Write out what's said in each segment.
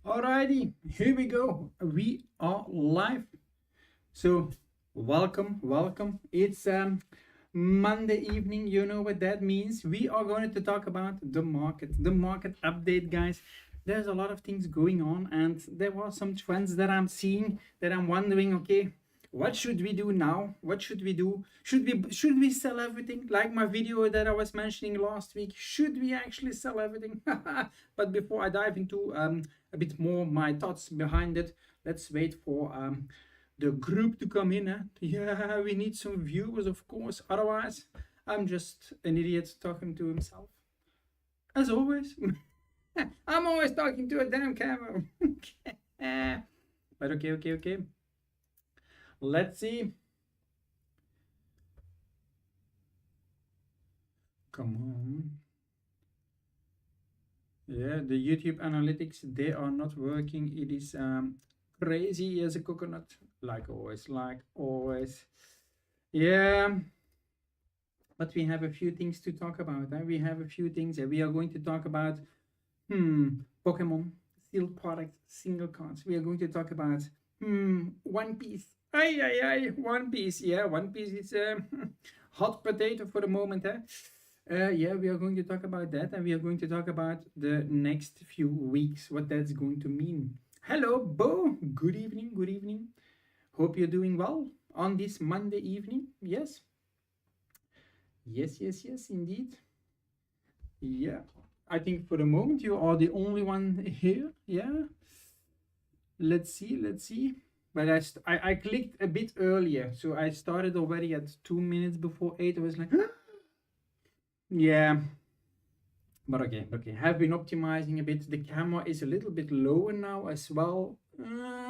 Alrighty, here we go. We are live. So welcome. It's Monday evening. You know what that means. We are going to talk about the market update, guys. There's a lot of things going on, and there were some trends that I'm seeing that I'm wondering. Okay, what should we do now? What should we do? Should we sell everything? Like my video that I was mentioning last week. Should we actually sell everything? But before I dive into a bit more my thoughts behind it, let's wait for the group to come in. Yeah, we need some viewers, of course. Otherwise, I'm just an idiot talking to himself, as always. I'm always talking to a damn camera. But okay. Let's see. Come on. Yeah, the YouTube analytics, they are not working. It is crazy as a coconut, like always. Yeah, but we have a few things to talk about. We have a few things. We are going to talk about Pokemon, sealed products, single cards. We are going to talk about One Piece. One Piece. Yeah, One Piece is a hot potato for the moment. Yeah, we are going to talk about that, and we are going to talk about the next few weeks, what that's going to mean. Hello, Bo. Good evening. Hope you're doing well on this Monday evening. Yes, indeed. Yeah, I think for the moment you are the only one here. Yeah, let's see. But I clicked a bit earlier, so I started already at 2 minutes before 8. I was like, yeah. But okay. Have been optimizing a bit. The camera is a little bit lower now as well.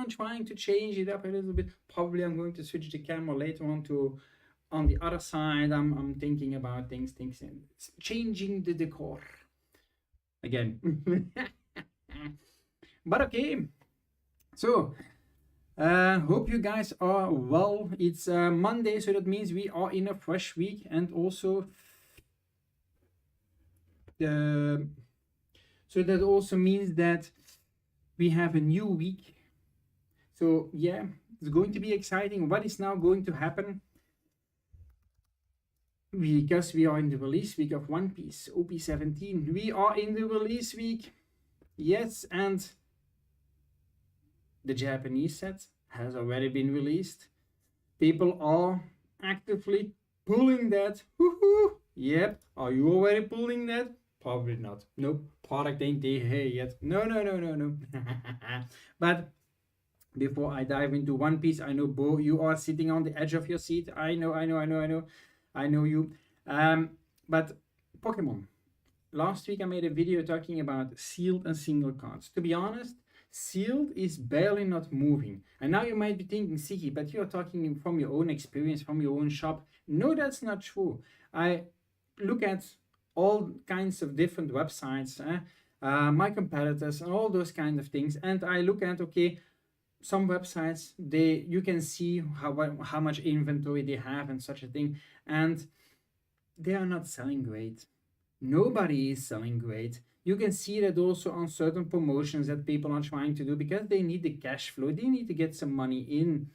Trying to change it up a little bit. Probably I'm going to switch the camera later on the other side. I'm thinking about things and changing the decor again. But okay. So hope you guys are well. It's Monday, so that means we are in a fresh week, and also so that also means that we have a new week. So yeah, it's going to be exciting. What is now going to happen? Because we are in the release week of One Piece, OP17. We are in the release week. Yes, and the Japanese set has already been released. People are actively pulling that. Woohoo! Yep. Are you already pulling that? Probably not. Nope. Product ain't here yet. No. But before I dive into One Piece, I know, Bo, you are sitting on the edge of your seat. I know you. But Pokemon. Last week I made a video talking about sealed and single cards. To be honest, sealed is barely not moving. And now you might be thinking, Siki, but you're talking from your own experience, from your own shop. No, that's not true. I look at all kinds of different websites, my competitors, and all those kind of things. And I look at, okay, some websites, you can see how much inventory they have and such a thing. And they are not selling great. Nobody is selling great. You can see that also on certain promotions that people are trying to do, because they need the cash flow. They need to get some money in.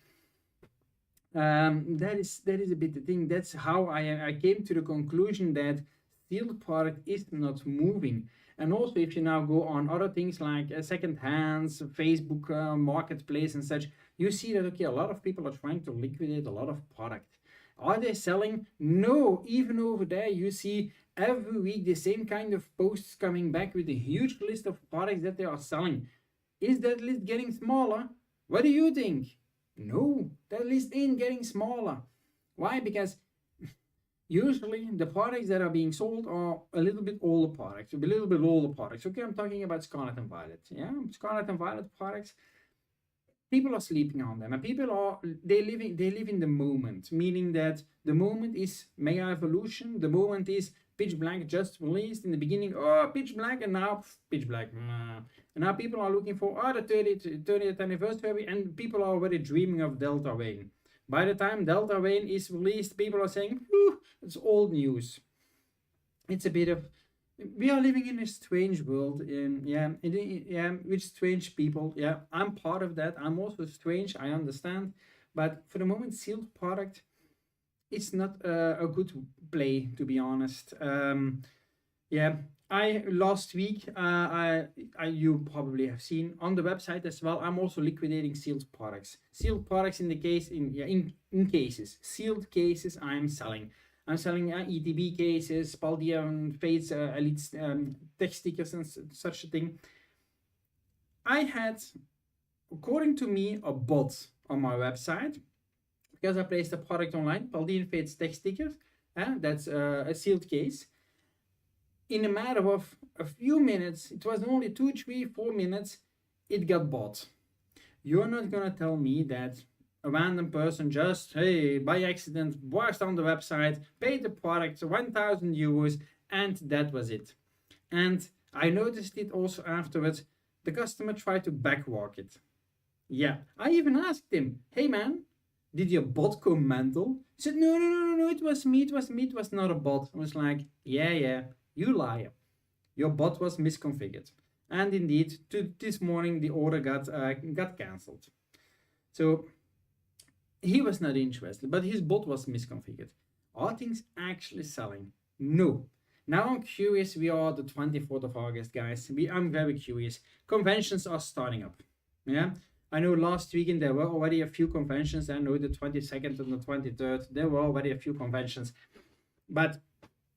That is a bit the thing. That's how I came to the conclusion that sealed product is not moving. And also, if you now go on other things like second hands, Facebook marketplace and such, you see that, okay, a lot of people are trying to liquidate a lot of product. Are they selling? No. Even over there, you see every week the same kind of posts coming back with a huge list of products that they are selling. Is that list getting smaller? What do you think? No, that list ain't getting smaller. Why? Because usually the products that are being sold are a little bit older products. Okay, I'm talking about Scarlet and Violet. Yeah, Scarlet and Violet products. People are sleeping on them, and they live in the moment, meaning that the moment is Mega Evolution. The moment is Pitch Black just released in the beginning. Oh, Pitch Black, and now Pitch Black. And now people are looking for the 30th anniversary, and people are already dreaming of Delta Rain. By the time Delta Rain is released, people are saying, it's old news. It's a bit of we are living in a strange world, with strange people. Yeah, I'm part of that. I'm also strange, I understand, but for the moment, sealed product, it's not a good play, to be honest. Yeah, I last week, you probably have seen on the website as well. I'm also liquidating sealed products. Sealed products in the case in cases, sealed cases. I'm selling. I'm selling ETB cases, Paldean Fates, Elite tech stickers, and such a thing. I had, according to me, a bot on my website because I placed a product online, Paldean Fates tech stickers. That's a sealed case. In a matter of a few minutes, it was only 2, 3, 4 minutes, it got bought. You're not gonna tell me that a random person just, hey, by accident, burst on the website, paid the product 1,000 euros, and that was it. And I noticed it also afterwards. The customer tried to backwalk it. Yeah, I even asked him, hey man, did your bot go mental? He said, no, it was me, it was not a bot. I was like, yeah, you liar. Your bot was misconfigured. And indeed, this morning the order got cancelled. So he was not interested, but his bot was misconfigured. Are things actually selling? No. Now I'm curious. We are the 24th of August, guys. I'm very curious. Conventions are starting up. Yeah. I know last weekend there were already a few conventions. I know the 22nd and the 23rd, there were already a few conventions. But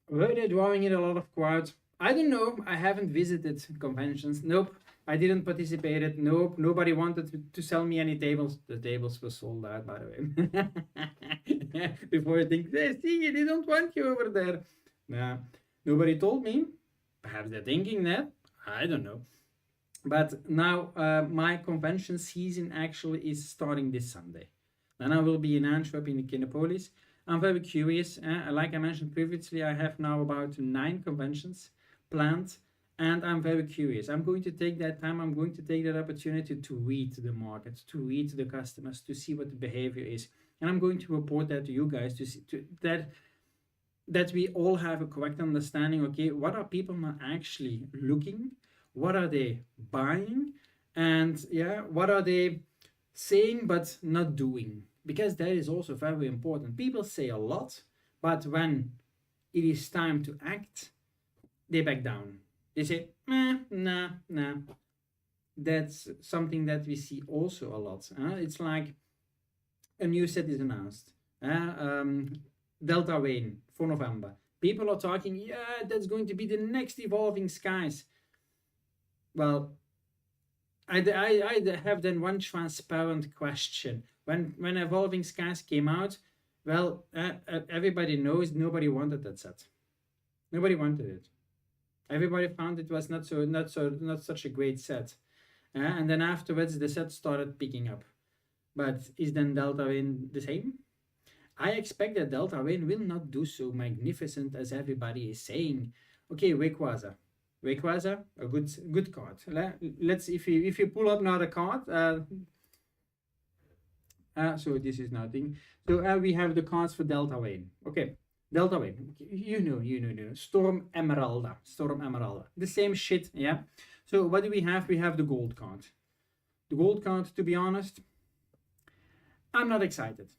were they drawing in a lot of crowds? I don't know. I haven't visited conventions. Nope. I didn't participate in it. Nope. Nobody wanted to sell me any tables. The tables were sold out, by the way. Before you think, see, they don't want you over there. Nah. Nobody told me. Perhaps they're thinking that. I don't know. But now my convention season actually is starting this Sunday. Then I will be in Antwerp in the Kinepolis. I'm very curious. Like I mentioned previously, I have now about 9 conventions planned, and I'm very curious. I'm going to take that time. I'm going to take that opportunity to read the market, to read the customers, to see what the behavior is, and I'm going to report that to you guys to see that we all have a correct understanding. Okay, what are people not actually looking? What are they buying? And what are they saying but not doing? Because that is also very important. People say a lot, but when it is time to act, they back down. They say, nah. That's something that we see also a lot. It's like a new set is announced. Delta Wayne for November. People are talking, that's going to be the next Evolving Skies. Well, I have then one transparent question. When Evolving Skies came out, well, everybody knows nobody wanted that set. Nobody wanted it. Everybody found it was not such a great set. And then afterwards, the set started picking up. But is then Delta Wayne the same? I expect that Delta Wayne will not do so magnificent as everybody is saying. Okay, Rayquaza, a good card. Let's if you pull up now the card. So this is nothing. So we have the cards for Delta Wayne. Okay, Delta Wayne. You know. Storm Emeralda. The same shit. Yeah. So what do we have? We have the gold card. The gold card. To be honest, I'm not excited.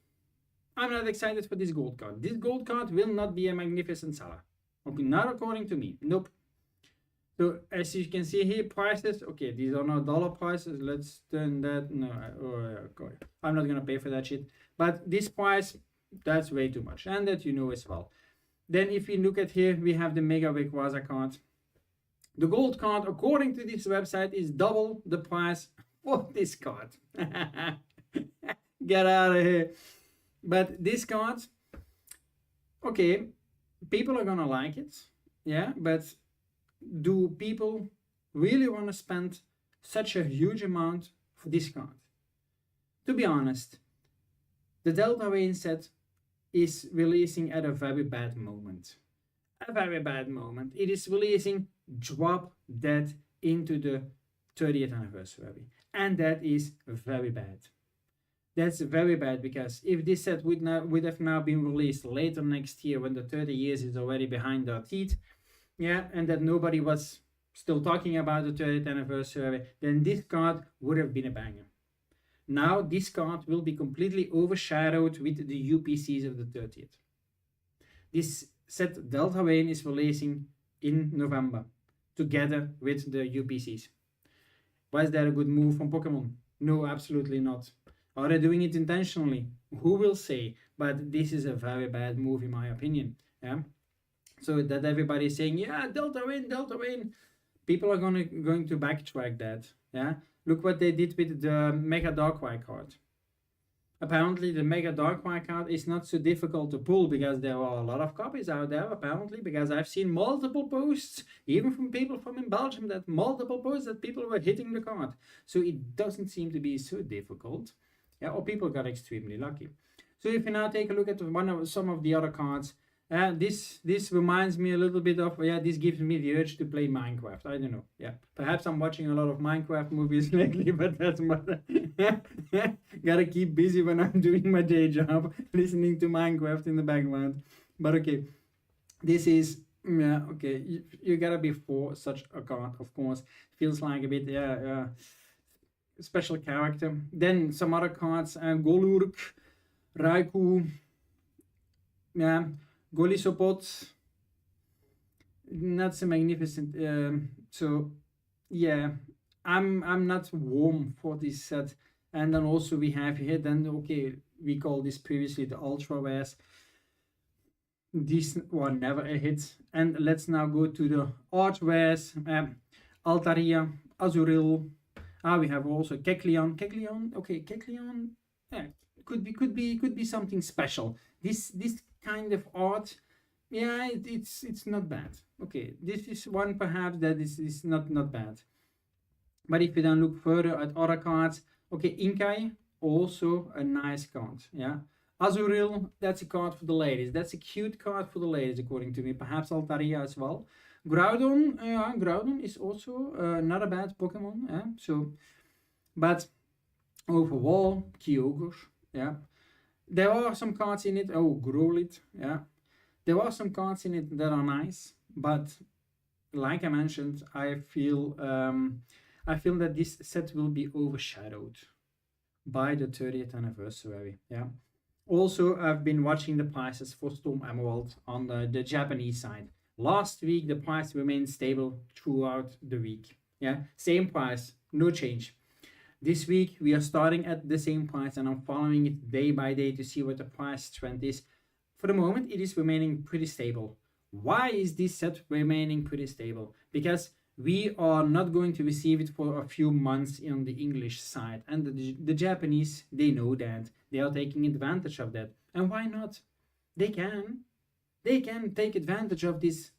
I'm not excited for this gold card. This gold card will not be a magnificent seller. Okay, not according to me. Nope. So as you can see here, prices. Okay, these are not dollar prices. Let's turn that. No, I'm not gonna pay for that shit. But this price, that's way too much, and that you know as well. Then if we look at here, we have the Mega Rayquaza card. The gold card, according to this website, is double the price for this card. Get out of here. But this card, okay, people are gonna like it, yeah, but do people really want to spend such a huge amount for this card? To be honest, the Delta Wayne set is releasing at a very bad moment. It is releasing drop dead into the 30th anniversary, and that is very bad. That's very bad, because if this set would have now been released later next year, when the 30 years is already behind our teeth, yeah, and that nobody was still talking about the 30th anniversary, then this card would have been a banger. Now this card will be completely overshadowed with the UPCs of the 30th. This set Delta Wayne is releasing in November together with the UPCs. Was that a good move from Pokemon? No, absolutely not. Are they doing it intentionally? Who will say? But this is a very bad move in my opinion. Yeah. So that everybody is saying, yeah, Delta Wayne, Delta Wayne. People are going to backtrack that. Yeah. Look what they did with the Mega Darkrai card. Apparently the Mega Darkrai card is not so difficult to pull because there are a lot of copies out there, apparently, because I've seen multiple posts, even from people from in Belgium, that multiple posts that people were hitting the card. So it doesn't seem to be so difficult. Yeah, or people got extremely lucky. So if you now take a look at some of the other cards, this reminds me a little bit of, yeah, this gives me the urge to play Minecraft. I don't know. Yeah, perhaps I'm watching a lot of Minecraft movies lately, but that's what gotta keep busy when I'm doing my day job, listening to Minecraft in the background. But okay, this is, yeah, okay, you gotta be for such a card, of course. Feels like a bit, yeah, special character. Then some other cards, Golurk, Raikou, yeah, Golisopod, not so magnificent. So yeah, I'm not warm for this set. And then also we have here, then okay, we call this previously the Ultra Rares. This one never a hit. And let's now go to the Art Rares. Altaria, Azuril. We have also Kecleon. Okay, Kecleon. Yeah, could be something special. This kind of art, yeah, it's not bad. Okay, this is one perhaps that is not bad. But if you then look further at other cards, okay, Inkai, also a nice card. Yeah, Azuril, that's a card for the ladies. That's a cute card for the ladies, according to me. Perhaps Altaria as well. Groudon, Groudon is also not a bad Pokemon. Yeah, so, but overall, Kyogre, yeah. There are some cards in it. Oh, Growlithe, yeah. There are some cards in it that are nice, but like I mentioned, I feel that this set will be overshadowed by the 30th anniversary. Yeah. Also, I've been watching the prices for Storm Emerald on the Japanese side. Last week, the price remained stable throughout the week. Yeah, same price, no change. This week, we are starting at the same price and I'm following it day by day to see what the price trend is. For the moment, it is remaining pretty stable. Why is this set remaining pretty stable? Because we are not going to receive it for a few months on the English side. And the Japanese, they know that. They are taking advantage of that. And why not? They can. They can take advantage of this.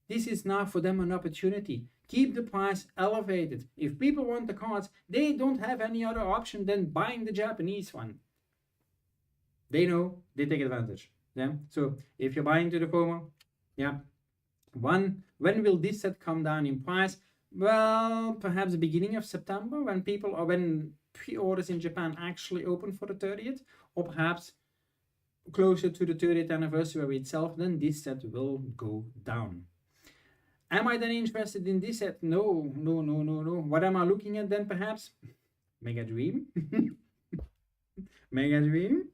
This is now for them an opportunity. Keep the price elevated. If people want the cards, they don't have any other option than buying the Japanese one. They know, they take advantage. Yeah. So if you're buying to the FOMO, yeah. When will this set come down in price? Well, perhaps the beginning of September, when pre-orders in Japan actually open for the 30th, or perhaps closer to the 30th anniversary itself, then this set will go down. Am I then interested in this set? No. What am I looking at then perhaps? Mega Dream? Mega Dream?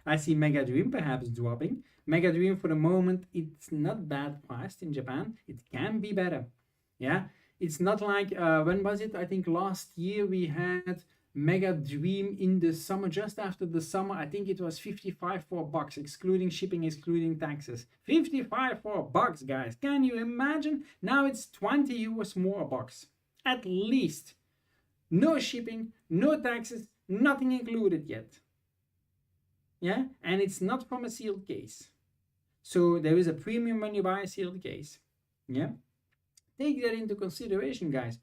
I see Mega Dream perhaps dropping. Mega Dream for the moment, it's not bad priced in Japan. It can be better. Yeah, it's not like, when was it? I think last year we had Mega Dream in the summer, just after the summer. I think it was 55 for $, excluding shipping, excluding taxes. 55 for $, guys. Can you imagine? Now it's 20 euros more a box. At least. No shipping, no taxes, nothing included yet. Yeah, and it's not from a sealed case. So there is a premium when you buy a sealed case. Yeah, take that into consideration, guys.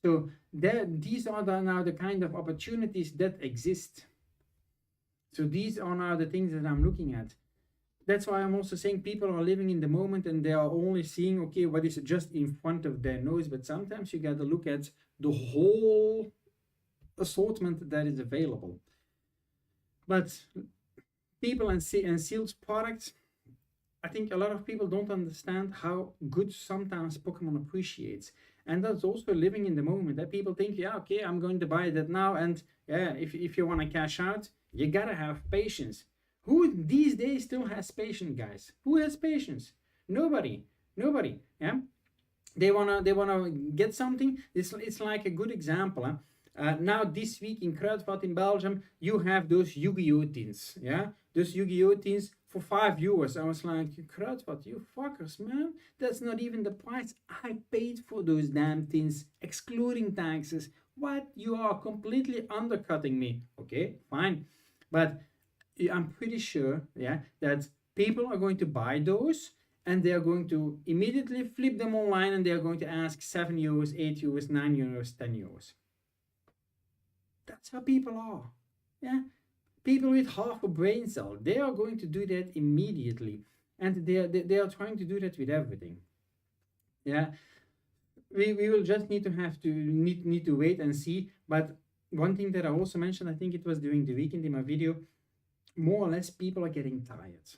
So these are now the kind of opportunities that exist. So these are now the things that I'm looking at. That's why I'm also saying people are living in the moment and they are only seeing, okay, what is just in front of their nose. But sometimes you got to look at the whole assortment that is available. But people and sealed products, I think a lot of people don't understand how good sometimes Pokemon appreciates. And that's also living in the moment. That people think, yeah, okay, I'm going to buy that now. And yeah, if you want to cash out, you gotta have patience. Who these days still has patience, guys? Who has patience? Nobody. Nobody. Yeah. They wanna get something. It's like a good example. Huh? Now this week in Kruidvat in Belgium, you have those Yu-Gi-Oh tins. Yeah, those Yu-Gi-Oh tins for €5. I was like, Kruidvat, you fuckers, man. That's not even the price I paid for those damn tins, excluding taxes. What? You are completely undercutting me. Okay, fine, but I'm pretty sure, yeah, that people are going to buy those and they are going to immediately flip them online and they are going to ask €7, €8, €9, €10. That's how people are. Yeah, people with half a brain cell, they are going to do that immediately, and they are trying to do that with everything. Yeah, we will just need to wait and see. But one thing that I also mentioned, I think it was during the weekend in my video, more or less people are getting tired.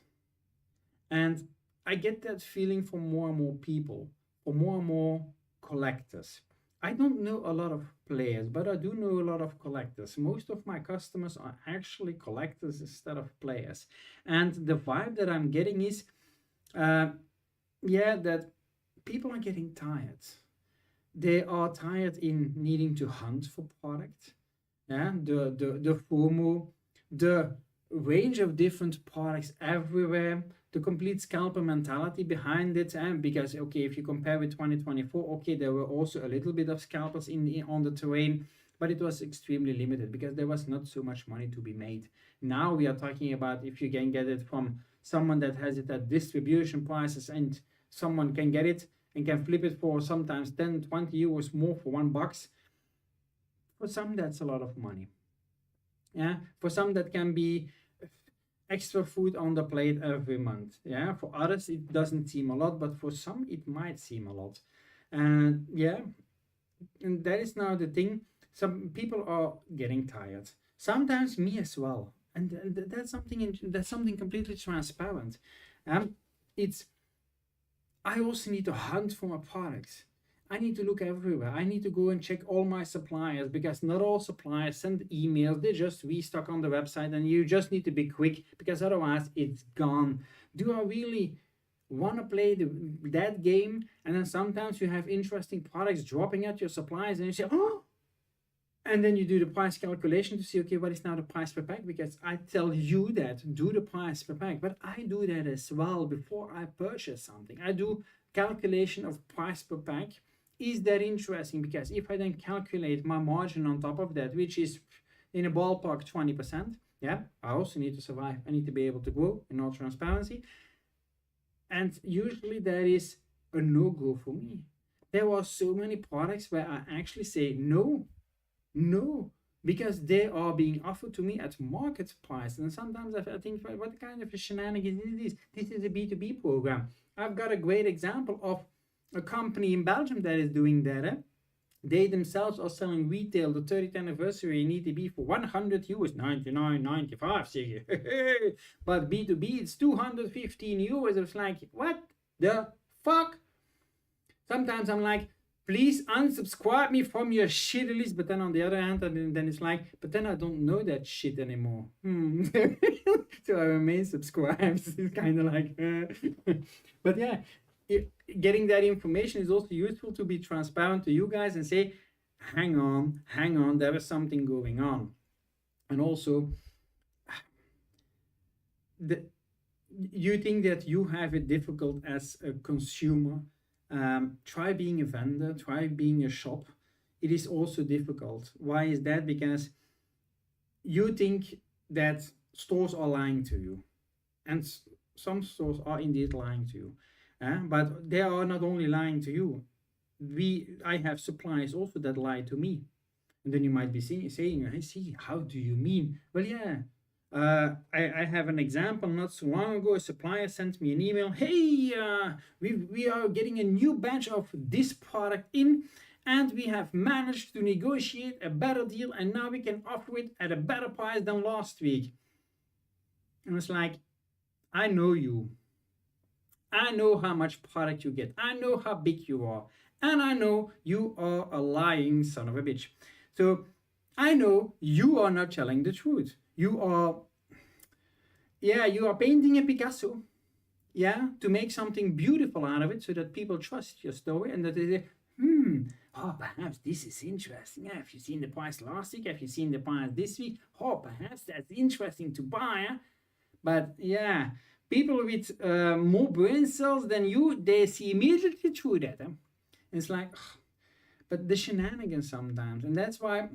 And I get that feeling from more and more people, for more and more collectors. I don't know a lot of players, but I do know a lot of collectors. Most of my customers are actually collectors instead of players. And the vibe that I'm getting is, yeah, that people are getting tired. They are tired in needing to hunt for product. Yeah, the FOMO, the range of different products everywhere, the complete scalper mentality behind it. And because okay, if you compare with 2024, okay, there were also a little bit of scalpers on the terrain, but it was extremely limited because there was not so much money to be made. Now we are talking about if you can get it from someone that has it at distribution prices and someone can get it and can flip it for sometimes 10, 20 euros more for $1. For some, that's a lot of money. Yeah, for some that can be extra food on the plate every month. Yeah, for others it doesn't seem a lot, but for some it might seem a lot. And yeah, and that is now the thing. Some people are getting tired. Sometimes me as well, and that's something completely transparent. It's I also need to hunt for my products. I need to look everywhere. I need to go and check all my suppliers because not all suppliers send emails. They just restock on the website and you just need to be quick because otherwise it's gone. Do I really want to play that game? And then sometimes you have interesting products dropping at your suppliers and you say, oh, and then you do the price calculation to see, okay, what is now the price per pack? Because I tell you that, do the price per pack. But I do that as well before I purchase something. I do calculation of price per pack. Is that interesting? Because if I then calculate my margin on top of that, which is in a ballpark 20%, yeah, I also need to survive. I need to be able to grow in all transparency. And usually that is a no-go for me. There are so many products where I actually say no, because they are being offered to me at market price. And sometimes I think, what kind of a shenanigans is this? This is a B2B program. I've got a great example of a company in Belgium that is doing that. They themselves are selling retail the 30th anniversary in ETB for €100, 99.95. But B2B it's €215. It's like, what the fuck? Sometimes I'm like, please unsubscribe me from your shit list. But then on the other hand, and then it's like, but then I don't know that shit anymore. So I remain subscribed. It's kind of like, but yeah, getting that information is also useful to be transparent to you guys and say, hang on, there is something going on. And also, you think that you have it difficult as a consumer. Try being a vendor, try being a shop. It is also difficult. Why is that? Because you think that stores are lying to you, and some stores are indeed lying to you, but they are not only lying to you. I have suppliers also that lie to me, and then you might be saying, I see, how do you mean? Well, yeah, I have an example. Not so long ago, a supplier sent me an email. Hey, we are getting a new batch of this product in, and we have managed to negotiate a better deal, and now we can offer it at a better price than last week. And it's like, I know you. I know how much product you get. I know how big you are. And I know you are a lying son of a bitch. So I know you are not telling the truth. You are, yeah, you are painting a Picasso, yeah, to make something beautiful out of it so that people trust your story and that they say, oh, perhaps this is interesting. Have you seen the price last week? Have you seen the price this week? Oh, perhaps that's interesting to buy. But yeah, people with more brain cells than you, they see immediately through that. It's like, but the shenanigans sometimes, and that's why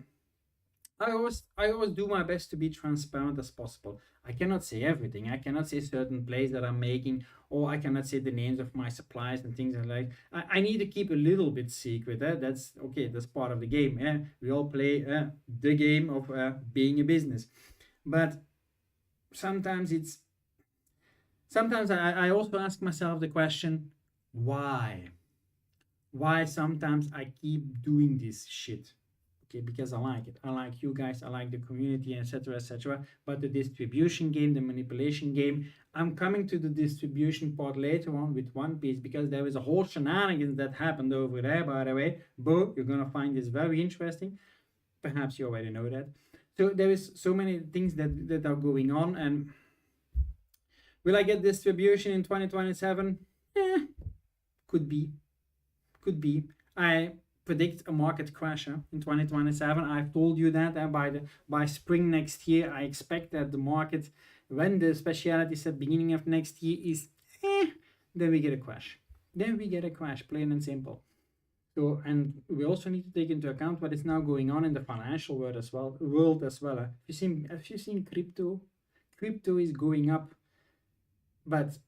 I always do my best to be transparent as possible. I cannot say everything. I cannot say certain plays that I'm making, or I cannot say the names of my suppliers and things like. I need to keep a little bit secret. That's okay. That's part of the game. We all play the game of being a business, but sometimes it's sometimes I also ask myself the question, why? Why sometimes I keep doing this shit? Okay, because I like it. I like you guys, I like the community, etc., etc. But the distribution game, the manipulation game, I'm coming to the distribution part later on with One Piece because there is a whole shenanigans that happened over there, by the way. Bo, you're gonna find this very interesting. Perhaps you already know that. So there is so many things that are going on, and will I get distribution in 2027? Could be. Could be. I predict a market crash in 2027. I've told you that by spring next year, I expect that the market, when the specialty set beginning of next year is, then we get a crash. Then we get a crash, plain and simple. So, and we also need to take into account what is now going on in the financial world as well. Have you seen crypto? Crypto is going up, but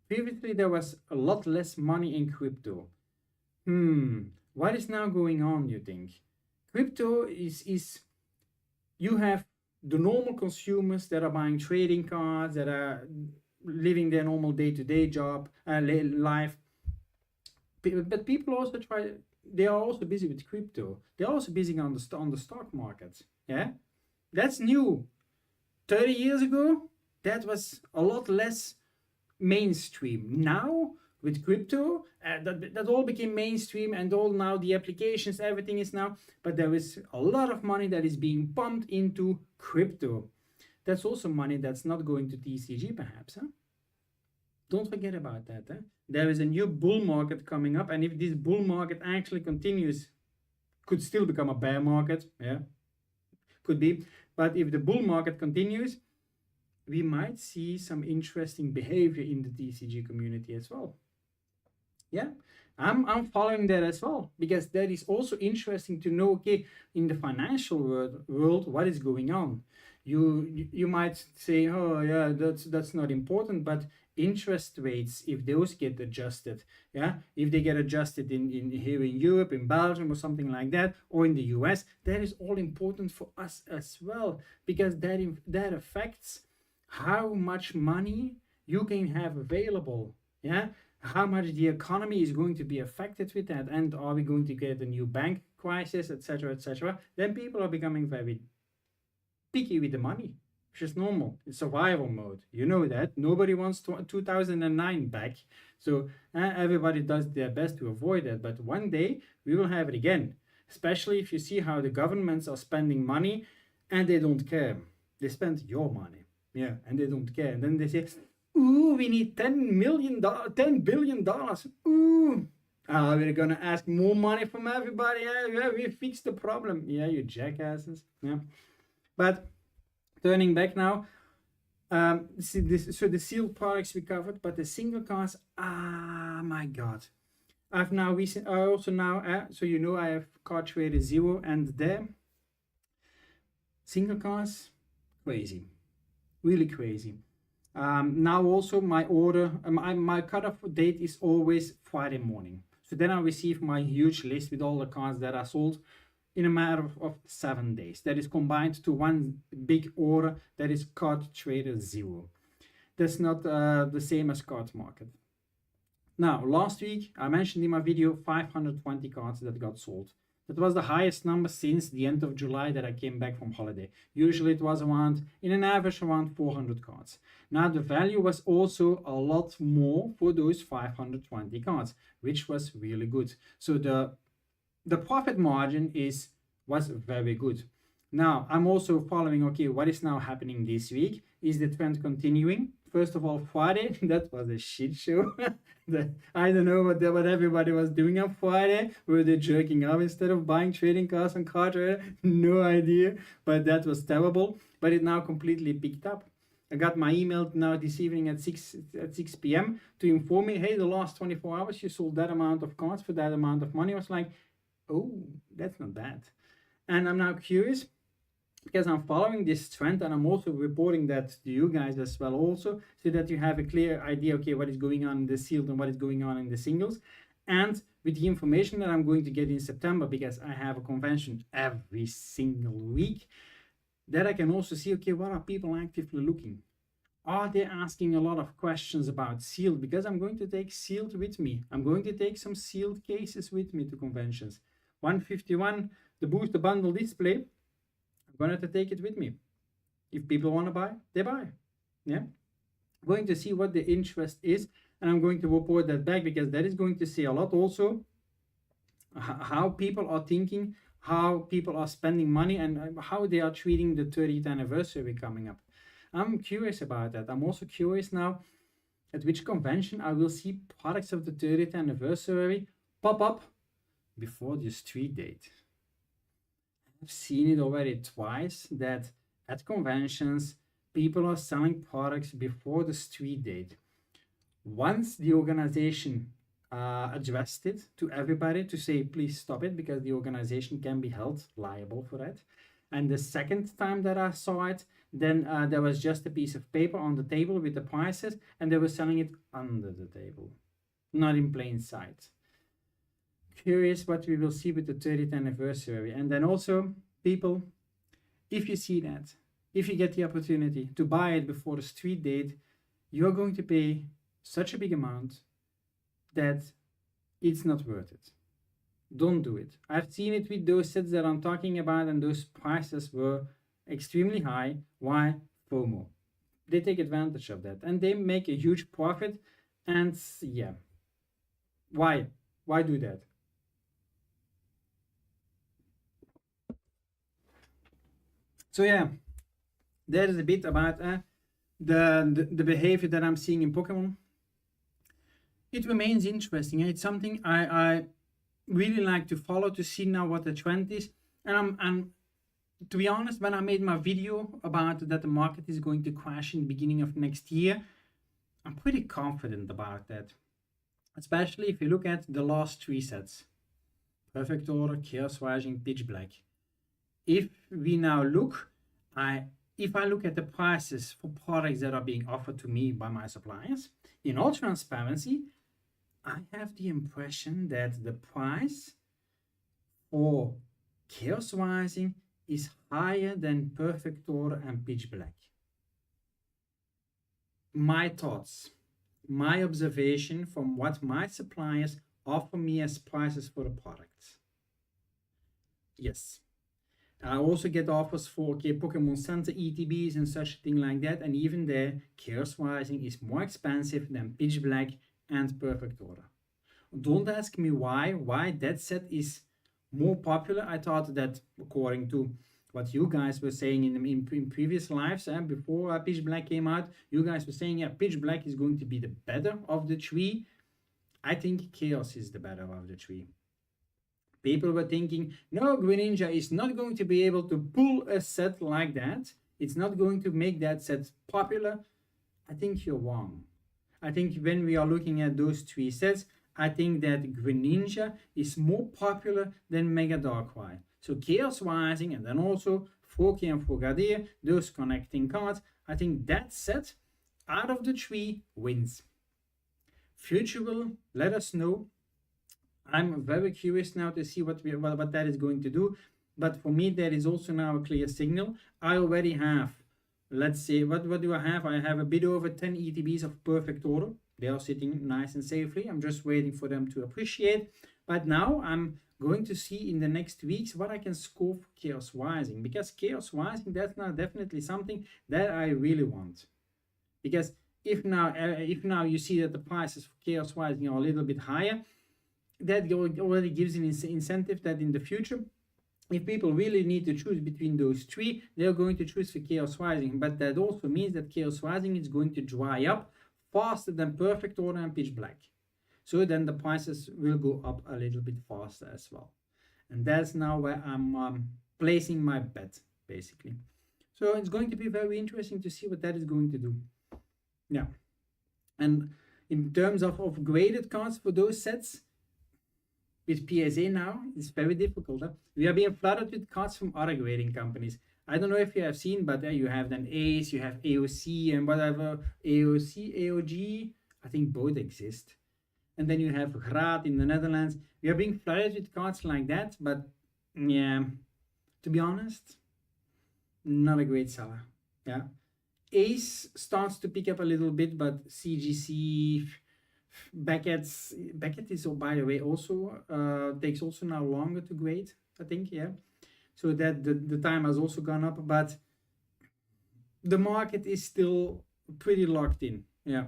previously there was a lot less money in crypto. What is now going on, you think? Crypto is you have the normal consumers that are buying trading cards, that are living their normal day-to-day job, life. But people also they are also busy with crypto. They're also busy on the stock market. Yeah, that's new. 30 years ago, that was a lot less mainstream. Now, with crypto, that all became mainstream, and all now the applications, everything is now, but there is a lot of money that is being pumped into crypto. That's also money that's not going to TCG, perhaps. Don't forget about that. There is a new bull market coming up, and if this bull market actually continues, could still become a bear market. Yeah, could be. But if the bull market continues, we might see some interesting behavior in the TCG community as well. Yeah, I'm following that as well, because that is also interesting to know, okay, in the financial world what is going on. You might say, oh yeah, that's not important, but interest rates, if those get adjusted, yeah, if they get adjusted in here in Europe, in Belgium or something like that, or in the US, that is all important for us as well, because that affects how much money you can have available. Yeah, how much the economy is going to be affected with that, and are we going to get a new bank crisis, etc., etc. Then people are becoming very picky with the money, which is normal. It's survival mode. You know that. Nobody wants 2009 back. So everybody does their best to avoid that. But one day we will have it again, especially if you see how the governments are spending money and they don't care. They spend your money. Yeah, and they don't care. And then they say, ooh, we need $10 billion. Ooh. We're gonna ask more money from everybody. Yeah, we fixed the problem. Yeah, you jackasses. Yeah. But turning back now, so the sealed products we covered, but the single cards, my god. I've now so you know I have card trader 0, and there single cards, crazy, really crazy. Now also my order, my cutoff date is always Friday morning. So then I receive my huge list with all the cards that are sold in a matter of 7 days. That is combined to one big order that is card trader 0. That's not the same as card market. Now, last week I mentioned in my video 520 cards that got sold. That was the highest number since the end of July that I came back from holiday. Usually it was around, in an average, around 400 cards. Now the value was also a lot more for those 520 cards, which was really good. So the profit margin was very good. Now I'm also following, okay, what is now happening this week? Is the trend continuing? First of all, Friday, that was a shit show. I don't know what everybody was doing on Friday. Were they jerking off instead of buying trading cards on card trader? No idea, but that was terrible. But it now completely picked up. I got my email now this evening at 6 p.m. to inform me, hey, the last 24 hours you sold that amount of cards for that amount of money. I was like, oh, that's not bad. And I'm now curious, because I'm following this trend and I'm also reporting that to you guys as well also, so that you have a clear idea, okay, what is going on in the sealed and what is going on in the singles. And with the information that I'm going to get in September, because I have a convention every single week, that I can also see, okay, what are people actively looking? Are they asking a lot of questions about sealed? Because I'm going to take sealed with me. I'm going to take some sealed cases with me to conventions. 151, the booster bundle display, I'm going to have to take it with me. If people want to buy, they buy. Yeah. I'm going to see what the interest is, and I'm going to report that back, because that is going to say a lot also how people are thinking, how people are spending money, and how they are treating the 30th anniversary coming up. I'm curious about that. I'm also curious now at which convention I will see products of the 30th anniversary pop up before the street date. I've seen it already twice that at conventions people are selling products before the street date. Once the organization addressed it to everybody to say, please stop it, because the organization can be held liable for that. And the second time that I saw it, then there was just a piece of paper on the table with the prices, and they were selling it under the table, not in plain sight. Curious what we will see with the 30th anniversary. And then also, people, if you see that, if you get the opportunity to buy it before the street date, you're going to pay such a big amount that it's not worth it. Don't do it. I've seen it with those sets that I'm talking about, and those prices were extremely high. Why? FOMO. They take advantage of that and they make a huge profit. And yeah, why do that? So yeah, that is a bit about the behavior that I'm seeing in Pokemon. It remains interesting. It's something I really like to follow, to see now what the trend is. And I'm to be honest, when I made my video about that the market is going to crash in the beginning of next year, I'm pretty confident about that. Especially if you look at the last three sets. Perfect Order, Chaos Rising, Pitch Black. If we now look, if I look at the prices for products that are being offered to me by my suppliers, in all transparency, I have the impression that the price for Chaos Rising is higher than Perfect Order and Pitch Black. My thoughts, my observation from what my suppliers offer me as prices for the products. Yes. I also get offers for Pokemon Center ETBs and such a thing like that, and even there, Chaos Rising is more expensive than Pitch Black and Perfect Order. Don't ask me why that set is more popular. I thought that, according to what you guys were saying in previous lives, before Pitch Black came out, you guys were saying, yeah, Pitch Black is going to be the better of the three. I think Chaos is the better of the three. People were thinking, no, Greninja is not going to be able to pull a set like that. It's not going to make that set popular. I think you're wrong. I think when we are looking at those three sets, I think that Greninja is more popular than Mega Darkrai. So Chaos Rising, and then also Froakie and Frogadier, those connecting cards, I think that set out of the three wins. Future will let us know. I'm very curious now to see what that is going to do. But for me, there is also now a clear signal. I already have, let's say, what do I have? I have a bit over 10 ETBs of Perfect Order. They are sitting nice and safely. I'm just waiting for them to appreciate. But now I'm going to see in the next weeks what I can score for chaos rising, because chaos rising, that's now definitely something that I really want. Because if now you see that the prices for chaos rising are a little bit higher, that already gives an incentive that in the future, if people really need to choose between those three, they're going to choose for chaos rising. But that also means that chaos rising is going to dry up faster than perfect order and pitch black. So then the prices will go up a little bit faster as well. And that's now where I'm placing my bet, basically. So it's going to be very interesting to see what that is going to do. Yeah. And in terms of graded cards for those sets, with PSA now, it's very difficult. We are being flooded with cards from other grading companies. I don't know if you have seen, but you have then ACE, you have AOC and whatever, AOC, AOG, I think both exist. And then you have Graad in the Netherlands. We are being flooded with cards like that, but yeah, to be honest, not a great seller. Yeah, ACE starts to pick up a little bit, but CGC, Beckett is, by the way, also takes also now longer to grade, I think. Yeah, so that the time has also gone up, but the market is still pretty locked in. Yeah.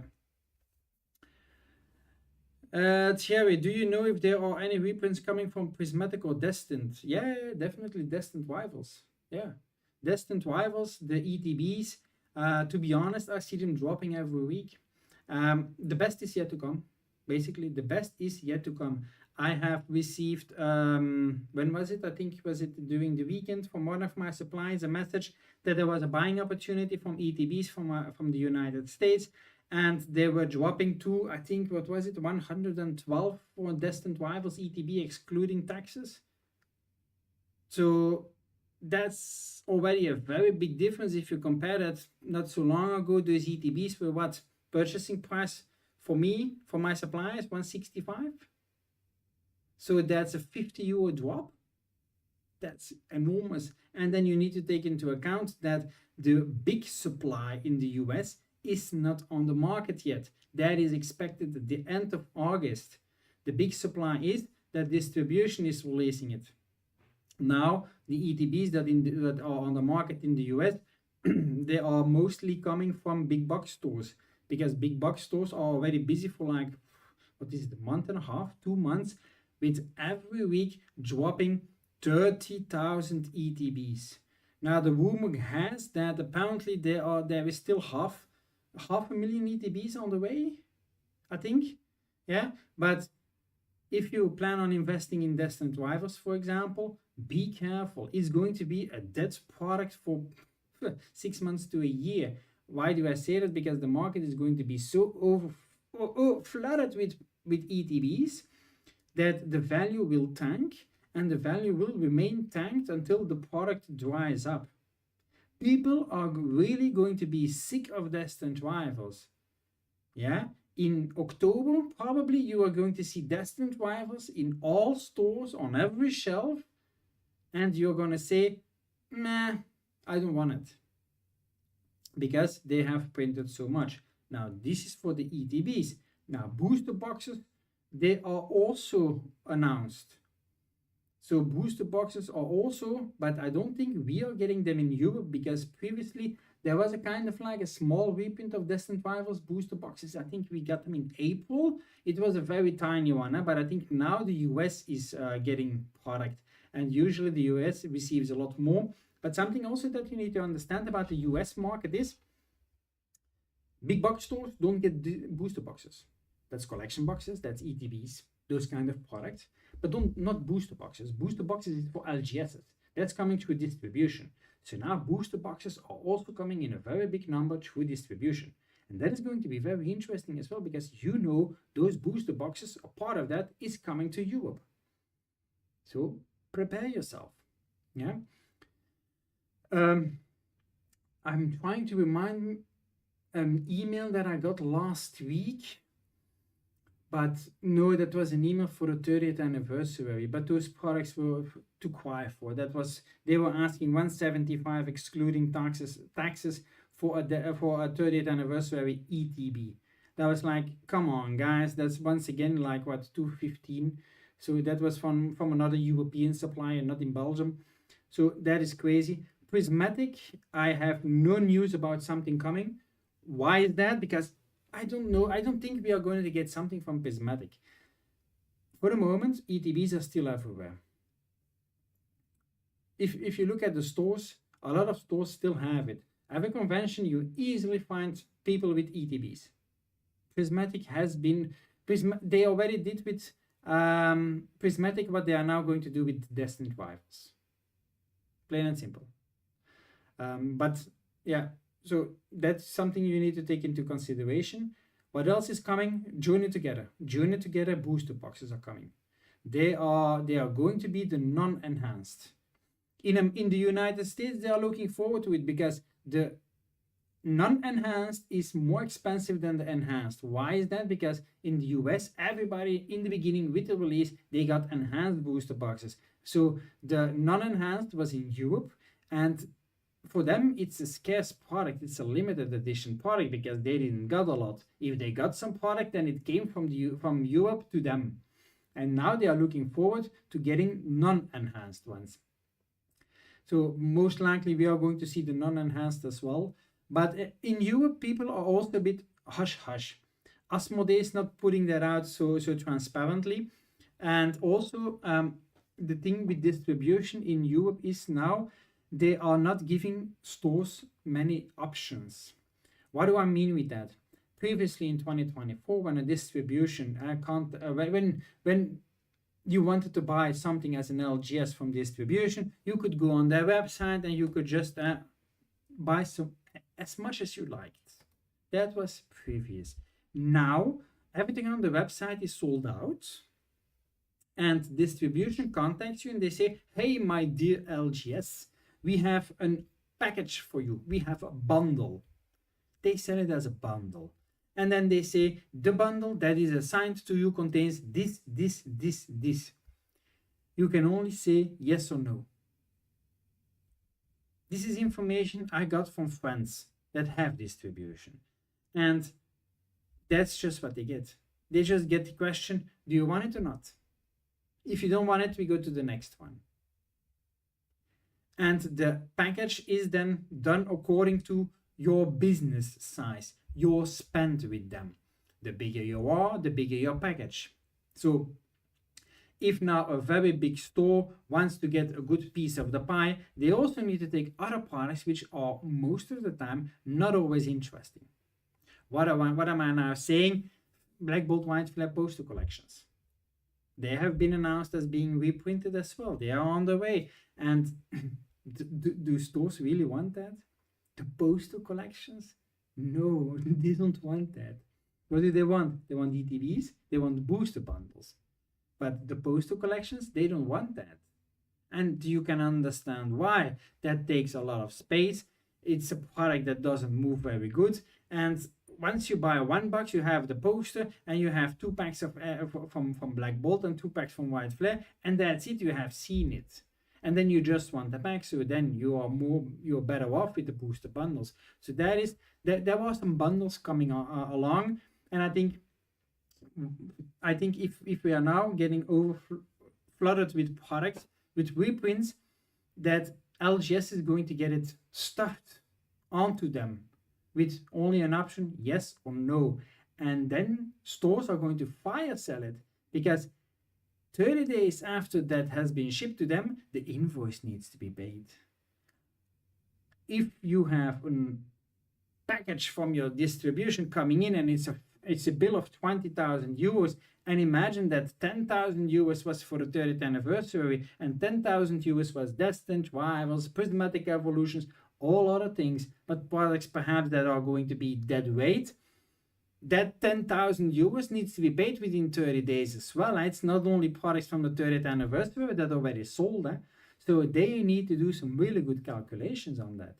Thierry, do you know if there are any reprints coming from Prismatic or Destined? Yeah, definitely Destined Rivals. Yeah, Destined Rivals, the ETBs. To be honest, I see them dropping every week. The best is yet to come. Basically, the best is yet to come. I have received, when was it? I think was it during the weekend, from one of my suppliers, a message that there was a buying opportunity from ETBs from the United States. And they were dropping to, I think, what was it, 112 for Destined Rivals ETB, excluding taxes. So that's already a very big difference if you compare that. Not so long ago, those ETBs were what? Purchasing price for me, for my suppliers, 165. So that's a 50 euro drop. That's enormous. And then you need to take into account that the big supply in the US is not on the market yet. That is expected at the end of August. The big supply is that distribution is releasing it. Now, the ETBs that are on the market in the US, they are mostly coming from big box stores, because big box stores are already busy for like, what is it, a month and a half, 2 months, with every week dropping 30,000 ETBs. Now, the rumor has that apparently there is still half a million ETBs on the way, I think. Yeah, but if you plan on investing in Destined Rivals, for example, be careful. It's going to be a dead product for 6 months to a year. Why do I say that? Because the market is going to be so flooded with ETBs that the value will tank, and the value will remain tanked until the product dries up. People are really going to be sick of Destined Rivals. Yeah, in October, probably you are going to see Destined Rivals in all stores on every shelf, and you're going to say, nah, I don't want it, because they have printed so much. Now, this is for the ETBs. Now, booster boxes, they are also announced. So booster boxes are also, but I don't think we are getting them in Europe, because previously there was a kind of like a small reprint of Destined Rivals booster boxes. I think we got them in April. It was a very tiny one, but I think now the US is getting product, and usually the US receives a lot more. But something also that you need to understand about the US market is big box stores don't get booster boxes. That's collection boxes, that's ETBs, those kind of products. But not booster boxes. Booster boxes is for LGSs. That's coming through distribution. So now booster boxes are also coming in a very big number through distribution. And that is going to be very interesting as well, because you know those booster boxes, a part of that is coming to Europe. So prepare yourself. Yeah. I'm trying to remind an email that I got last week. But no, that was an email for the 30th anniversary. But those products were too high for. They were asking 175 excluding taxes for a 30th anniversary ETB. That was like, come on, guys. That's once again like what, 215. So that was from another European supplier, not in Belgium. So that is crazy. Prismatic, I have no news about something coming. Why is that? Because I don't know. I don't think we are going to get something from Prismatic. For the moment, ETBs are still everywhere. If you look at the stores, a lot of stores still have it. At a convention, you easily find people with ETBs. Prismatic has been, they already did with Prismatic what they are now going to do with Destined Rivals. Plain and simple. But yeah, so that's something you need to take into consideration. What else is coming? Journey Together. Journey Together booster boxes are coming. They are going to be the non-enhanced. In the United States, they are looking forward to it because the non-enhanced is more expensive than the enhanced. Why is that? Because in the US, everybody in the beginning with the release, they got enhanced booster boxes. So the non-enhanced was in Europe, and for them it's a scarce product. It's a limited edition product because they didn't got a lot. If they got some product, then it came from Europe to them, and now they are looking forward to getting non-enhanced ones. So most likely we are going to see the non-enhanced as well. But in Europe, people are also a bit hush-hush. Asmodee is not putting that out so transparently. And also, the thing with distribution in Europe is now they are not giving stores many options. What do I mean with that? Previously in 2024, when a distribution when you wanted to buy something as an LGS from distribution, you could go on their website and you could just buy some as much as you liked. That was previous. Now everything on the website is sold out, and distribution contacts you and they say, hey, my dear LGS, we have a package for you. We have a bundle. They sell it as a bundle. And then they say, the bundle that is assigned to you contains this, this, this, this. You can only say yes or no. This is information I got from friends that have distribution. And that's just what they get. They just get the question, do you want it or not? If you don't want it, we go to the next one. And the package is then done according to your business size, your spend with them. The bigger you are, the bigger your package. So if now a very big store wants to get a good piece of the pie, they also need to take other products which are most of the time not always interesting. What am I now saying? Black Bolt White Flare poster collections. They have been announced as being reprinted as well. They are on the way. And do stores really want that? The poster collections? No, they don't want that. What do they want? They want ETBs, they want booster bundles. But the poster collections, they don't want that. And you can understand why. That takes a lot of space. It's a product that doesn't move very good. And once you buy one box, you have the poster and you have 2 packs of from Black Bolt and 2 packs from White Flare, and that's it. You have seen it. And then you just want the pack, so then you're better off with the booster bundles. So there were some bundles coming along, and I think if we are now getting flooded with products, with reprints, that LGS is going to get it stuffed onto them with only an option yes or no, and then stores are going to fire sell it because 30 days after that has been shipped to them, the invoice needs to be paid. If you have a package from your distribution coming in and it's a bill of 20,000 euros, and imagine that 10,000 euros was for the 30th anniversary and 10,000 euros was Destined Rivals, Prismatic Evolutions, all other things, but products perhaps that are going to be dead weight. That 10,000 euros needs to be paid within 30 days as well. It's not only products from the 30th anniversary that already sold. So they need to do some really good calculations on that.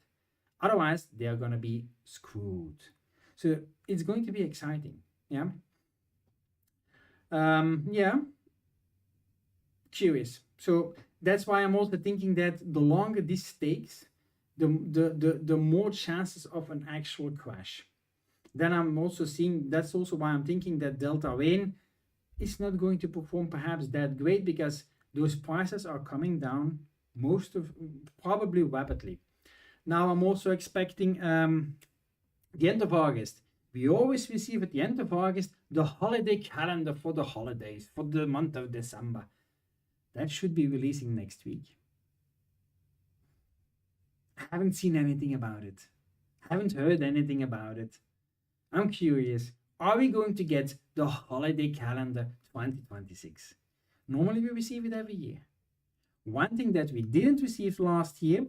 Otherwise, they are going to be screwed. So it's going to be exciting. Yeah. Curious. So that's why I'm also thinking that the longer this takes, the more chances of an actual crash. Then I'm also seeing, that's also why I'm thinking that Delta Wayne is not going to perform perhaps that great because those prices are coming down probably rapidly. Now I'm also expecting the end of August. We always receive at the end of August the holiday calendar for the holidays, for the month of December. That should be releasing next week. I haven't seen anything about it. Haven't heard anything about it. I'm curious. Are we going to get the holiday calendar 2026? Normally we receive it every year. One thing that we didn't receive last year,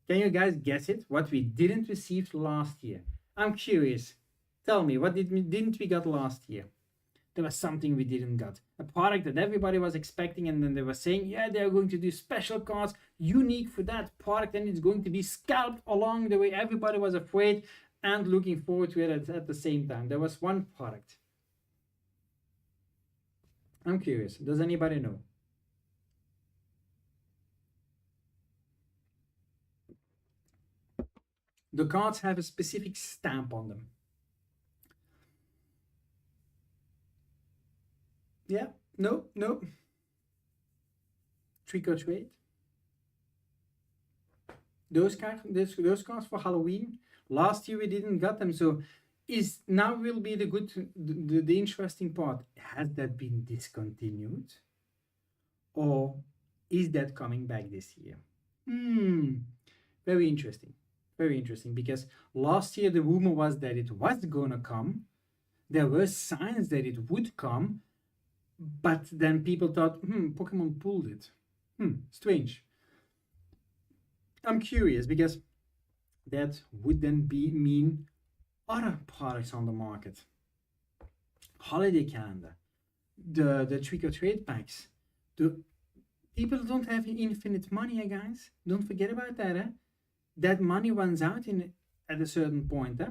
can you guys guess it? What we didn't receive last year? I'm curious. Tell me, what didn't we got last year? There was something we didn't got. A product that everybody was expecting, and then they were saying, yeah, they're going to do special cards unique for that product, and it's going to be scalped along the way. Everybody was afraid and looking forward to it at the same time. There was one product. I'm curious. Does anybody know? The cards have a specific stamp on them. Yeah, no. Trick or treat. Those cards for Halloween. Last year we didn't get them, so now will be the interesting part. Has that been discontinued, or is that coming back this year? Very interesting. Very interesting, because last year the rumor was that it was gonna come. There were signs that it would come, but then people thought, Pokemon pulled it. Strange. I'm curious, because that would then mean other products on the market. Holiday calendar, the trick or treat packs. People don't have infinite money, guys. Don't forget about that. That money runs out at a certain point.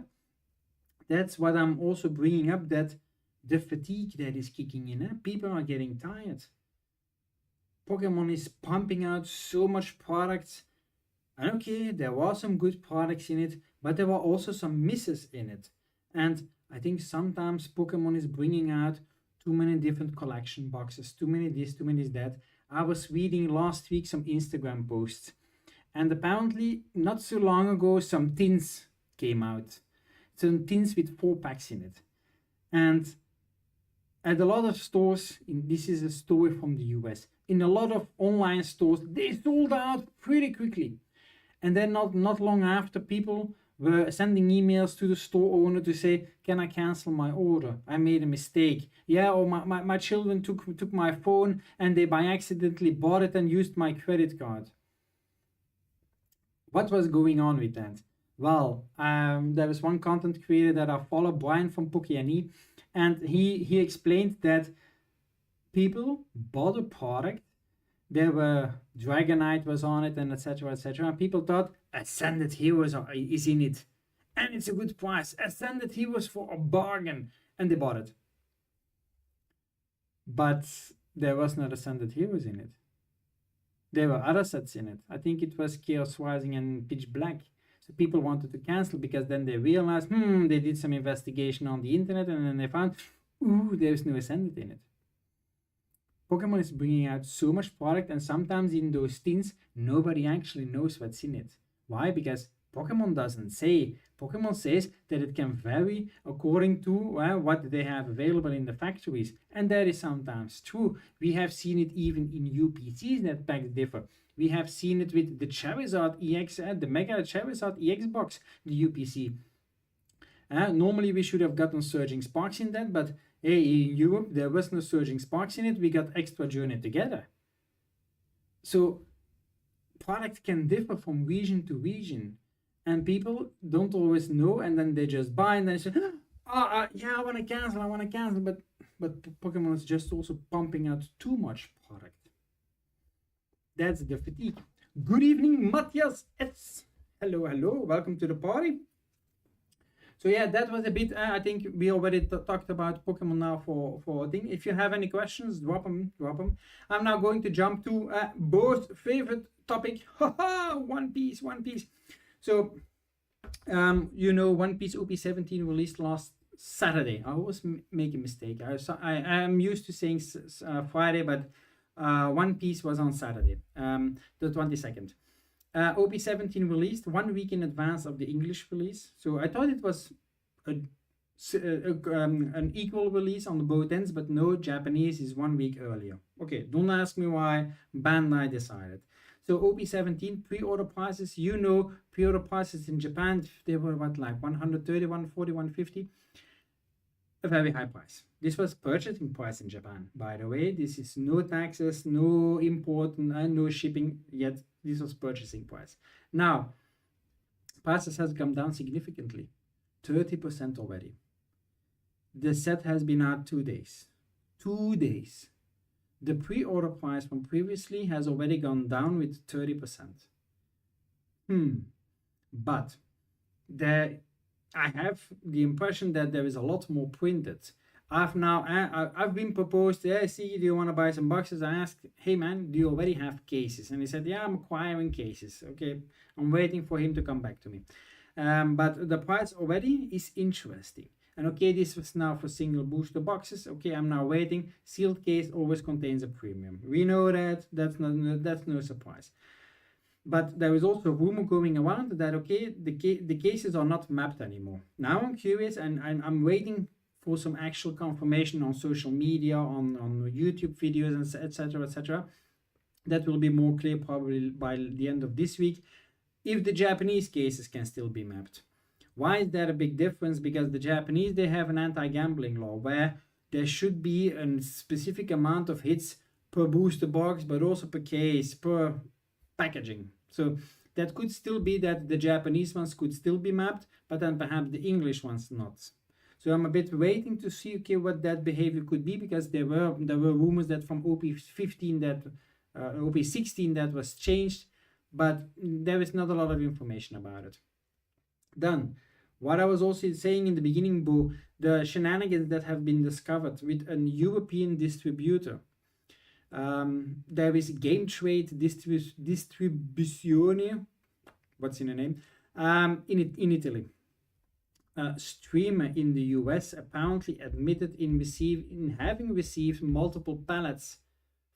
That's what I'm also bringing up, that the fatigue that is kicking in. People are getting tired. Pokemon is pumping out so much products. And okay, there were some good products in it, but there were also some misses in it. And I think sometimes Pokemon is bringing out too many different collection boxes, too many this, too many that. I was reading last week some Instagram posts, and apparently not so long ago some tins came out. Some tins with 4 packs in it. And at a lot of stores, this is a story from the US, in a lot of online stores, they sold out pretty quickly. And then not long after, people were sending emails to the store owner to say, can I cancel my order? I made a mistake. Yeah, or my children took my phone and they by accidentally bought it and used my credit card. What was going on with that? Well, there was one content creator that I follow, Brian from Pokémon, and he explained that people bought a product. There were Dragonite was on it, and etc. And people thought Ascended Heroes is in it, and it's a good price. Ascended Heroes for a bargain, and they bought it. But there was not Ascended Heroes in it. There were other sets in it. I think it was Chaos Rising and Pitch Black. So people wanted to cancel, because then they realized, they did some investigation on the internet, and then they found, there's no Ascended in it. Pokemon is bringing out so much product, and sometimes in those tins, nobody actually knows what's in it. Why? Because Pokemon doesn't say. Pokemon says that it can vary according to what they have available in the factories. And that is sometimes true. We have seen it even in UPCs that packs differ. We have seen it with the Charizard EX, the Mega Charizard EX box, the UPC. Normally we should have gotten Surging Sparks in that, but hey, in Europe there was no Surging Sparks in it. We got Extra Journey Together. So product can differ from region to region, and people don't always know, and then they just buy and then they say, yeah, I want to cancel, but Pokemon is just also pumping out too much product. That's the fatigue. Good evening, Matthias. Hello, welcome to the party. So yeah, that was a bit, I think we already talked about Pokemon now for a thing. If you have any questions, drop them. I'm now going to jump to both favorite topic, One Piece. So, One Piece OP17 released last Saturday. I always make a mistake. I'm used to saying Friday, but One Piece was on Saturday, the 22nd. OP17 released 1 week in advance of the English release. So I thought it was an equal release on the both ends, but no, Japanese is 1 week earlier. Okay, don't ask me why. Bandai decided. So OP17 pre-order prices, you know, pre-order prices in Japan, they were what, like 130, 140, 150? A very high price. This was purchasing price in Japan, by the way. This is no taxes, no import, and no shipping, yet this was purchasing price. Now, prices has come down significantly, 30% already. The set has been out 2 days. 2 days. The pre-order price from previously has already gone down with 30%. But I have the impression that there is a lot more printed. I've been proposed, yeah, see, do you want to buy some boxes? I asked, hey man, do you already have cases? And he said, yeah, I'm acquiring cases. Okay, I'm waiting for him to come back to me. But the price already is interesting. And okay, this was now for single booster boxes. Okay, I'm now waiting. Sealed case always contains a premium. We know that. That's no surprise. But there is also a rumor going around that, okay, the cases are not mapped anymore. Now I'm curious, and I'm waiting for some actual confirmation on social media, on YouTube videos, and etc., etc. That will be more clear probably by the end of this week, if the Japanese cases can still be mapped. Why is that a big difference? Because the Japanese, they have an anti-gambling law where there should be a specific amount of hits per booster box, but also per case, per packaging. So that could still be that the Japanese ones could still be mapped, but then perhaps the English ones not. So I'm a bit waiting to see, okay, what that behavior could be, because there were rumors that from OP15 that OP16 that was changed, but there is not a lot of information about it. Then, what I was also saying in the beginning, Bo, the shenanigans that have been discovered with a European distributor. There is Game Trade Distribuzione, what's in the name, in Italy. A streamer in the US apparently admitted in having received multiple pallets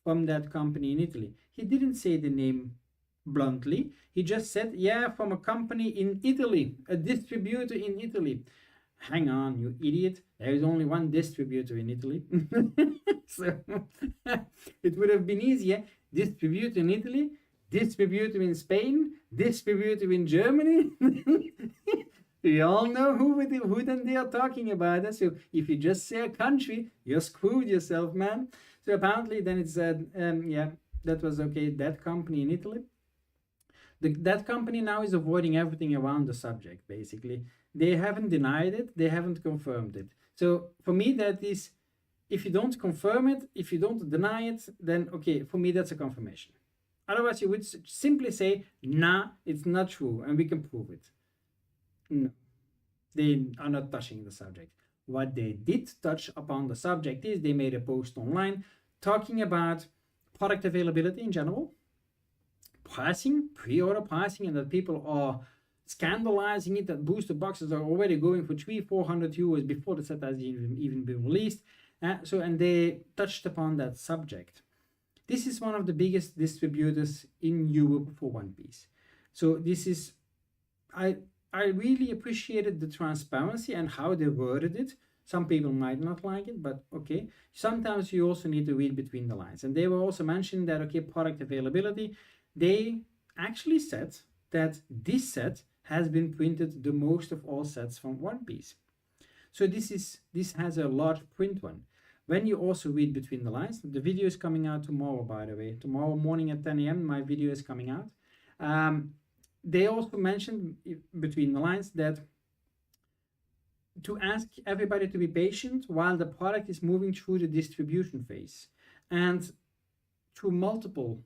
from that company in Italy. He didn't say the name bluntly. He just said, yeah, from a company in Italy, a distributor in Italy. Hang on, you idiot. There is only one distributor in Italy. So it would have been easier. Distributor in Italy, distributor in Spain, distributor in Germany. We all know who then they are talking about. So if you just say a country, you're screwed yourself, man. So apparently then it said, yeah, that was okay, that company in Italy. That company now is avoiding everything around the subject, basically. They haven't denied it, they haven't confirmed it. So for me, that is, if you don't confirm it, if you don't deny it, then okay, for me, that's a confirmation. Otherwise, you would simply say, nah, it's not true, and we can prove it. No, they are not touching the subject. What they did touch upon the subject is they made a post online talking about product availability in general, pricing, pre-order pricing, and that people are scandalizing it, that booster boxes are already going for 300-400 euros before the set has even been released. And they touched upon that subject. This is one of the biggest distributors in Europe for One Piece. So this is, I really appreciated the transparency and how they worded it. Some people might not like it, but okay. Sometimes you also need to read between the lines. And they were also mentioning that, okay, product availability. They actually said that this set has been printed the most of all sets from One Piece. So this has a large print one. When you also read between the lines, the video is coming out tomorrow, by the way. Tomorrow morning at 10 a.m. my video is coming out. They also mentioned between the lines that to ask everybody to be patient while the product is moving through the distribution phase and through multiple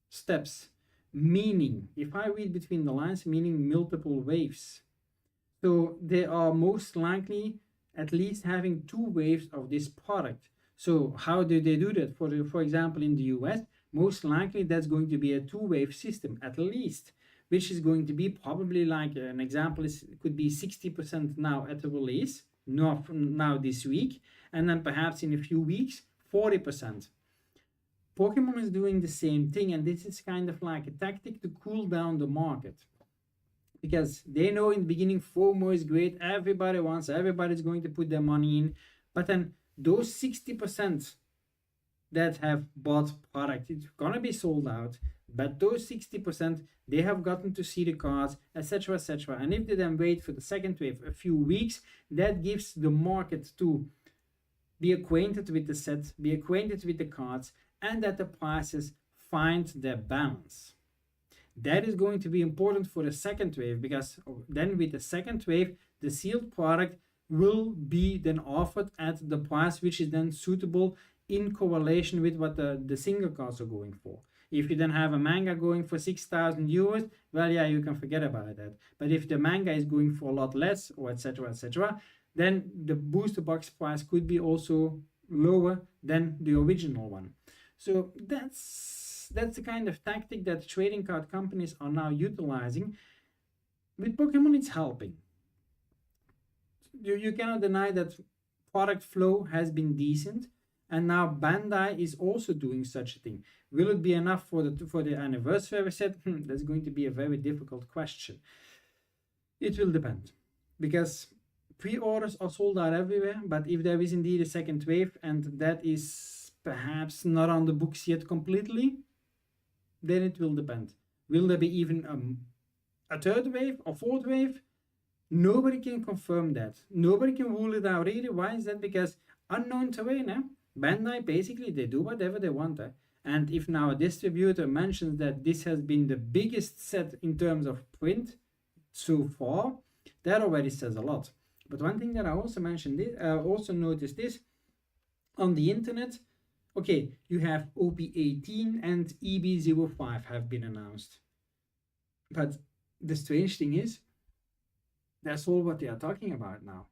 steps, meaning, if I read between the lines, meaning multiple waves. So they are most likely at least having 2 waves of this product. So how do they do that? For example, in the US, most likely that's going to be a 2-wave system at least, which is going to be probably like an example could be 60% now at the release, now this week, and then perhaps in a few weeks 40%. Pokemon is doing the same thing, and this is kind of like a tactic to cool down the market, because they know in the beginning FOMO is great, everybody's going to put their money in, but then those 60% that have bought product, it's gonna be sold out, but those 60% they have gotten to see the cards, etc., etc. And if they then wait for the second wave a few weeks, that gives the market to be acquainted with the set, be acquainted with the cards, and that the prices find their balance. That is going to be important for the second wave, because then with the second wave the sealed product will be then offered at the price which is then suitable in correlation with what the single cards are going for. If you then have a manga going for 6,000 euros, well, yeah, you can forget about that. But if the manga is going for a lot less, or etc., etc., then the booster box price could be also lower than the original one. So that's the kind of tactic that trading card companies are now utilizing. With Pokemon, it's helping. You cannot deny that product flow has been decent, and now Bandai is also doing such a thing. Will it be enough for the anniversary set? That's going to be a very difficult question. It will depend, because pre-orders are sold out everywhere, but if there is indeed a second wave and that is perhaps not on the books yet completely, then it will depend. Will there be even a third wave or fourth wave? Nobody can confirm that. Nobody can rule it out either. Why is that? Because unknown terrain. Bandai, basically, they do whatever they want. And if now a distributor mentions that this has been the biggest set in terms of print so far, that already says a lot. But one thing that I also mentioned, also noticed this on the internet. Okay, you have OP18 and EB05 have been announced. But the strange thing is, that's all what they are talking about now.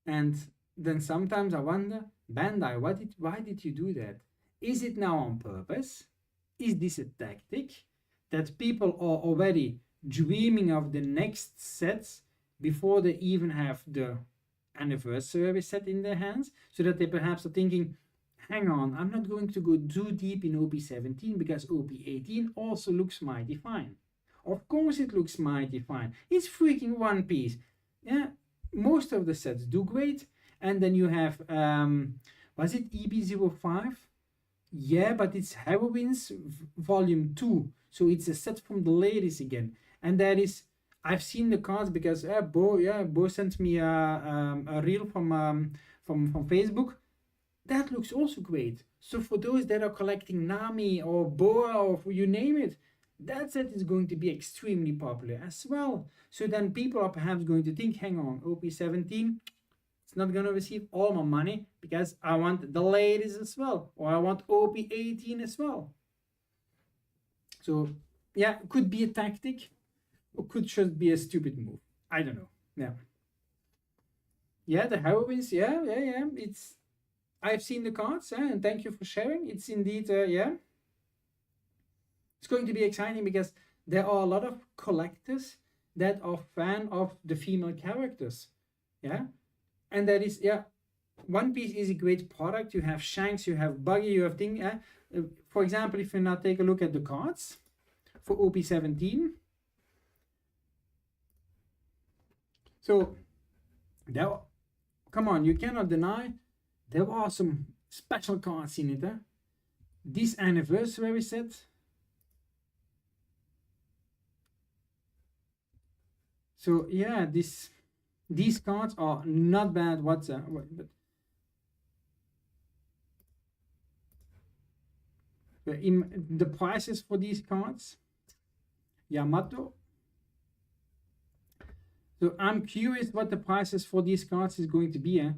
And then sometimes I wonder, Bandai, why did you do that? Is it now on purpose? Is this a tactic that people are already dreaming of the next sets before they even have the anniversary set in their hands, so that they perhaps are thinking, hang on, I'm not going to go too deep in OP17 because OP18 also looks mighty fine. Of course it looks mighty fine. It's freaking One Piece. Yeah, most of the sets do great. And then you have, was it EB05? Yeah, but it's Heroines Volume 2. So it's a set from the ladies again. And that is, I've seen the cards because Bo sent me a reel from Facebook. That looks also great. So for those that are collecting Nami or Boa or you name it, that set is going to be extremely popular as well. So then people are perhaps going to think, hang on, OP17, it's not going to receive all my money because I want the ladies as well, or I want OP18 as well. So yeah, could be a tactic, or could just be a stupid move. I don't know. Yeah, the heroines, yeah. It's, I've seen the cards, and thank you for sharing. It's indeed, it's going to be exciting because there are a lot of collectors that are fan of the female characters. And that is, One Piece is a great product. You have Shanks, you have Buggy, you have thing. For example, if you now take a look at the cards for OP17. So there, come on, you cannot deny there are some special cards in it. This anniversary set. So yeah, these cards are not bad whatsoever. But in the prices for these cards, Yamato. So I'm curious what the prices for these cards is going to be.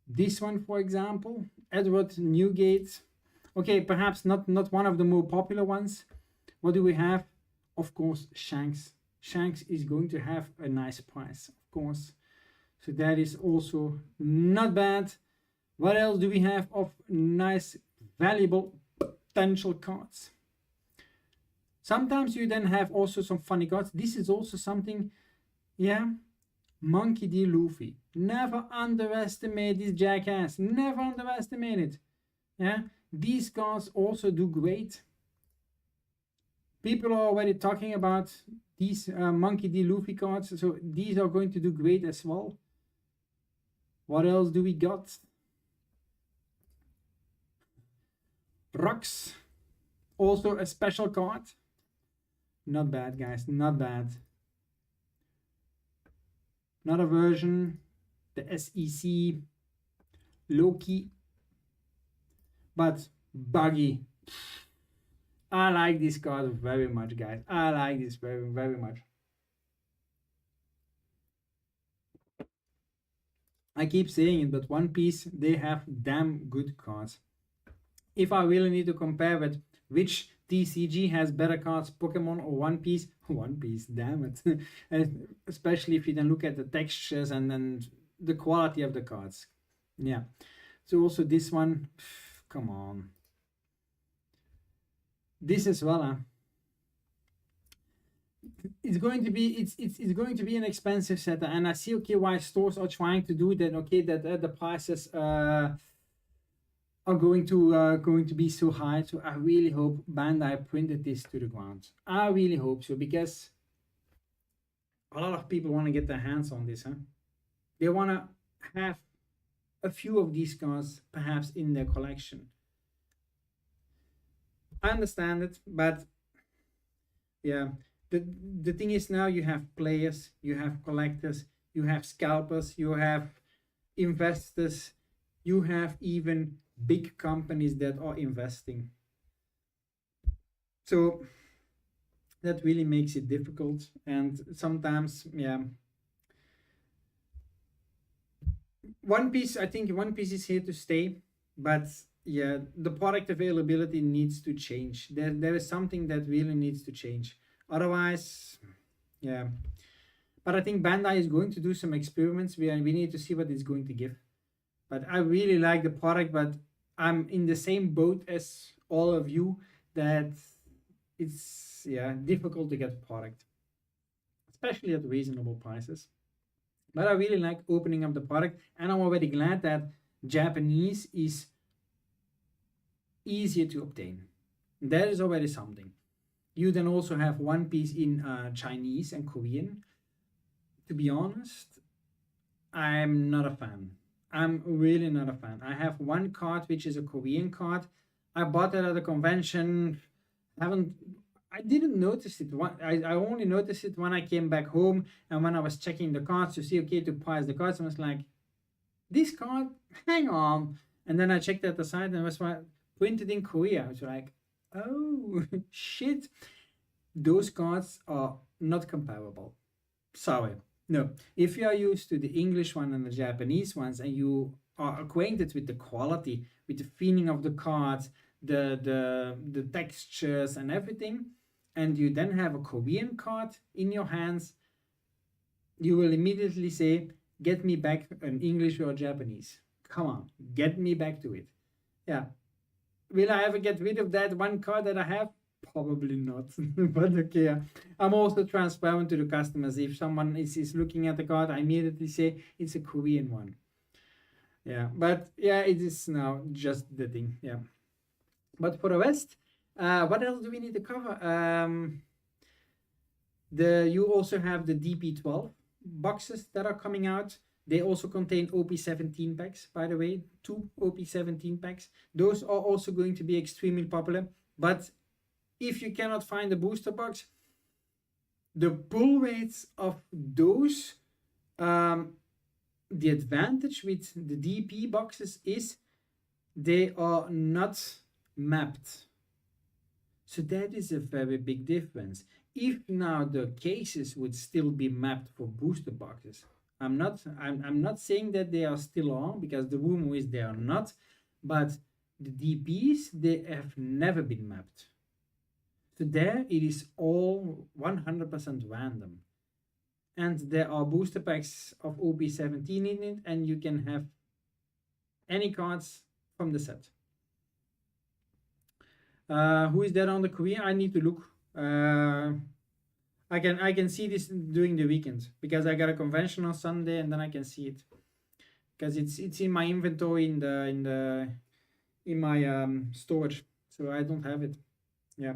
This one, for example, Edward Newgate. Okay, perhaps not one of the more popular ones. What do we have? Of course, Shanks. Shanks is going to have a nice price, of course. So that is also not bad. What else do we have of nice, valuable, potential cards? Sometimes you then have also some funny cards. This is also something, Monkey D. Luffy. Never underestimate this jackass. Never underestimate it. Yeah, these cards also do great. People are already talking about these Monkey D. Luffy cards, so these are going to do great as well. What else do we got? Rocks. Also a special card. Not bad, guys. Not bad. Another version. The SEC. Loki. But Buggy. I like this card very much, guys. I like this very, very much. I keep saying it, but One Piece, they have damn good cards. If I really need to compare with which TCG has better cards, Pokemon or One Piece, One Piece, damn it. Especially if you then look at the textures and then the quality of the cards. Yeah. So also this one, come on. This as well, it's going to be it's going to be an expensive set, and I see okay why stores are trying to do that. Okay, that the prices are going to be so high. So I really hope Bandai printed this to the ground. I really hope so, because a lot of people want to get their hands on this. They want to have a few of these cards perhaps in their collection. I understand it, but yeah, the thing is, now you have players, you have collectors, you have scalpers, you have investors, you have even big companies that are investing. So that really makes it difficult, and sometimes, yeah. One Piece, I think One Piece is here to stay, but yeah, the product availability needs to change. There is something that really needs to change. Otherwise, yeah. But I think Bandai is going to do some experiments. We need to see what it's going to give. But I really like the product, but I'm in the same boat as all of you, that it's, yeah, difficult to get product, especially at reasonable prices. But I really like opening up the product, and I'm already glad that Japanese is easier to obtain. That is already something. You then also have One Piece in Chinese and Korean. To be honest, I'm not a fan. I'm really not a fan. I have one card which is a Korean card. I bought it at a convention. I didn't notice it. I only noticed it when I came back home, and when I was checking the cards to see, okay, to price the cards, I was like, this card, hang on. And then I checked at the side, and it was printed in Korea. I was like, oh, shit. Those cards are not comparable. Sorry. No. If you are used to the English one and the Japanese ones, and you are acquainted with the quality, with the feeling of the cards, the textures and everything, and you then have a Korean card in your hands, you will immediately say, get me back an English or Japanese. Come on, get me back to it. Yeah. Will I ever get rid of that one card that I have? Probably not. But okay, I'm also transparent to the customers. If someone is looking at the card, I immediately say it's a Korean one. Yeah, but yeah, it is now just the thing. Yeah. But for the rest, what else do we need to cover? You also have the DP12 boxes that are coming out. They also contain OP17 packs, by the way, 2 OP17 packs. Those are also going to be extremely popular. But if you cannot find the booster box, the pull rates of those, the advantage with the DP boxes is they are not mapped. So that is a very big difference. If now the cases would still be mapped for booster boxes, I'm not saying that they are still on, because the rumor is they are not, but the DPs, they have never been mapped. So there it is all 100% random. And there are booster packs of OP17 in it, and you can have any cards from the set. Who is there on the Korean? I need to look. I can see this during the weekend because I got a convention on Sunday, and then I can see it because it's in my inventory in my storage, so I don't have it. Yeah,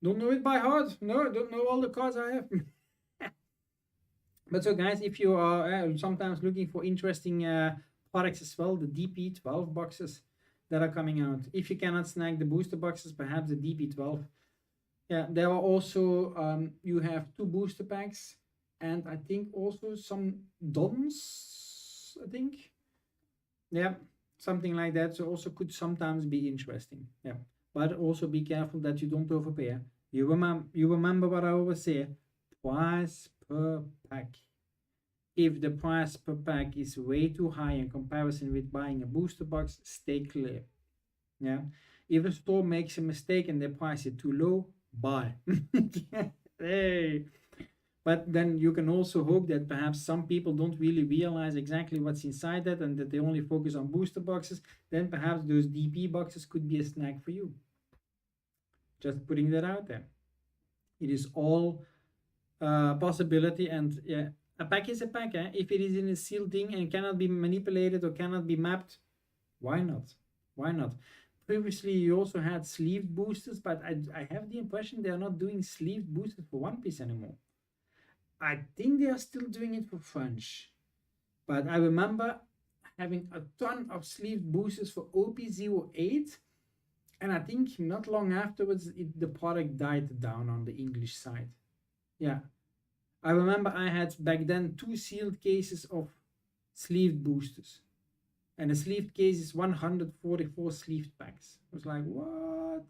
don't know it by heart. No, don't know all the cards I have. But so guys, if you are sometimes looking for interesting products as well, the DP12 boxes that are coming out. If you cannot snag the booster boxes, perhaps the DP12. Yeah, there are also you have 2 booster packs, and I think also some dons, I think. Yeah, something like that. So also could sometimes be interesting. Yeah, but also be careful that you don't overpay. You remember what I always say: price per pack. If the price per pack is way too high in comparison with buying a booster box, stay clear. Yeah, if a store makes a mistake and they price it too low, buy. Hey. But then you can also hope that perhaps some people don't really realize exactly what's inside that, and that they only focus on booster boxes. Then perhaps those DP boxes could be a snack for you. Just putting that out there. It is all possibility, and yeah, a pack is a pack. If it is in a sealed thing and cannot be manipulated or cannot be mapped, why not? Why not? Previously, you also had sleeved boosters, but I have the impression they are not doing sleeved boosters for One Piece anymore. I think they are still doing it for French. But I remember having a ton of sleeved boosters for OP08. And I think not long afterwards, the product died down on the English side. Yeah. I remember I had back then 2 sealed cases of sleeved boosters. And a sleeved case is 144 sleeved packs. I was like, what?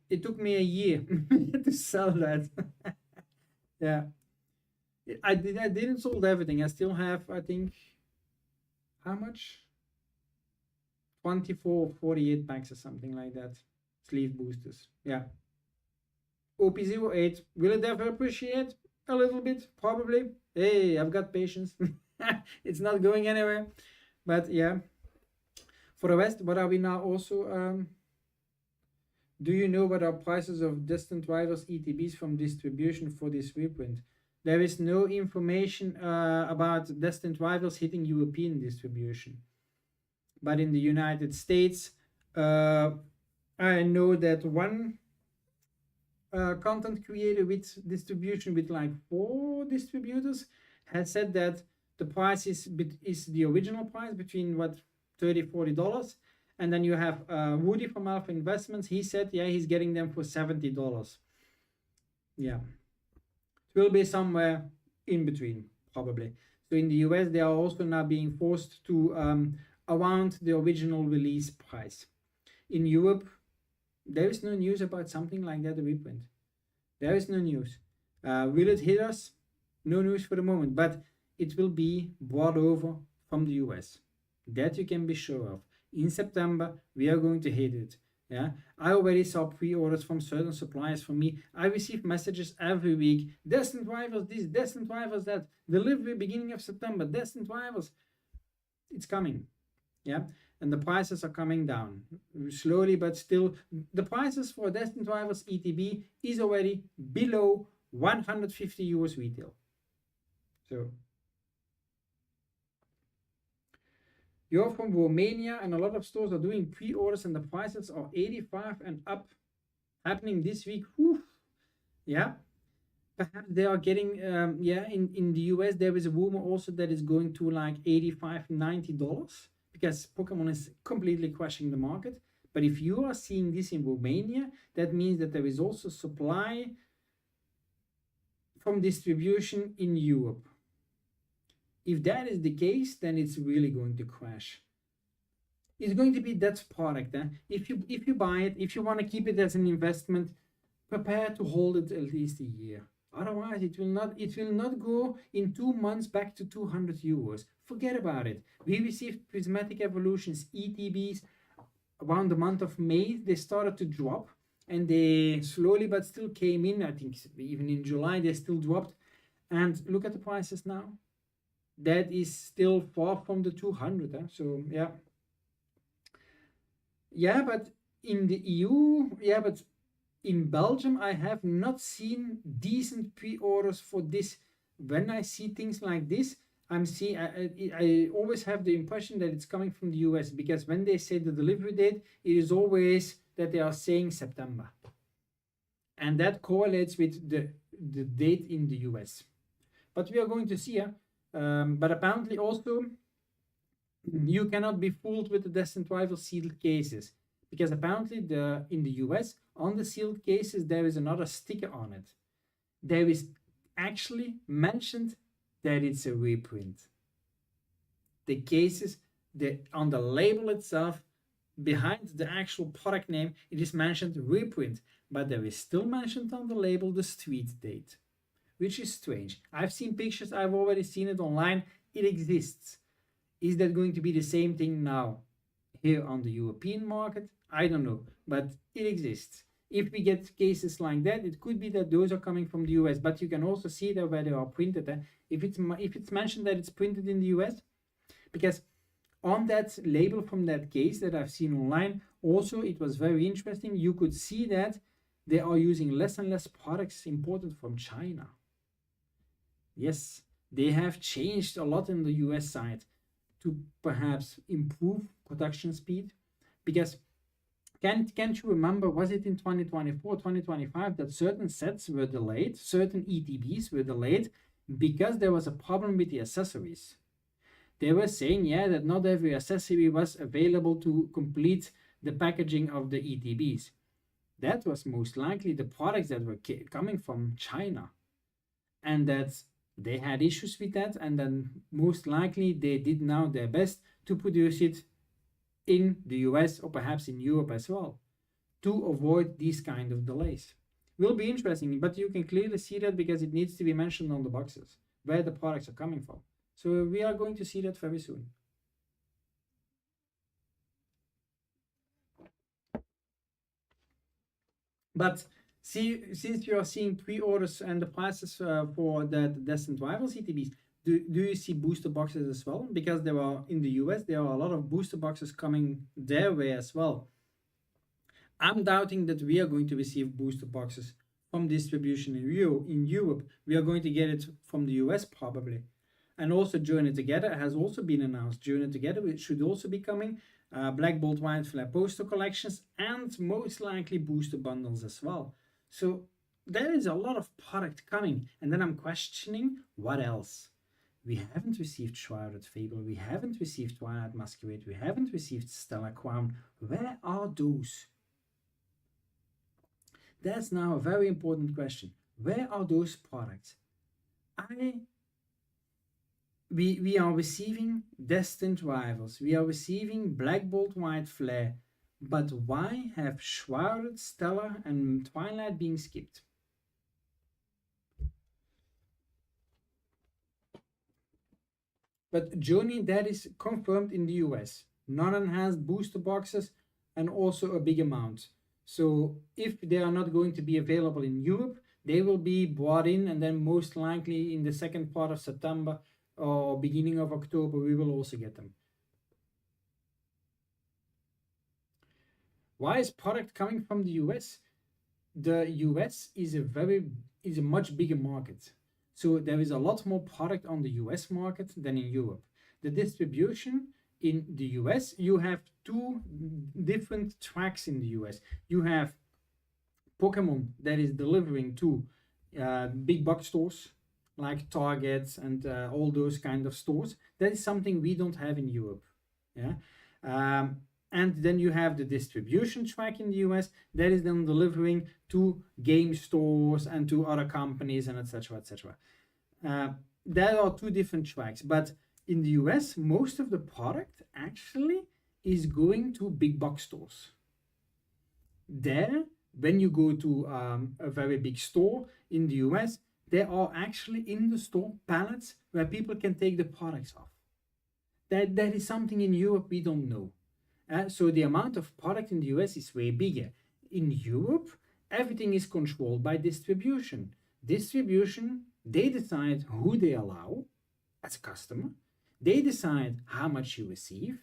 It took me a year to sell that. Yeah. I didn't sold everything. I still have, I think, how much? 24 or 48 packs or something like that. Sleeve boosters. Yeah. OP08. Will it ever appreciate? A little bit, probably. Hey, I've got patience. It's not going anywhere. But yeah. For the rest, what are we now also? Do you know what are prices of Distant Rivals ETBs from distribution for this reprint? There is no information about Distant Rivals hitting European distribution. But in the United States, I know that one content creator with distribution with like 4 distributors has said that the price is the original price between what $30-40, and then you have Woody from Alpha Investments. He said, yeah, he's getting them for $70. Yeah, it will be somewhere in between probably. So in the US, they are also now being forced to around the original release price. In Europe, there is no news about something like that, a reprint. There is no news. Will it hit us? No news for the moment, but it will be brought over from the US. That you can be sure of. In September, we are going to hit it. Yeah, I already saw pre-orders from certain suppliers for me. I receive messages every week. Destined Rivals this, Destined Rivals that. Delivery beginning of September. Destined Rivals. It's coming. Yeah, and the prices are coming down slowly, but still the prices for Destined Rivals ETB is already below 150 euros retail. So you're from Romania, and a lot of stores are doing pre-orders, and the prices are 85 and up, happening this week. Whew. Yeah, perhaps they are getting yeah, in the US there is a rumor also that is going to like $85-90, because Pokemon is completely crushing the market. But if you are seeing this in Romania, that means that there is also supply from distribution in Europe. If that is the case, then it's really going to crash. It's going to be that product. If you buy it, if you want to keep it as an investment, prepare to hold it at least a year. Otherwise, it will not go in 2 months back to 200 euros. Forget about it. We received Prismatic Evolutions ETBs around the month of May. They started to drop, and they slowly but still came in. I think even in July they still dropped. And look at the prices now. That is still far from the 200. So yeah, but in the EU, yeah, but in Belgium, I have not seen decent pre-orders for this. When I see things like this, I always have the impression that it's coming from the US, because when they say the delivery date, it is always that they are saying September. And that correlates with the date in the US. But we are going to see, but apparently also, you cannot be fooled with the Destined Rival sealed cases, because apparently in the US, on the sealed cases, there is another sticker on it. There is actually mentioned that it's a reprint. The cases, on the label itself, behind the actual product name, it is mentioned reprint, but there is still mentioned on the label the street date, which is strange. I've seen pictures, I've already seen it online, it exists. Is that going to be the same thing now here on the European market? I don't know, but it exists. If we get cases like that, it could be that those are coming from the US, but you can also see that where they are printed. If it's mentioned that it's printed in the US, because on that label from that case that I've seen online, also it was very interesting. You could see that they are using less and less products imported from China. Yes, they have changed a lot in the US side to perhaps improve production speed, because can't you remember, was it in 2024, 2025 that certain sets were delayed, certain ETBs were delayed because there was a problem with the accessories? They were saying, yeah, that not every accessory was available to complete the packaging of the ETBs. That was most likely the products that were coming from China, and that they had issues with that, and then most likely they did now their best to produce it in the US or perhaps in Europe as well, to avoid these kind of delays. Will be interesting, but you can clearly see that because it needs to be mentioned on the boxes where the products are coming from. So we are going to see that very soon. But since you are seeing pre-orders and the prices for the Destined Rivals ETBs, do you see booster boxes as well? Because there are, in the US, there are a lot of booster boxes coming their way as well. I'm doubting that we are going to receive booster boxes from distribution in Europe. We are going to get it from the US probably. And also Join It Together has also been announced. Join It Together, which should also be coming. Black Bolt White Flare poster collections, and most likely booster bundles as well. So there is a lot of product coming. And then I'm questioning, what else? We haven't received Shrouded Fable. We haven't received Twilight Masquerade. We haven't received Stellar Crown. Where are those? That's now a very important question. Where are those products? We are receiving Destined Rivals. We are receiving Black Bolt White Flare. But why have Shrouded, Stellar, and Twilight being skipped? But Journey, that is confirmed in the US. Non-enhanced booster boxes and also a big amount. So if they are not going to be available in Europe, they will be brought in, and then most likely in the second part of September or beginning of October, we will also get them. Why is product coming from the US? The US is a much bigger market. So there is a lot more product on the US market than in Europe. The distribution in the US, you have two different tracks in the US. You have Pokémon that is delivering to big box stores like Target and all those kind of stores. That is something we don't have in Europe. Yeah. And then you have the distribution track in the US that is then delivering to game stores and to other companies and etc. etc. There are two different tracks, but in the US, most of the product actually is going to big box stores. There, when you go to a very big store in the US, there are actually in the store pallets where people can take the products off. That is something in Europe we don't know. So the amount of product in the US is way bigger. In Europe, everything is controlled by distribution. Distribution, they decide who they allow as a customer. They decide how much you receive.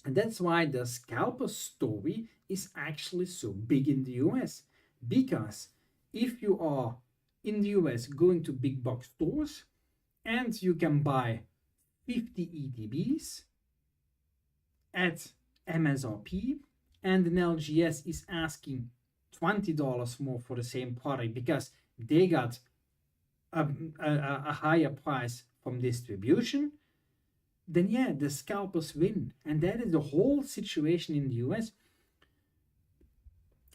And that's why the scalper story is actually so big in the US. Because if you are in the US going to big box stores and you can buy 50 ETBs at MSRP, and an LGS is asking $20 more for the same product because they got a higher price from distribution, then yeah, the scalpers win. And that is the whole situation in the US.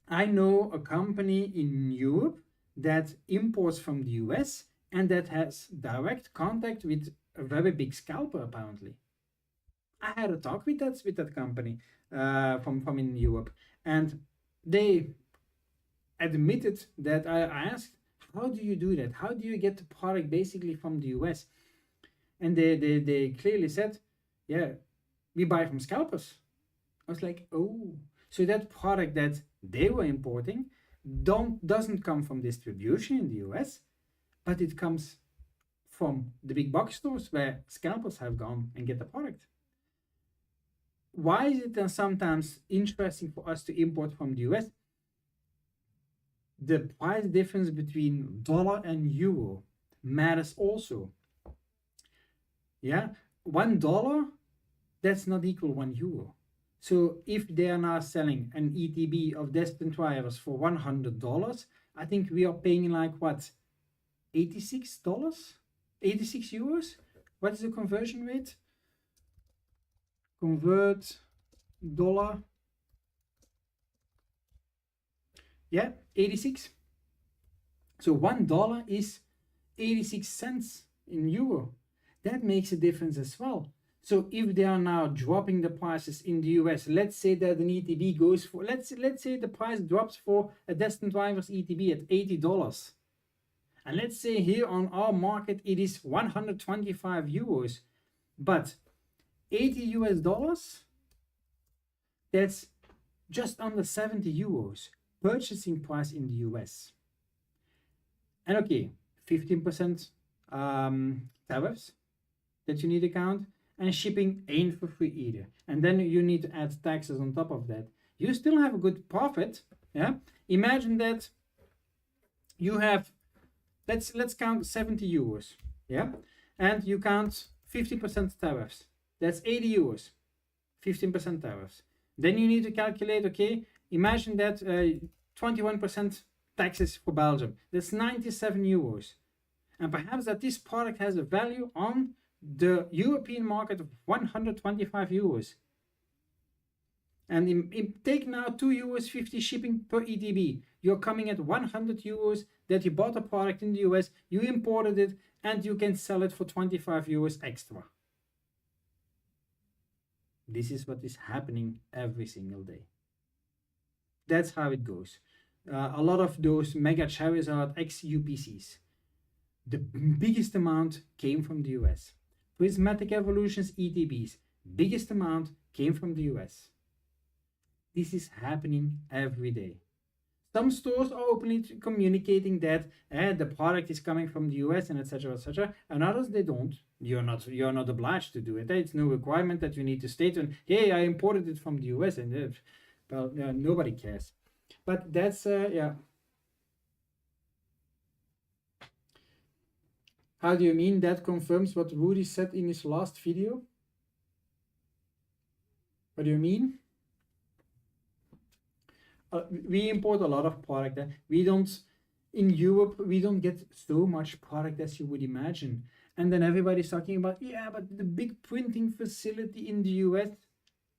I know a company in Europe that imports from the US and that has direct contact with a very big scalper apparently. I had a talk with that company from in Europe, and they admitted that I asked, how do you do that? How do you get the product basically from the US? And they clearly said, yeah, we buy from scalpers. I was like, oh, so that product that they were importing doesn't come from distribution in the US, but it comes from the big box stores where scalpers have gone and get the product. Why is it then sometimes interesting for us to import from the US? The price difference between dollar and euro matters also. Yeah, $1, that's not equal €1. So if they are now selling an ETB of destined drivers for $100, I think we are paying like what, $86? 86 euros? What is the conversion rate? Convert dollar. Yeah, 86. So $1 is 86 cents in euro. That makes a difference as well. So if they are now dropping the prices in the US, let's say that an ETB goes for, let's say the price drops for a destined drivers ETB at $80. And let's say here on our market it is 125 euros, but $80, that's just under 70 euros purchasing price in the US. And okay, 15% tariffs that you need to count, and shipping ain't for free either. And then you need to add taxes on top of that. You still have a good profit. Yeah, imagine that you have, let's count 70 euros. Yeah, and you count 50% tariffs. That's 80 euros, 15% tariffs. Then you need to calculate, okay, imagine that 21% taxes for Belgium. That's 97 euros. And perhaps that this product has a value on the European market of 125 euros. And take now 2 euros 50 shipping per ETB. You're coming at 100 euros that you bought a product in the US, you imported it, and you can sell it for 25 euros extra. This is what is happening every single day. That's how it goes. A lot of those mega Charizard XUPCs, the biggest amount came from the US. Prismatic Evolutions ETBs, biggest amount came from the US. This is happening every day. Some stores are openly communicating that the product is coming from the US and etc. etc. And others they don't. You're not obliged to do it. It's no requirement that you need to state, and hey, I imported it from the US, and well, nobody cares. But that's yeah. How do you mean that confirms what Rudy said in his last video? What do you mean? We import a lot of product. We don't, in Europe, we don't get so much product as you would imagine. And then everybody's talking about, yeah, but the big printing facility in the US.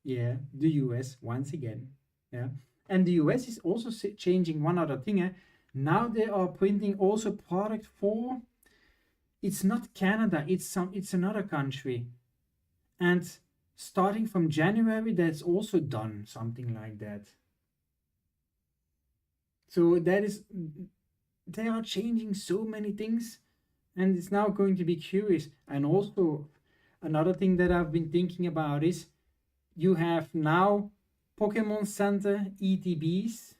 Yeah, the US, once again. Yeah. And the US is also changing one other thing. Now they are printing also product for, it's not Canada, it's another country. And starting from January, that's also done, something like that. So that is, they are changing so many things, and it's now going to be curious. And also another thing that I've been thinking about is you have now Pokémon Center ETBs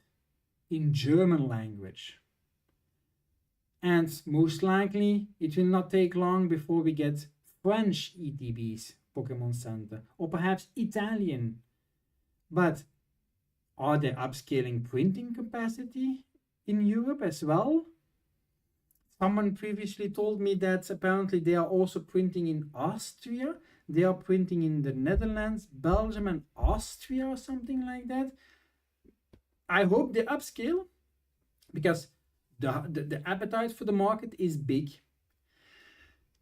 in German language. And most likely it will not take long before we get French ETBs, Pokémon Center, or perhaps Italian. But are they upscaling printing capacity in Europe as well. Someone previously told me that apparently they are also printing in Austria. They are printing in the Netherlands, Belgium, and Austria or something like that. I hope they upscale because the appetite for the market is big.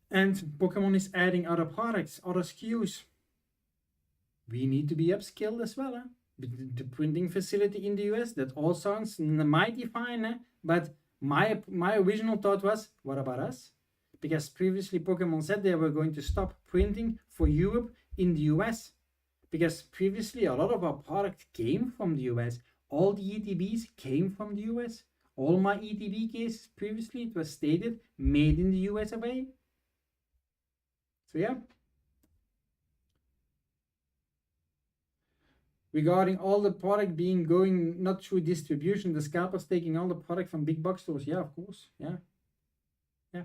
And Pokemon is adding other products, other SKUs. We need to be upskilled as well. The printing facility in the US, that all sounds mighty fine, but my original thought was, what about us? Because previously Pokemon said they were going to stop printing for Europe in the US. Because previously a lot of our product came from the US. All the ETBs came from the US. All my ETB cases previously, it was stated, made in the US of A. So yeah. Regarding all the product being going not through distribution, the scalpers taking all the product from big box stores. Yeah, of course. Yeah. Yeah.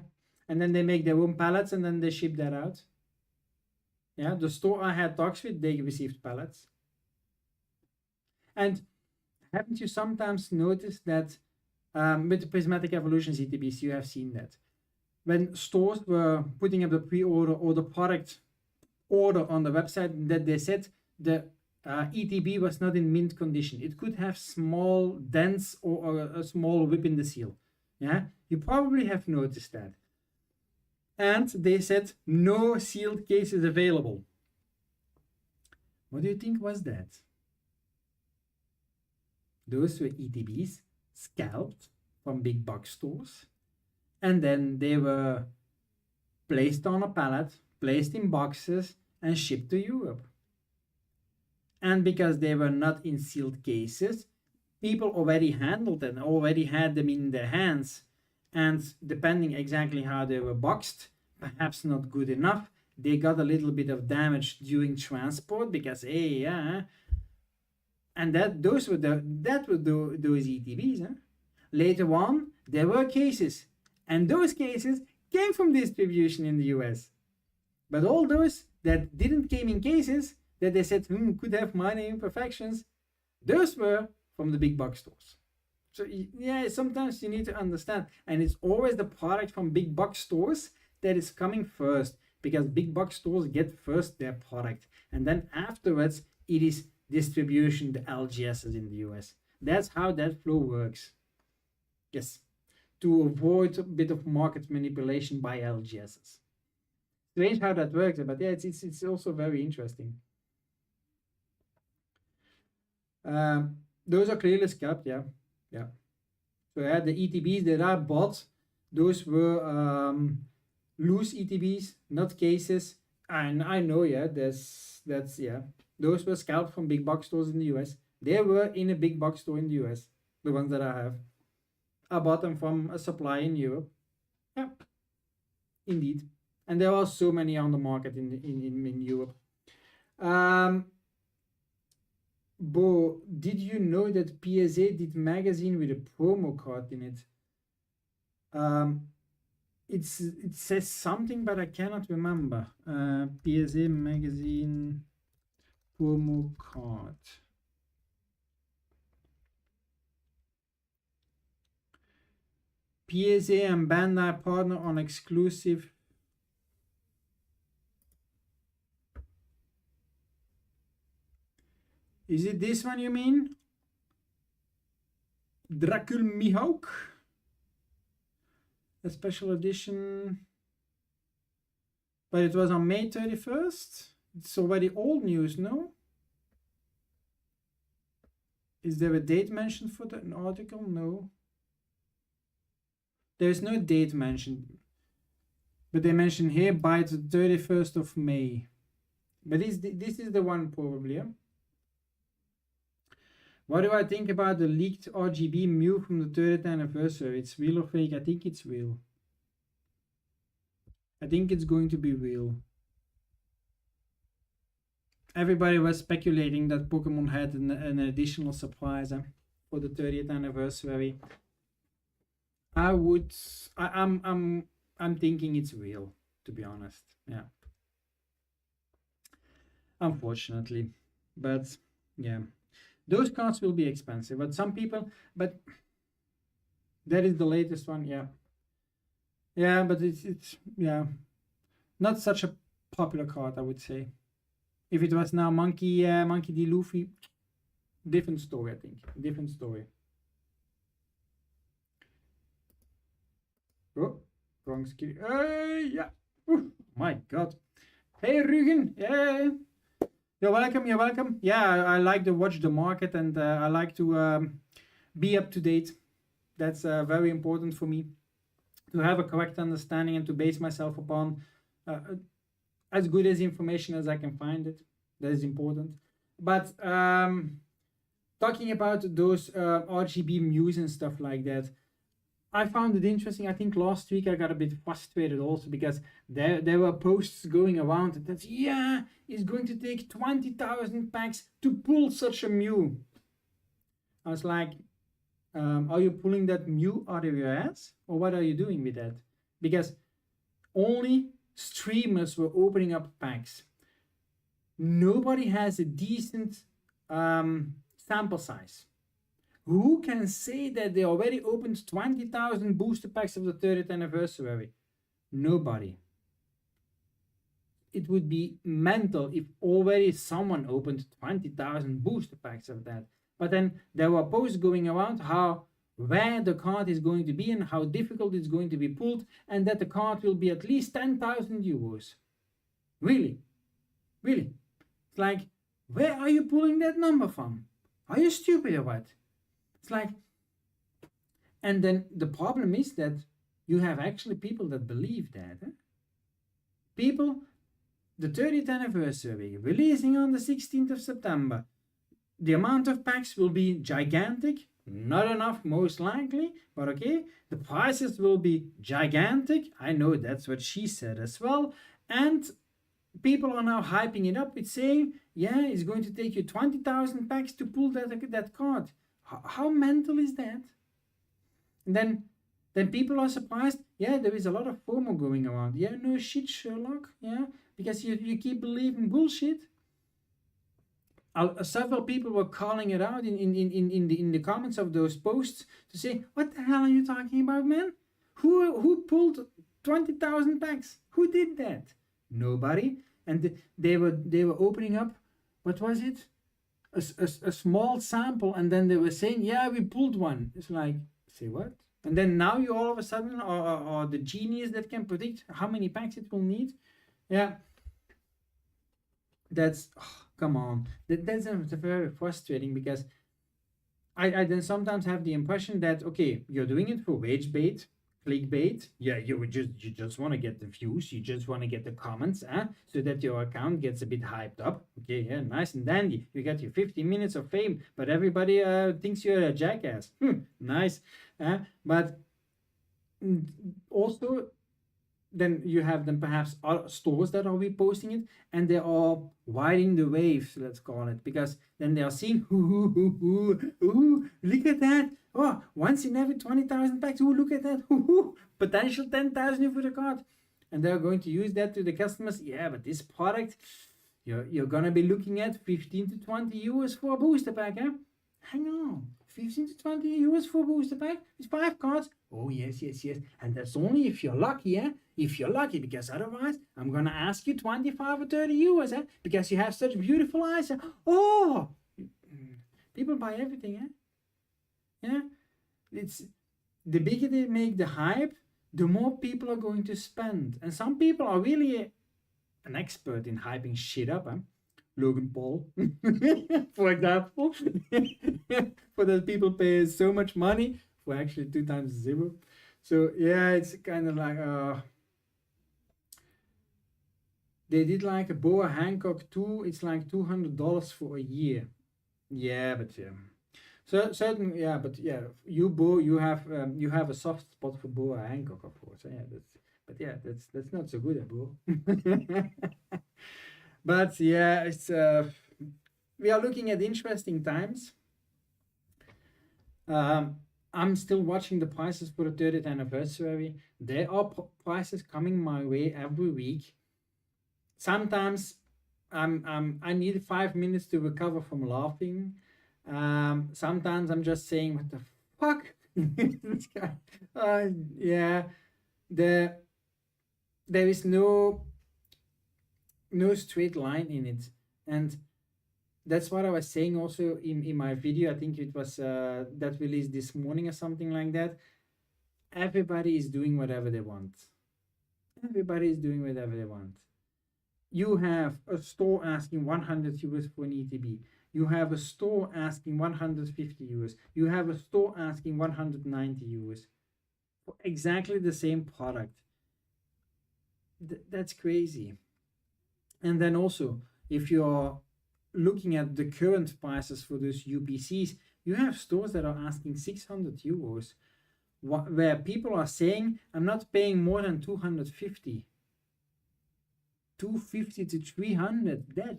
And then they make their own pallets and then they ship that out. Yeah, the store I had talks with, they received pallets. And haven't you sometimes noticed that with the Prismatic Evolutions ETBs, you have seen that when stores were putting up the pre-order or the product order on the website, that they said the ETB was not in mint condition. It could have small dents or a small whip in the seal. Yeah, you probably have noticed that. And they said no sealed cases available. What do you think was that? Those were ETBs scalped from big box stores, and then they were placed on a pallet, placed in boxes, and shipped to Europe. And because they were not in sealed cases, people already handled them, already had them in their hands. And depending exactly how they were boxed, perhaps not good enough, they got a little bit of damage during transport because, hey, yeah. And those were those ETBs. Huh? Later on, there were cases, and those cases came from distribution in the US. But all those that didn't came in cases, that they said could have minor imperfections, those were from the big box stores. So yeah, sometimes you need to understand, and it's always the product from big box stores that is coming first, because big box stores get first their product, and then afterwards it is distribution, the LGSs in the US. That's how that flow works. Yes, to avoid a bit of market manipulation by LGSs. Strange how that works, but yeah, it's also very interesting. Those are clearly scalped, yeah. So yeah, the ETBs that I bought, those were loose ETBs, not cases. And I know, yeah, that's yeah. Those were scalped from big box stores in the US. They were in a big box store in the US, the ones that I have. I bought them from a supplier in Europe. Yeah, indeed. And there are so many on the market in Europe. Bo, did you know that PSA did magazine with a promo card in it? It says something, but I cannot remember. PSA magazine promo card. PSA and Bandai partner on exclusive. Is it this one you mean? Dracul Mihawk? A special edition. But it was on May 31st? It's already old news, no? Is there a date mentioned for the article? No. There is no date mentioned. But they mention here by the 31st of May. But this is the one probably, yeah? What do I think about the leaked RGB Mew from the 30th anniversary? It's real or fake? I think it's real. I think it's going to be real. Everybody was speculating that Pokemon had an additional surprise for the 30th anniversary. I'm thinking it's real, to be honest. Yeah. Unfortunately. But yeah. Those cards will be expensive, but some people, but That is the latest one. Yeah. Yeah, but it's yeah, not such a popular card, I would say. If it was now Monkey D. Luffy, different story, I think. Different story. Oh, wrong skill. Yeah. Ooh, my God. Hey, Rugen. Yeah. You're welcome. You're welcome. Yeah, I like to watch the market, and I like to be up to date. That's very important for me, to have a correct understanding and to base myself upon as good as information as I can find it. That is important. But talking about those RGB Muse and stuff like that, I found it interesting. I think last week I got a bit frustrated also because there were posts going around that yeah, it's going to take 20,000 packs to pull such a Mew. I was like, are you pulling that Mew out of your ass, or what are you doing with that? Because only streamers were opening up packs. Nobody has a decent sample size. Who can say that they already opened 20,000 booster packs of the 30th anniversary? Nobody. It would be mental if already someone opened 20,000 booster packs of that. But then there were posts going around how rare the card is going to be and how difficult it's going to be pulled, and that the card will be at least 10,000 euros. Really? Really? It's like, where are you pulling that number from? Are you stupid or what? It's like, and then the problem is that you have actually people that believe that. People, the 30th anniversary, releasing on the 16th of September. The amount of packs will be gigantic, not enough most likely, but okay. The prices will be gigantic. I know that's what she said as well. And people are now hyping it up. It's saying, yeah, it's going to take you 20,000 packs to pull that card. How mental is that? And then people are surprised. Yeah, there is a lot of FOMO going around. Yeah, no shit, Sherlock. Yeah, because you keep believing bullshit. Several people were calling it out in the comments of those posts to say, what the hell are you talking about, man? Who pulled 20,000 packs? Who did that? Nobody. And they were opening up, what was it? A small sample, and then they were saying, yeah, we pulled one. It's like, say what? And then now you all of a sudden are the genius that can predict how many packs it will need. Yeah. That's, oh, come on. That's very frustrating because I then sometimes have the impression that, okay, you're doing it for wage bait, clickbait. Yeah, you just want to get the views, you just want to get the comments, so that your account gets a bit hyped up. Okay, yeah, nice and dandy. You got your 15 minutes of fame, but everybody thinks you're a jackass. Nice. But also, then you have them perhaps stores that are reposting it, and they are riding the waves, let's call it, because then they are seeing, ooh, look at that. Oh, once in every 20,000 packs. Ooh, look at that. Potential 10,000 for the card. And they're going to use that to the customers. Yeah, but this product, you're going to be looking at 15 to 20 euros for a booster pack. Hang on. 15 to 20 euros for a booster pack? It's 5 cards. Oh, yes. And that's only if you're lucky, If you're lucky, because otherwise, I'm going to ask you 25 or 30 euros, Because you have such beautiful eyes. Oh! People buy everything, Yeah, it's the bigger they make the hype, the more people are going to spend. And some people are really an expert in hyping shit up. Logan Paul, for example, for that people pay so much money for actually 2 times 0. So yeah, it's kind of like they did like a Boa Hancock too. It's like $200 for a year. Yeah, but yeah. So certain, yeah, but yeah, you have a soft spot for Boa Hancock, of course. Yeah, that's not so good, Bo. But yeah, it's we are looking at interesting times. I'm still watching the prices for the 30th anniversary. There are prices coming my way every week. Sometimes I need 5 minutes to recover from laughing. Sometimes I'm just saying, what the fuck? This guy, yeah, the there is no straight line in it, and that's what I was saying also in my video. I think it was that released this morning or something like that. Everybody is doing whatever they want. Everybody is doing whatever they want. You have a store asking 100 euros for an ETB. You have a store asking 150 euros. You have a store asking 190 euros for exactly the same product. That's crazy. And then also, if you're looking at the current prices for those UPCs, you have stores that are asking 600 euros, where people are saying, I'm not paying more than 250. 250 to 300, that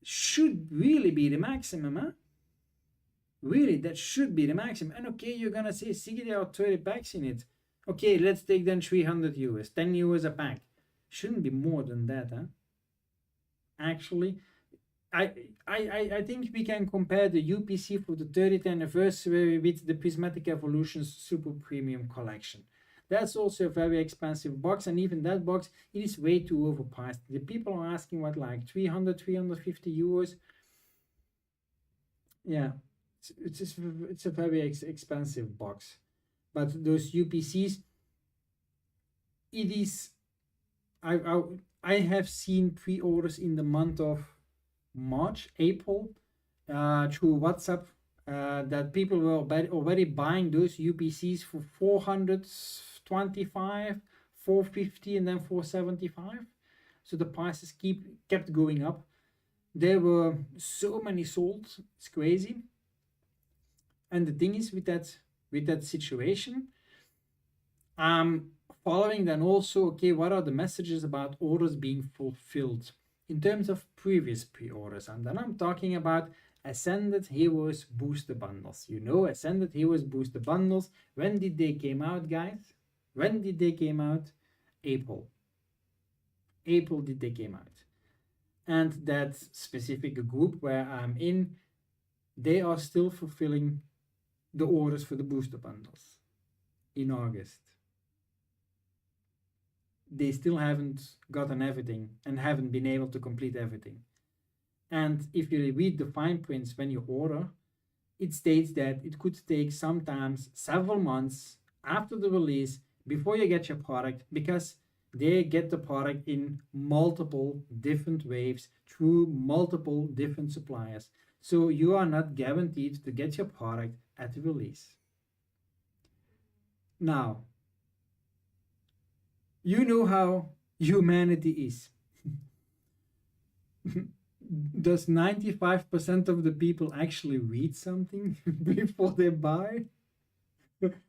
should really be the maximum, huh? Really, that should be the maximum. And okay, you're gonna say 60 or 30 packs in it. Okay, let's take then 300 euros, 10 euros a pack. Shouldn't be more than that, huh? Actually, I think we can compare the UPC for the 30th anniversary with the Prismatic Evolutions Super Premium Collection. That's also a very expensive box, and even that box, it is way too overpriced. The people are asking what, like 300, 350 euros. Yeah, it's a very expensive box. But those UPCs, it is, I have seen pre-orders in the month of March, April, through WhatsApp, that people were already buying those UPCs for 425, 450, and then 475. So the prices kept going up. There were so many sold. It's crazy. And the thing is, with that situation, following then also, okay, what are the messages about orders being fulfilled in terms of previous pre-orders? And then I'm talking about Ascended Heroes booster bundles. You know, Ascended Heroes booster bundles. When did they came out, guys? When did they came out? April. April did they came out. And that specific group where I'm in, they are still fulfilling the orders for the booster bundles in August. They still haven't gotten everything and haven't been able to complete everything. And if you read the fine prints when you order, it states that it could take sometimes several months after the release before you get your product, because they get the product in multiple different waves through multiple different suppliers. So you are not guaranteed to get your product at the release. Now, you know how humanity is. Does 95% of the people actually read something before they buy?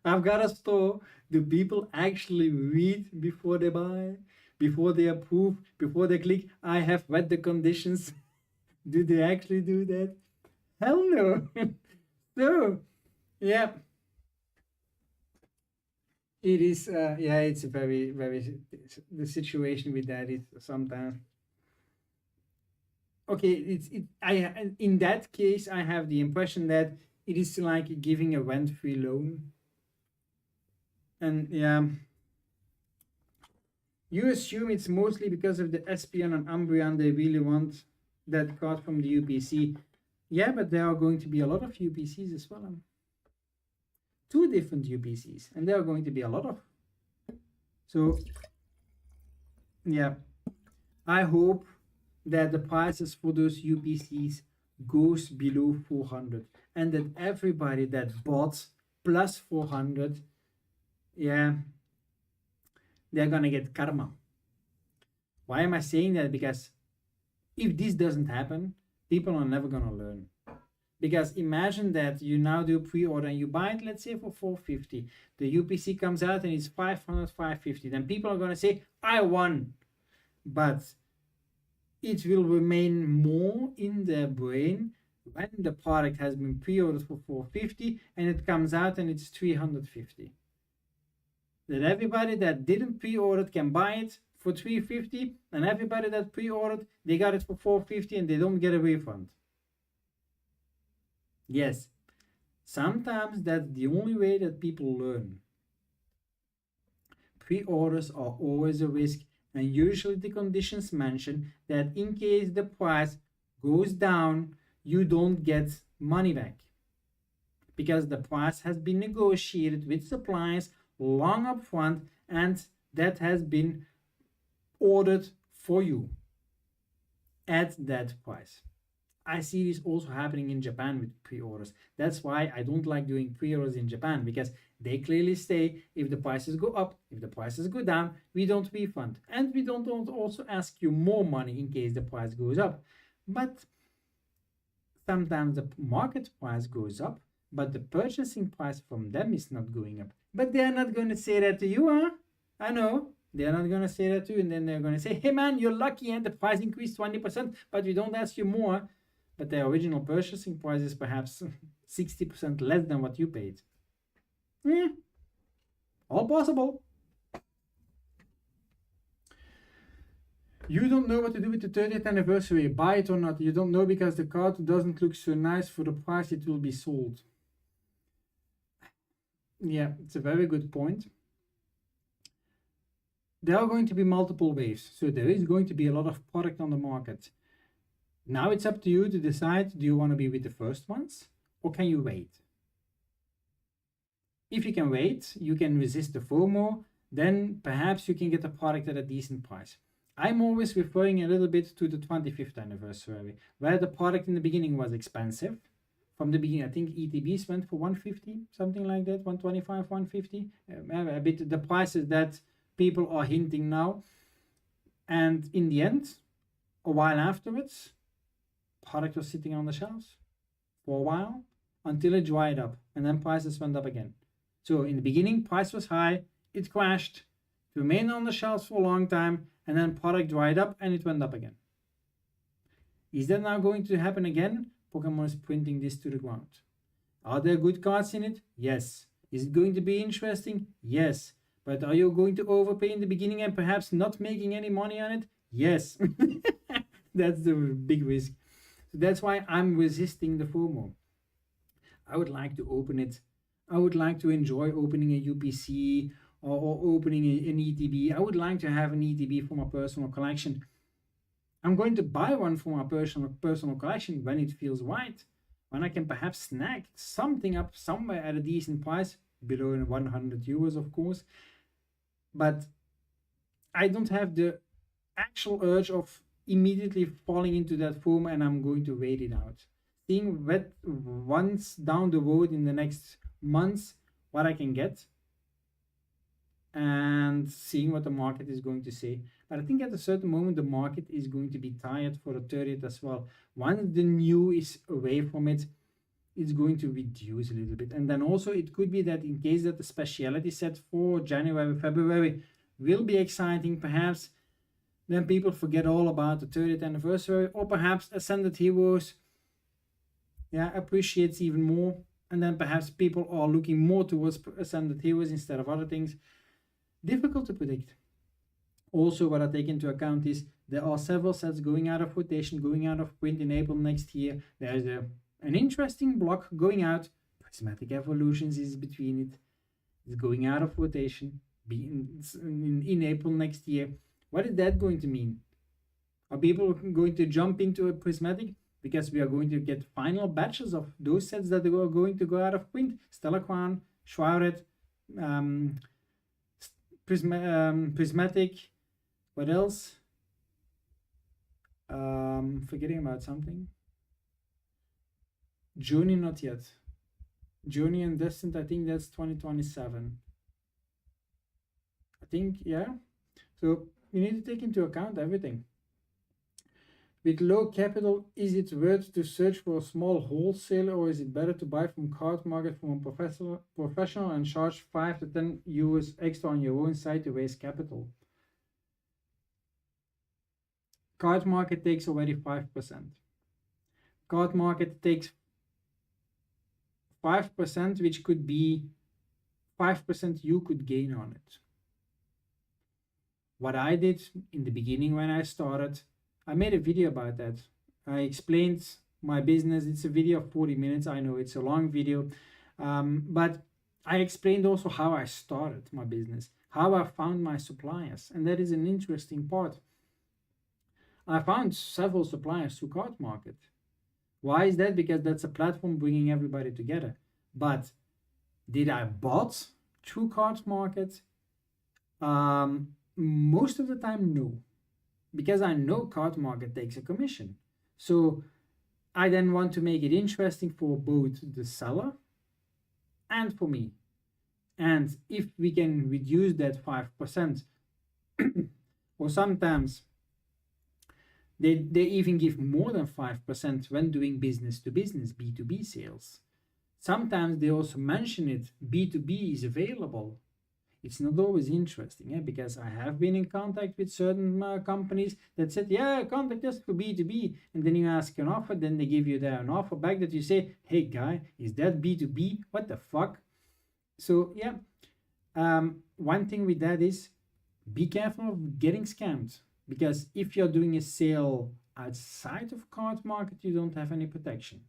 I've got a store. Do people actually read before they buy? Before they approve? Before they click, I have read the conditions? Do they actually do that? Hell no. So, yeah. It is, yeah, it's a very, the situation with that is sometimes. Okay, in that case, I have the impression that it is like giving a rent-free loan. And yeah, you assume it's mostly because of the Espeon and Umbreon they really want that card from the UPC. Yeah, but there are going to be a lot of UPCs as well. 2 different UPCs, and there are going to be a lot of. So, yeah, I hope that the prices for those UPCs goes below 400, and that everybody that bought plus 400, yeah, they're gonna get karma. Why am I saying that? Because if this doesn't happen, people are never gonna learn. Because imagine that you now do pre-order and you buy it, let's say for 450. The UPC comes out and it's 500, 550. Then people are gonna say, I won. But it will remain more in their brain when the product has been pre-ordered for 450 and it comes out and it's 350. That everybody that didn't pre-order can buy it for 350, and everybody that pre-ordered, they got it for 450 and they don't get a refund. Yes. Sometimes that's the only way that people learn. Pre-orders are always a risk, and usually the conditions mention that in case the price goes down, you don't get money back because the price has been negotiated with suppliers long up front and that has been ordered for you at that price. I see this also happening in Japan with pre-orders. That's why I don't like doing pre-orders in Japan, because they clearly say if the prices go up, if the prices go down, we don't refund. And we don't also ask you more money in case the price goes up. But sometimes the market price goes up, but the purchasing price from them is not going up. But they're not going to say that to you, huh? I know. They're not going to say that to you, and then they're going to say, hey man, you're lucky and the price increased 20%, but we don't ask you more. But the original purchasing price is perhaps 60% less than what you paid. All possible. You don't know what to do with the 30th anniversary. Buy it or not. You don't know because the card doesn't look so nice for the price it will be sold. Yeah, it's a very good point. There are going to be multiple waves, so there is going to be a lot of product on the market. Now it's up to you to decide, do you want to be with the first ones or can you wait? If you can wait, you can resist the FOMO, then perhaps you can get a product at a decent price. I'm always referring a little bit to the 25th anniversary, where the product in the beginning was expensive. From the beginning, I think ETBs went for 150, something like that, 125, 150, a bit the prices that people are hinting now. And in the end, a while afterwards, product was sitting on the shelves for a while until it dried up, and then prices went up again. So in the beginning, price was high, it crashed, it remained on the shelves for a long time, and then product dried up and it went up again. Is that now going to happen again? Pokemon is printing this to the ground. Are there good cards in it? Yes. Is it going to be interesting? Yes. But are you going to overpay in the beginning and perhaps not making any money on it? Yes. That's the big risk. So that's why I'm resisting the FOMO. I would like to open it. I would like to enjoy opening a UPC or opening an ETB. I would like to have an ETB for my personal collection. I'm going to buy one for my personal collection when it feels right, when I can perhaps snag something up somewhere at a decent price, below 100 euros, of course. But I don't have the actual urge of immediately falling into that FOMO, and I'm going to wait it out. Seeing what once down the road in the next months what I can get, and seeing what the market is going to say. But I think at a certain moment the market is going to be tired for the 30th as well. Once the new is away from it, it's going to reduce a little bit. And then also it could be that in case that the specialty set for January, February will be exciting, perhaps then people forget all about the 30th anniversary, or perhaps Ascended Heroes appreciates even more, and then perhaps people are looking more towards Ascended Heroes instead of other things. Difficult to predict. Also, what I take into account is there are several sets going out of rotation, going out of print in April next year. There's an interesting block going out. Prismatic Evolutions is between it. It's going out of rotation in April next year. What is that going to mean? Are people going to jump into a Prismatic? Because we are going to get final batches of those sets that are going to go out of print. Stellar Crown, Shrouded, Prismatic, what else? Forgetting about something. Journey, not yet. Journey and Destined, I think that's 2027. I think, yeah. So you need to take into account everything. With low capital, is it worth to search for a small wholesaler, or is it better to buy from Card Market from a professional and charge 5 to 10 euros extra on your own site to raise capital? Card Market takes already 5%. Card Market takes 5%, which could be 5% you could gain on it. What I did in the beginning when I started, I made a video about that. I explained my business. It's a video of 40 minutes. I know it's a long video. But I explained also how I started my business, how I found my suppliers, and that is an interesting part. I found several suppliers through Card Market. Why is that? Because that's a platform bringing everybody together. But did I bought through Card Market? Most of the time, no, because I know Card Market takes a commission. So I then want to make it interesting for both the seller and for me. And if we can reduce that 5%, or sometimes they even give more than 5% when doing business to business, B2B sales. Sometimes they also mention it, B2B is available. It's not always interesting, because I have been in contact with certain companies that said, yeah, contact us for B2B. And then you ask an offer, then they give you there an offer back that you say, hey guy, is that B2B? What the fuck? So yeah, one thing with that is be careful of getting scammed, because if you're doing a sale outside of Card Market, you don't have any protection.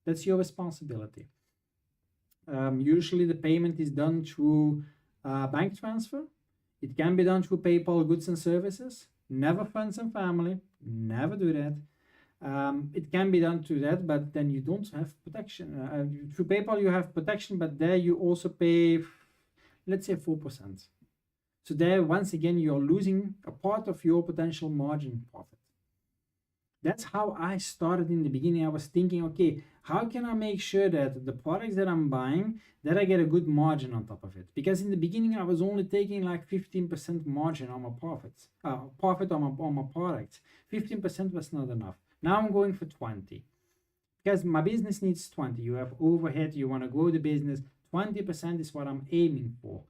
That's your responsibility. Usually the payment is done through bank transfer. It can be done through PayPal goods and services. Never friends and family. Never do that. It can be done through that, but then you don't have protection. Through PayPal you have protection, but there you also pay, let's say 4%. So there, once again, you're losing a part of your potential margin profit. That's how I started in the beginning. I was thinking, okay, how can I make sure that the products that I'm buying, that I get a good margin on top of it? Because in the beginning, I was only taking like 15% margin on my profits, profit on my products. 15% was not enough. Now I'm going for 20, because my business needs 20. You have overhead, you want to grow the business. 20% is what I'm aiming for.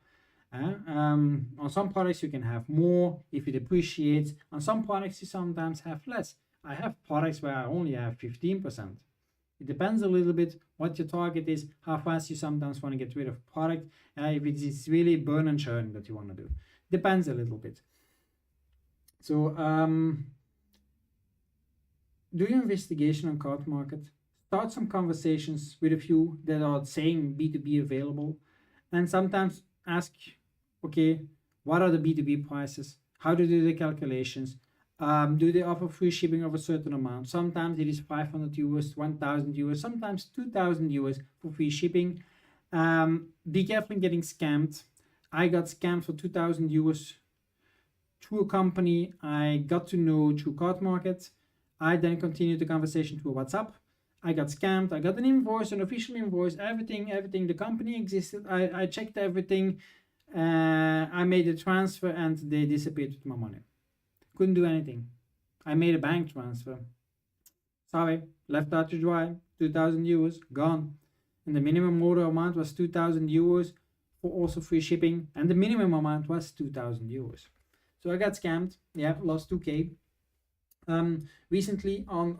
On some products you can have more if it appreciates. On some products you sometimes have less. I have products where I only have 15%. It depends a little bit what your target is, how fast you sometimes want to get rid of product, if it is really burn and churn that you want to do. Depends a little bit. So do your investigation on Card Market. Start some conversations with a few that are saying B2B available, and sometimes ask, okay, what are the B2B prices? How do they do the calculations? Do they offer free shipping of a certain amount? Sometimes it is 500 euros, 1000 euros, sometimes 2000 euros for free shipping. Be careful in getting scammed. I got scammed for 2000 euros through a company I got to know through Card Market. I then continued the conversation through WhatsApp. I got scammed. I got an invoice, an official invoice, everything. The company existed. I checked everything. I made a transfer and they disappeared with my money. Couldn't do anything. I made a bank transfer. Sorry, left out to dry. 2000 euros, gone. And the minimum order amount was 2000 euros for also free shipping. And the minimum amount was 2000 euros. So I got scammed. Yeah, lost 2K. Recently on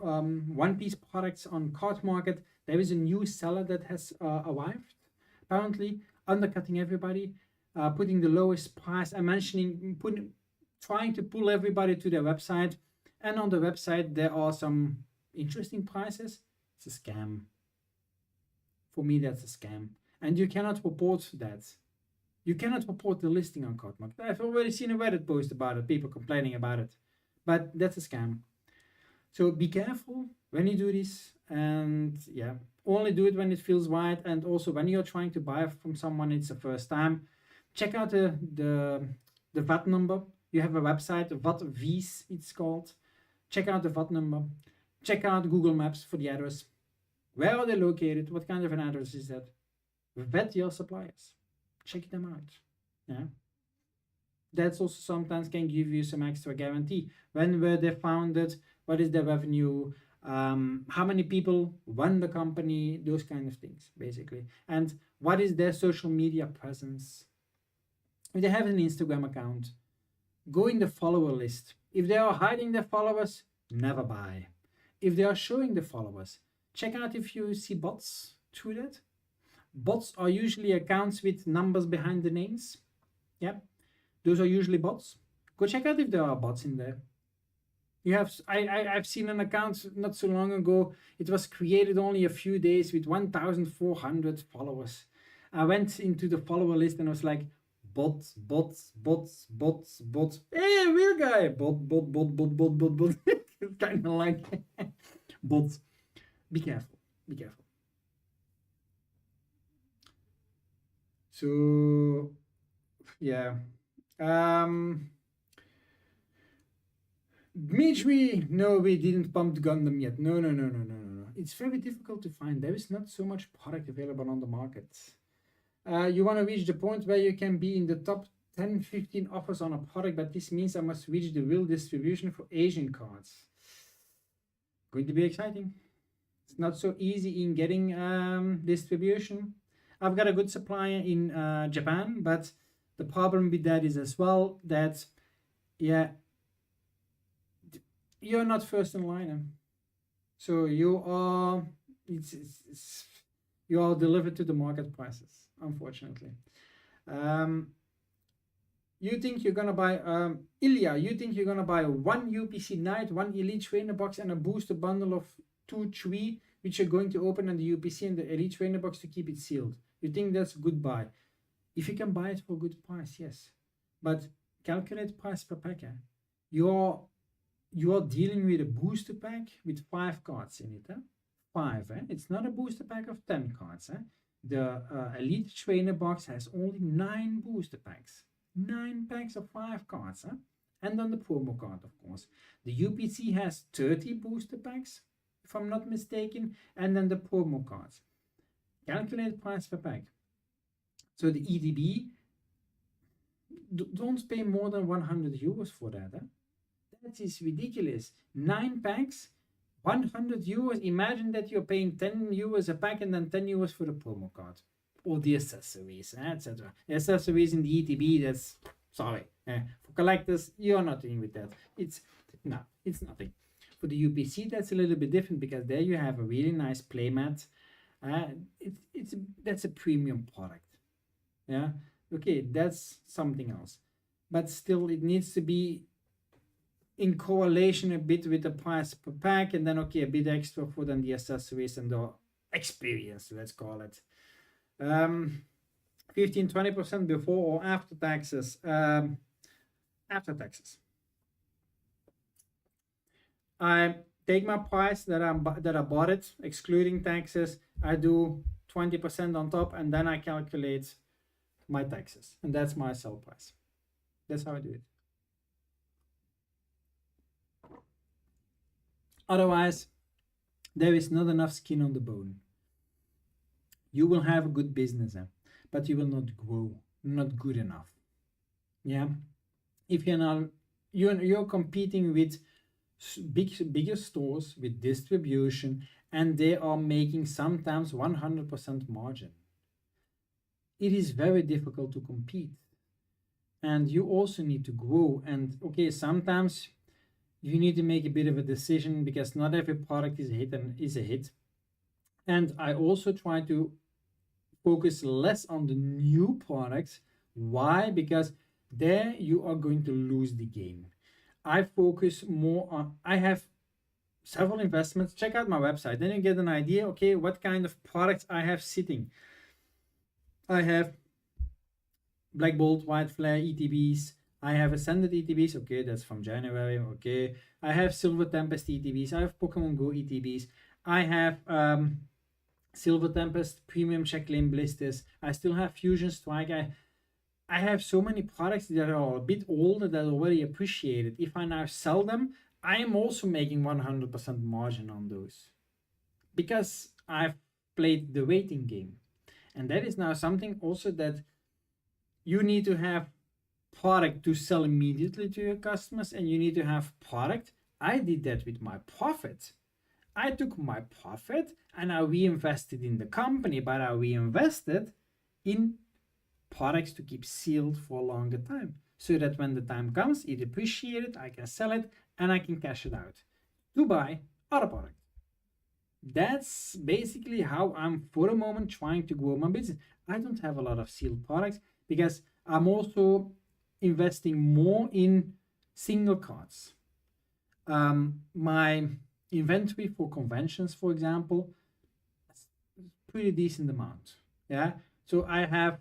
One Piece products on Card Market, there is a new seller that has arrived. Apparently undercutting everybody, putting the lowest price. I'm mentioning trying to pull everybody to their website, and on the website there are some interesting prices. It's a scam. For me, that's a scam, and you cannot report that. You cannot report the listing on Card Market. I've already seen a Reddit post about it, people complaining about it, but that's a scam. So be careful when you do this, and yeah, only do it when it feels right. And also when you're trying to buy from someone, it's the first time, check out the VAT number. You have a website, VATVIS it's called. Check out the VAT number. Check out Google Maps for the address. Where are they located? What kind of an address is that? Vet your suppliers. Check them out. Yeah. That's also sometimes can give you some extra guarantee. When were they founded? What is their revenue? How many people run the company? Those kind of things, basically. And what is their social media presence? If they have an Instagram account, go in the follower list. If they are hiding their followers, never buy. If they are showing the followers, check out if you see bots through that. Bots are usually accounts with numbers behind the names. Yeah, those are usually bots. Go check out if there are bots in there. You have I've seen an account not so long ago. It was created only a few days with 1,400 followers. I went into the follower list and I was like, bots, bots, bots, bots, bots. Hey, real guy, bot. It's kind of like bots. Be careful. Be careful. So yeah. Midway, no, we didn't pump Gundam yet. No. It's very difficult to find. There is not so much product available on the market. You want to reach the point where you can be in the top 10, 15 offers on a product, but this means I must reach the real distribution for Asian cards. Going to be exciting. It's not so easy in getting distribution. I've got a good supplier in Japan, but the problem with that is as well that, yeah, you're not first in line. So you are, you are delivered to the market prices, unfortunately. You think you're gonna buy Ilya, you think you're gonna buy one UPC Knight, one Elite Trainer box, and a booster bundle of 2-3, which you're going to open on the UPC and the Elite Trainer box to keep it sealed. You think that's good buy? If you can buy it for a good price, yes. But calculate price per pack. You are dealing with a booster pack with 5 cards in it. 5. It's not a booster pack of 10 cards. The Elite Trainer box has only 9 booster packs. 9 packs of 5 cards. And then the promo card, of course. The UPC has 30 booster packs, if I'm not mistaken, and then the promo cards. Calculate price per pack. So the EDB, don't pay more than 100 euros for that. That is ridiculous. 9 packs, 100 euros. Imagine that you're paying 10 euros a pack and then 10 euros for the promo card. Or the accessories, etc. The accessories in the ETB, that's, sorry. For collectors, you're not dealing with that. It's nothing. For the UPC, that's a little bit different because there you have a really nice playmat. That's a premium product. Yeah, okay, that's something else. But still, it needs to be in correlation a bit with the price per pack, and then okay, a bit extra for then the accessories and the experience, let's call it. 15-20% before or after taxes. After taxes, I take my price that I bought it, excluding taxes. I do 20% on top, and then I calculate my taxes, and that's my sell price. That's how I do it. Otherwise, there is not enough skin on the bone. You will have a good business, but you will not grow, not good enough. Yeah, if you're competing with bigger stores with distribution, and they are making sometimes 100% margin. It is very difficult to compete, and you also need to grow. And okay, sometimes you need to make a bit of a decision because not every product is a hit. And I also try to focus less on the new products. Why? Because there you are going to lose the game. I focus more on, I have several investments. Check out my website, then you get an idea, okay, what kind of products I have sitting. I have Black Bolt, White Flare, ETBs. I have Ascended ETBs, okay, that's from January, okay. I have Silver Tempest ETBs. I have Pokemon Go ETBs. I have Silver Tempest Premium Checklane Blisters. I still have Fusion Strike. I have so many products that are a bit older that are already appreciated. If I now sell them, I am also making 100% margin on those because I've played the waiting game. And that is now something also that you need to have product to sell immediately to your customers, and you need to have product. I did that with my profit. I took my profit and I reinvested in the company, but I reinvested in products to keep sealed for a longer time so that when the time comes, it appreciated, I can sell it and I can cash it out to buy other product. That's basically how I'm for the moment trying to grow my business. I don't have a lot of sealed products because I'm also investing more in single cards. My inventory for conventions, for example, pretty decent amount. Yeah, so I have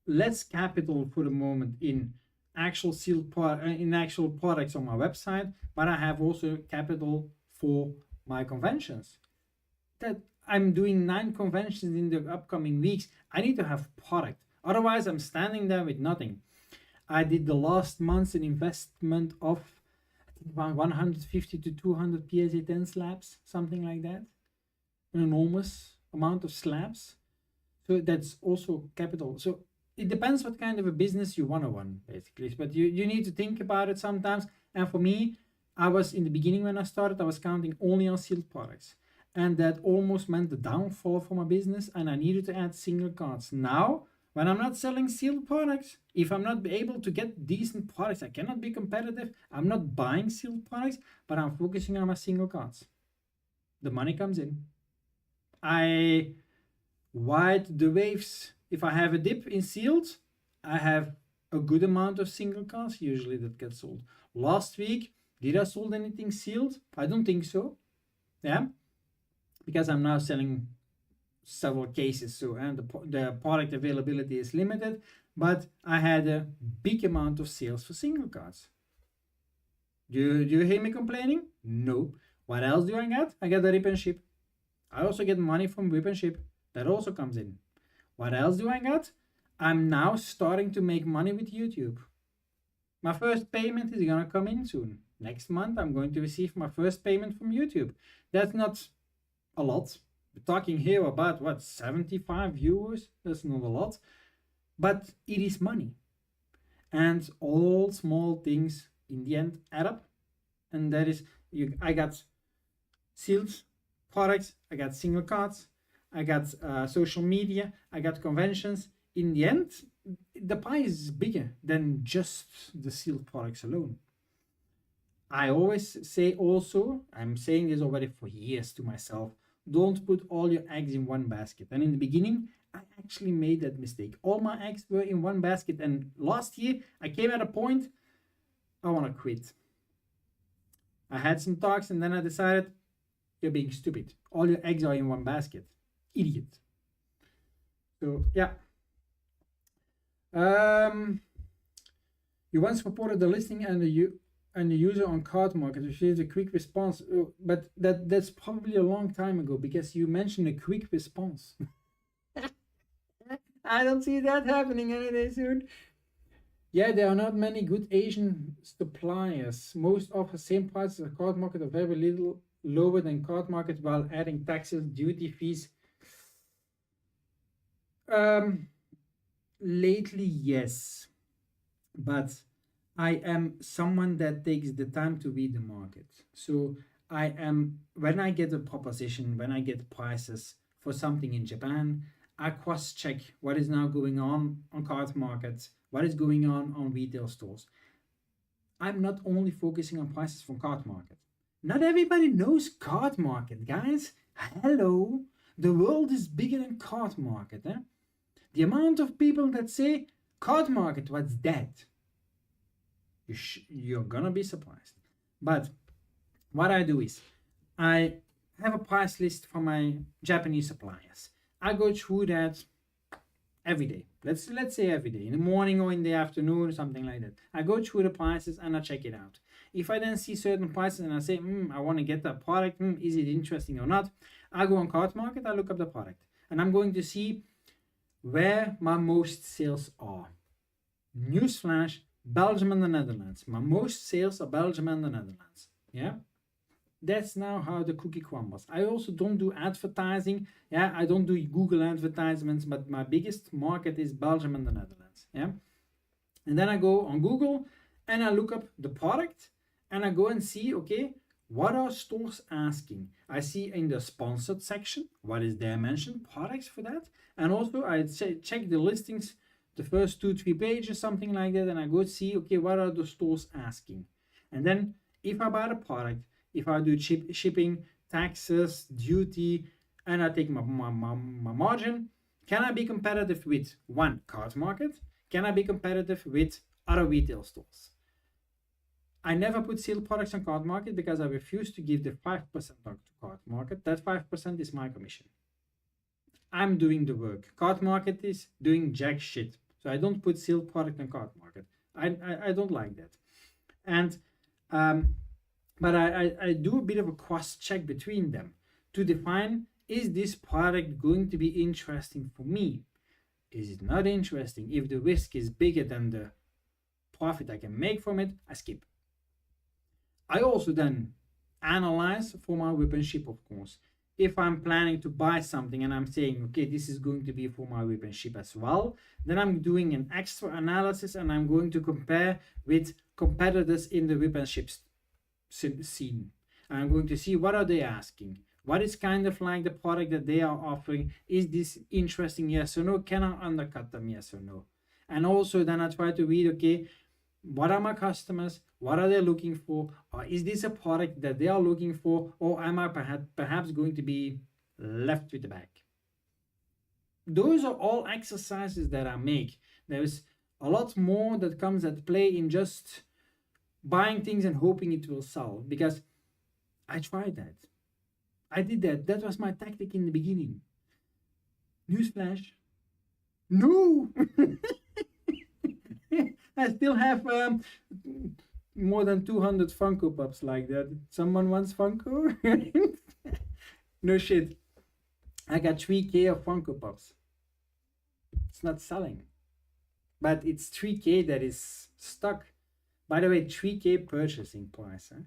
less capital for the moment in actual in actual products on my website, but I have also capital for my conventions. That I'm doing 9 conventions in the upcoming weeks. I need to have product. Otherwise, I'm standing there with nothing. I did the last month an investment of I think around 150 to 200 PSA 10 slabs, something like that. An enormous amount of slabs. So that's also capital. So it depends what kind of a business you want to run, basically. But you need to think about it sometimes. And for me, I was in the beginning when I started, I was counting only on sealed products. And that almost meant the downfall for my business. And I needed to add single cards. Now, when I'm not selling sealed products, if I'm not able to get decent products, I cannot be competitive. I'm not buying sealed products, but I'm focusing on my single cards. The money comes in. I ride the waves. If I have a dip in sealed, I have a good amount of single cards usually that get sold. Last week, did I sold anything sealed? I don't think so. Yeah, because I'm now selling several cases, so and the product availability is limited, but I had a big amount of sales for single cards. Do you hear me complaining? No. What else do I get? I get the rip and ship. I also get money from rip and ship. That also comes in. What else do I get? I'm now starting to make money with YouTube. My first payment is gonna come in soon. Next month I'm going to receive my first payment from YouTube. That's not a lot. We're talking here about what, 75 euros? That's not a lot, but it is money. And all small things in the end add up. And that is, I got sealed products, I got single cards, I got social media, I got conventions. In the end, the pie is bigger than just the sealed products alone. I always say also, I'm saying this already for years to myself, don't put all your eggs in one basket. And in the beginning, I actually made that mistake. All my eggs were in one basket. And last year, I came at a point, I want to quit. I had some talks and then I decided, you're being stupid. All your eggs are in one basket. Idiot. So, yeah. You once reported the listing and the user on card market received a quick response, but that's probably a long time ago because you mentioned a quick response. I don't see that happening anytime soon. Yeah, there are not many good Asian suppliers. Most offer same prices as card market or very little lower than card market while adding taxes, duty fees. Lately, yes, but I am someone that takes the time to read the market. So I am, when I get a proposition, when I get prices for something in Japan, I cross-check what is now going on card markets, what is going on retail stores. I'm not only focusing on prices from card market. Not everybody knows card market, guys. Hello, the world is bigger than card market. The amount of people that say card market, what's that? You're gonna be surprised. But what I do is I have a price list for my Japanese suppliers. I go through that every day. Let's say every day, in the morning or in the afternoon, something like that. I go through the prices and I check it out. If I then see certain prices and I say, I want to get that product, is it interesting or not? I go on card market, I look up the product, and I'm going to see where my most sales are. Newsflash, Belgium and the Netherlands. My most sales are Belgium and the Netherlands. Yeah, that's now how the cookie crumbles. I also don't do advertising. Yeah, I don't do Google advertisements, but my biggest market is Belgium and the Netherlands. Yeah, and then I go on Google and I look up the product and I go and see, okay, what are stores asking? I see in the sponsored section, what is there mentioned, products for that. And also I check the listings, the first 2-3 pages, something like that. And I go see, okay, what are the stores asking? And then if I buy the product, if I do shipping, taxes, duty, and I take my margin, can I be competitive with one card market? Can I be competitive with other retail stores? I never put sealed products on card market because I refuse to give the 5% on to card market. That 5% is my commission. I'm doing the work. Card market is doing jack shit. So I don't put sealed product on card market. I don't like that. And but I do a bit of a cross check between them to define, is this product going to be interesting for me? Is it not interesting? If the risk is bigger than the profit I can make from it, I skip. I also then analyze for my whip and ship, of course. If I'm planning to buy something and I'm saying, okay, this is going to be for my whip and ship as well, then I'm doing an extra analysis and I'm going to compare with competitors in the whip and ship scene. I'm going to see what are they asking. What is kind of like the product that they are offering? Is this interesting? Yes or no? Can I undercut them? Yes or no? And also then I try to read, okay, what are my customers? What are they looking for? Or is this a product that they are looking for? Or am I perhaps going to be left with the back? Those are all exercises that I make. There is a lot more that comes at play in just buying things and hoping it will sell, because I tried that. I did that. That was my tactic in the beginning. Newsflash. No! I still have more than 200 Funko Pops like that. Someone wants Funko? No shit. I got 3K of Funko Pops. It's not selling. But it's 3K that is stuck. By the way, 3K purchasing price. Huh?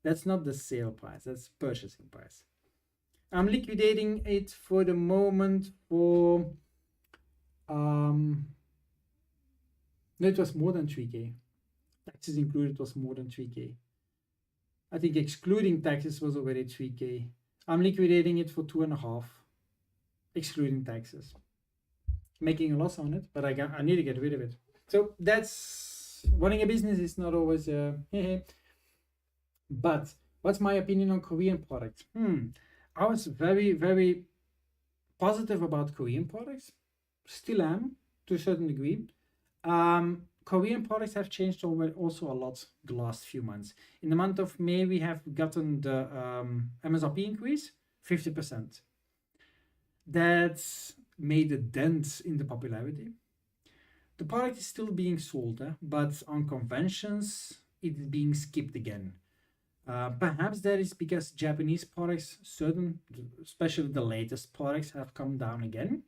That's not the sale price. That's purchasing price. I'm liquidating it for the moment for... No, it was more than 3K. Taxes included was more than 3K. I think excluding taxes was already 3K. I'm liquidating it for 2.5, excluding taxes. Making a loss on it, but I need to get rid of it. So that's running a business is not always But what's my opinion on Korean products? I was very, very positive about Korean products. Still am to a certain degree. Korean products have changed also a lot the last few months. In the month of May, we have gotten the MSRP increase, 50%. That's made a dent in the popularity. The product is still being sold, but on conventions, it's being skipped again. Perhaps that is because Japanese products, especially the latest products, have come down again.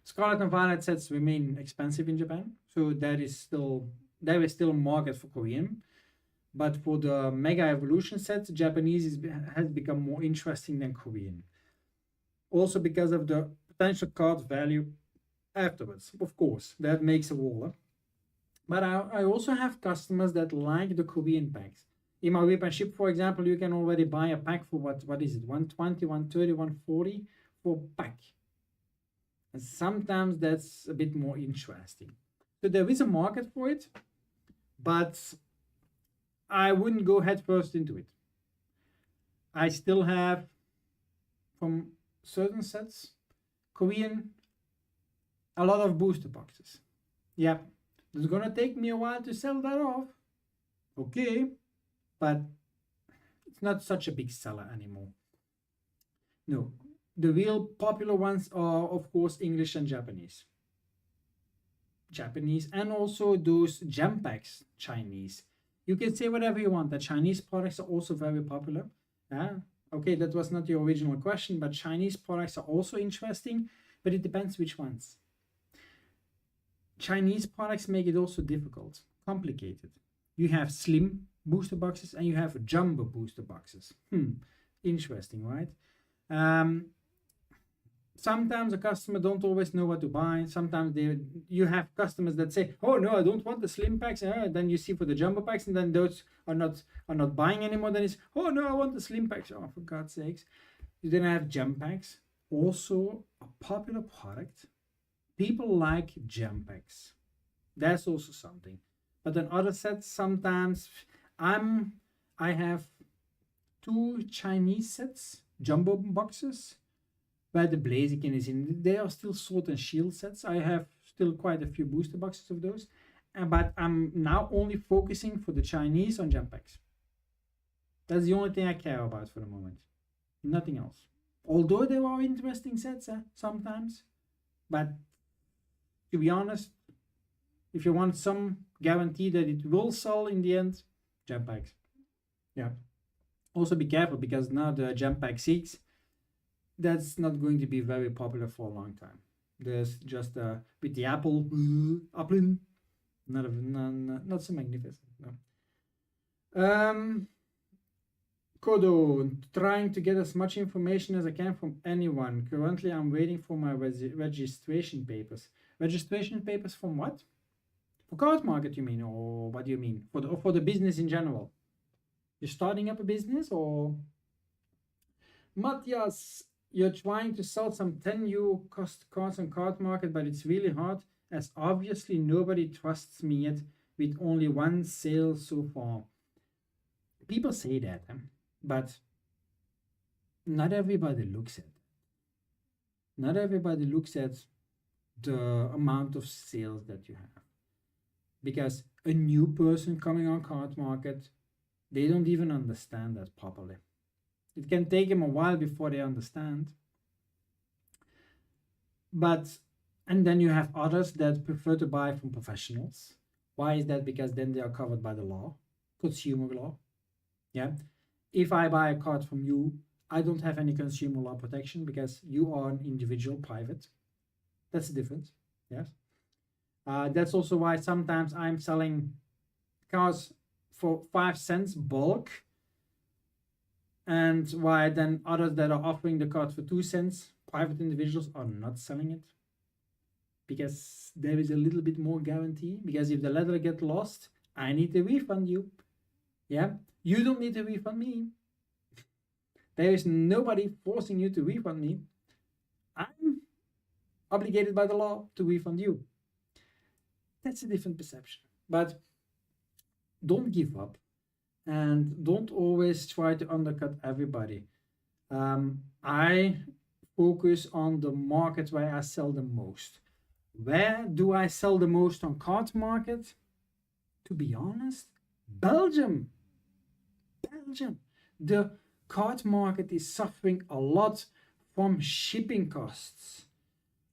Scarlet and Violet sets remain expensive in Japan, so there is still a market for Korean. But for the Mega Evolution sets, Japanese has become more interesting than Korean. Also because of the potential card value afterwards, of course, that makes a wall. But I also have customers that like the Korean packs. In my whip and ship, for example, you can already buy a pack for what is it, 120, 130, 140 for a pack. And sometimes that's a bit more interesting. So there is a market for it, but I wouldn't go head first into it. I still have, from certain sets, Korean, a lot of booster boxes. Yeah, it's gonna take me a while to sell that off. Okay, but it's not such a big seller anymore. No. The real popular ones are, of course, English and Japanese. And also those gem packs, Chinese. You can say whatever you want. The Chinese products are also very popular. Okay, that was not your original question, but Chinese products are also interesting, but it depends which ones. Chinese products make it also difficult, complicated. You have slim booster boxes and you have jumbo booster boxes. Interesting, right? Sometimes a customer don't always know what to buy. Sometimes you have customers that say, "Oh no, I don't want the slim packs." Then you see for the jumbo packs, and then those are not buying anymore. Then it's, "Oh no, I want the slim packs." Oh, for God's sakes! You then have gem packs, also a popular product. People like gem packs. That's also something. But then other sets, sometimes I have 2 Chinese sets, jumbo boxes, where the Blaziken is in. They are still Sword and Shield sets. I have still quite a few booster boxes of those. but I'm now only focusing for the Chinese on gem packs. That's the only thing I care about for the moment. Nothing else. Although there are interesting sets sometimes, but to be honest, if you want some guarantee that it will sell in the end, gem packs. Yeah. Also be careful because now the gem pack 6, that's not going to be very popular for a long time. There's just with the apple, not so magnificent. No. Kodo, trying to get as much information as I can from anyone. Currently, I'm waiting for my registration papers. Registration papers from what? For card market, you mean, or what do you mean? For the business in general. You're starting up a business, or Matthias, you're trying to sell some 10 euro cost cards on card market, but it's really hard as obviously nobody trusts me yet with only one sale so far. People say that, but not everybody looks at it. Not everybody looks at the amount of sales that you have. Because a new person coming on card market, they don't even understand that properly. It can take them a while before they understand. And then you have others that prefer to buy from professionals. Why is that? Because then they are covered by the law, consumer law. Yeah. If I buy a card from you, I don't have any consumer law protection because you are an individual, private. That's the difference. Yes. That's also why sometimes I'm selling cards for 5 cents bulk, and why then others that are offering the card for 2 cents, private individuals, are not selling it, because there is a little bit more guarantee. Because if the letter gets lost, I need to refund you. Yeah, you don't need to refund me. There is nobody forcing you to refund me. I'm obligated by the law to refund you. That's a different perception. But don't give up, and don't always try to undercut everybody. I focus on the market where I sell the most. Where do I sell the most on card market? To be honest, Belgium. The card market is suffering a lot from shipping costs.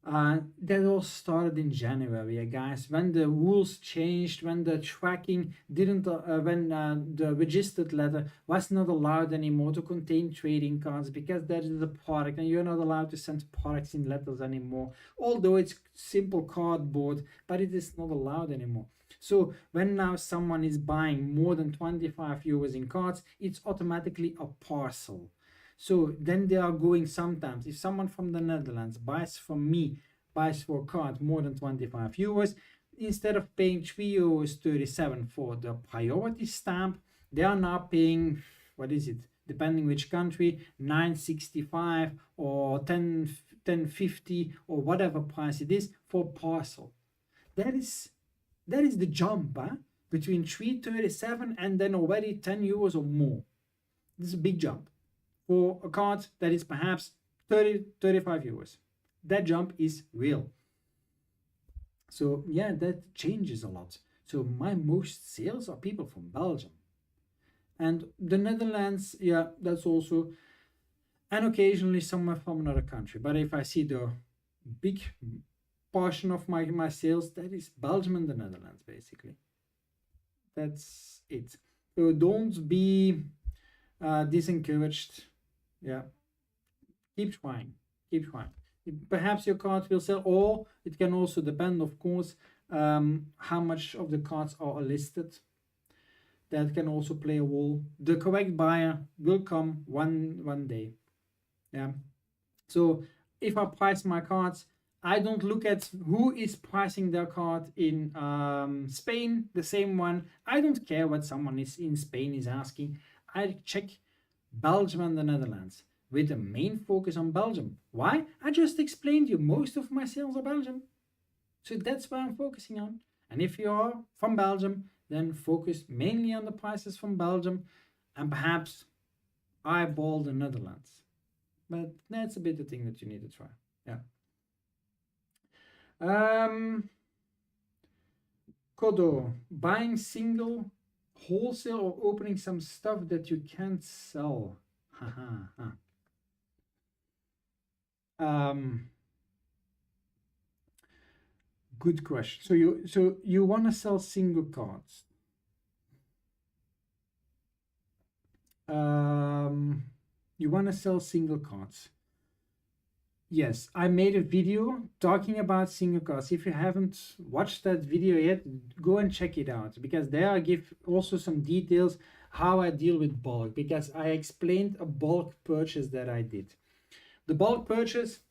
That all started in January, guys, when the rules changed, when the tracking didn't, when the registered letter was not allowed anymore to contain trading cards, because that is a product and you're not allowed to send products in letters anymore, although it's simple cardboard, but it is not allowed anymore. So when now someone is buying more than 25 euros in cards, it's automatically a parcel. So then they are going, sometimes if someone from the Netherlands buys from me, buys for a card more than 25 euros, instead of paying 3.37 euros for the priority stamp, they are now paying, what is it, depending which country, 9.65 or 10.50 or whatever price it is for parcel. That is the jump between 3.37 and then already 10 euros or more. This is a big jump for a card that is perhaps 35 euros. That jump is real. So yeah, that changes a lot. So my most sales are people from Belgium. And the Netherlands, yeah, that's also, and occasionally someone from another country. But if I see the big portion of my sales, that is Belgium and the Netherlands, basically. That's it. So don't be discouraged. Yeah, keep trying. Perhaps your card will sell, or it can also depend, of course, how much of the cards are listed. That can also play a role. The correct buyer will come one day. Yeah. So if I price my cards, I don't look at who is pricing their card in Spain, the same one. I don't care what someone is in Spain is asking. I check Belgium and the Netherlands with a main focus on Belgium. Why? I just explained you, most of my sales are Belgium. So that's what I'm focusing on. And if you are from Belgium, then focus mainly on the prices from Belgium and perhaps eyeball the Netherlands. But that's a bit the thing that you need to try. Yeah. Kodo, buying single, wholesale, or opening some stuff that you can't sell. Good question. So you want to sell single cards. You want to sell single cards. Yes, I made a video talking about single cards. If you haven't watched that video yet, go and check it out, because there I give also some details how I deal with bulk, because I explained a bulk purchase that I did. The bulk purchase,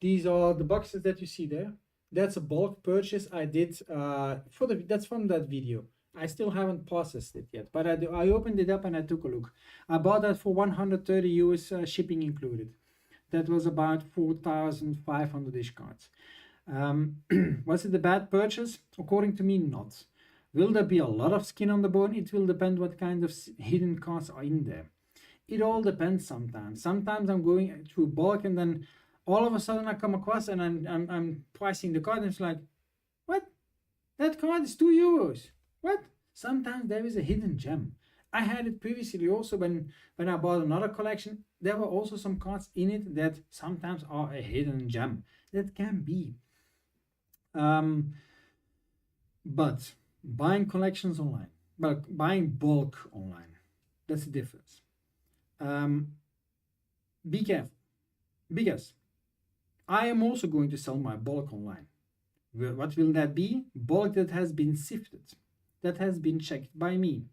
these are the boxes that you see there. That's a bulk purchase I did that's from that video. I still haven't processed it yet, but I opened it up and I took a look. I bought that for 130 US, shipping included. That was about 4,500-ish cards. Was it a bad purchase? According to me, not. Will there be a lot of skin on the bone? It will depend what kind of hidden cards are in there. It all depends sometimes. Sometimes I'm going through bulk and then all of a sudden I come across and I'm pricing the card and it's like, what? That card is 2 euros. What? Sometimes there is a hidden gem. I had it previously also when I bought another collection. There were also some cards in it that sometimes are a hidden gem. That can be. But buying collections online, but buying bulk online, that's the difference. Be careful, because I am also going to sell my bulk online. What will that be? Bulk that has been sifted, that has been checked by me.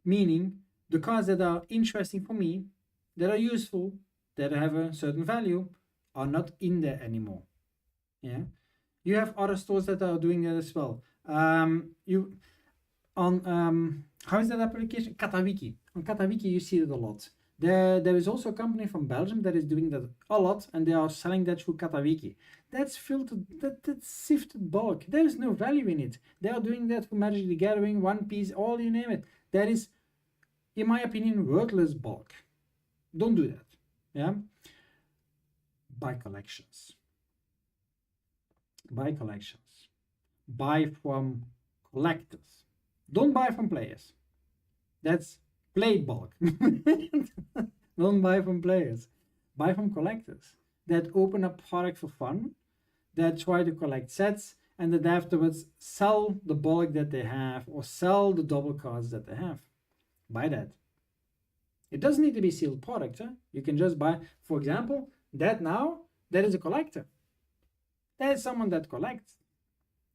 Meaning the cards that are interesting for me, that are useful, that have a certain value, are not in there anymore. Yeah, you have other stores that are doing that as well. You on how is that application? Katawiki. On Katawiki you see it a lot. There is also a company from Belgium that is doing that a lot, and they are selling that through Katawiki. That's filtered, that's sifted bulk. There is no value in it. They are doing that for Magic the Gathering, One Piece, all you name it. That is, in my opinion, worthless bulk. Don't do that. Yeah. Buy collections. Buy collections. Buy from collectors. Don't buy from players. That's played bulk. Don't buy from players. Buy from collectors that open up product for fun, that try to collect sets, and that afterwards sell the bulk that they have or sell the double cards that they have. Buy that. It doesn't need to be sealed product. Huh? You can just buy, for example, that is a collector. That is someone that collects.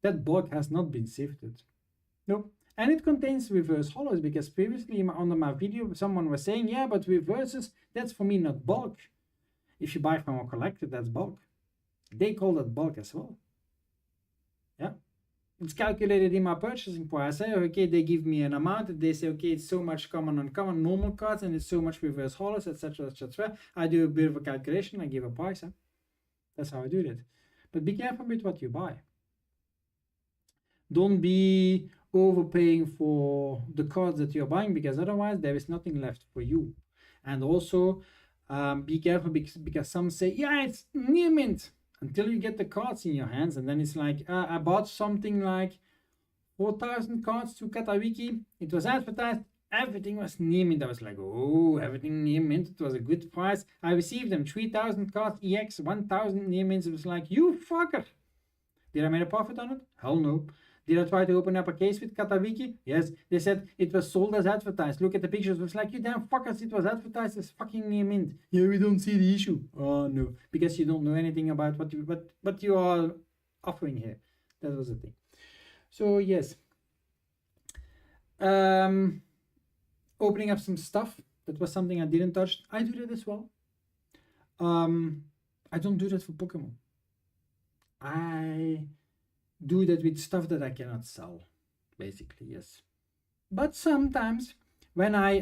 That bulk has not been sifted. Nope. And it contains reverse hollows, because previously under my video someone was saying, yeah, but reverses, that's for me not bulk. If you buy from a collector, that's bulk. They call that bulk as well. Yeah. It's calculated in my purchasing price. I say, okay, they give me an amount. They say, okay, it's so much common, uncommon, normal cards, and it's so much reverse hollows, etc., etc. I do a bit of a calculation. I give a price. Huh? That's how I do that. But be careful with what you buy. Don't be overpaying for the cards that you're buying, because otherwise there is nothing left for you. And also be careful, because some say, yeah, it's near mint, until you get the cards in your hands, and then it's like, I bought something like 4,000 cards to Katawiki. It was advertised, everything was near mint. I was like, oh, everything near mint, it was a good price. I received them 3,000 cards EX, 1,000 near mints. It was like, you fucker. Did I make a profit on it? Hell no. Did I try to open up a case with Katawiki? Yes. They said it was sold as advertised. Look at the pictures. It was like, you damn fuckers, it was advertised as fucking near mint. Yeah, we don't see the issue. Oh no, because you don't know anything about what you are offering here. That was the thing. So yes, opening up some stuff, that was something I didn't touch. I do that as well. I don't do that for Pokemon. I do that with stuff that I cannot sell, basically. Yes, but sometimes when I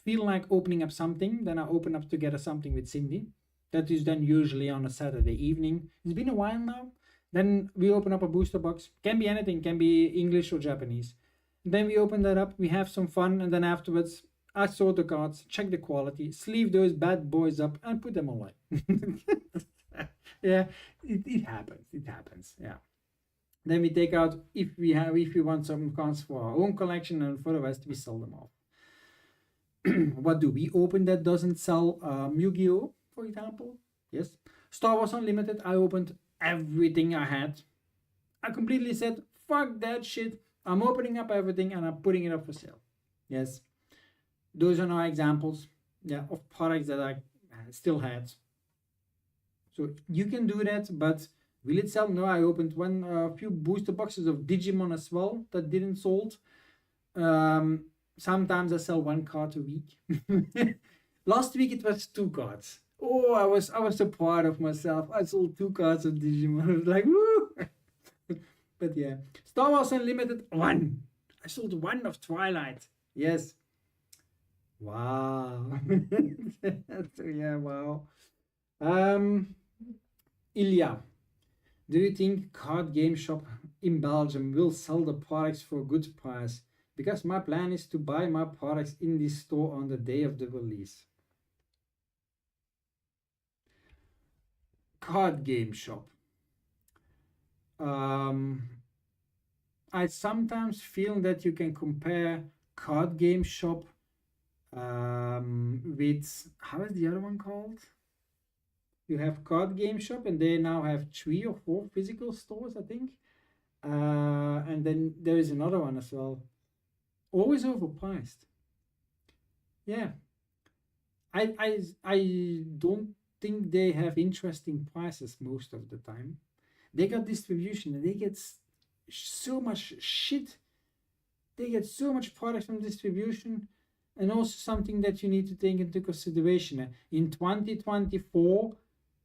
feel like opening up something, then I open up together something with Cindy. That is then usually on a Saturday evening. It's been a while now. Then we open up a booster box. Can be anything, can be English or Japanese. Then we open that up, we have some fun, and then afterwards I sort the cards, check the quality, sleeve those bad boys up, and put them online. Yeah, it happens. Yeah. Then we take out if we want some cards for our own collection, and for the rest we sell them off. What do we open that doesn't sell? Yu-Gi-Oh, for example. Yes. Star Wars Unlimited, I opened everything I had. I completely said, fuck that shit. I'm opening up everything and I'm putting it up for sale. Yes. Those are now examples, yeah, of products that I still had. So you can do that, but will it sell? No, I opened few booster boxes of Digimon as well that didn't sold. Sometimes I sell 1 card a week. Last week it was 2 cards. Oh, I was so proud of myself. I sold 2 cards of Digimon. I was like, woo! But yeah, Star Wars Unlimited 1. I sold 1 of Twilight. Yes. Wow. So yeah, wow. Ilya, do you think card game shop in Belgium will sell the products for a good price? Because my plan is to buy my products in this store on the day of the release. Card game shop. I sometimes feel that you can compare card game shop with, how is the other one called? You have card game shop and they now have 3 or 4 physical stores, I think. And then there is another one as well. Always overpriced. Yeah. I don't think they have interesting prices most of the time. They got distribution and they get so much shit. They get so much product from distribution, and also something that you need to take into consideration. In 2024,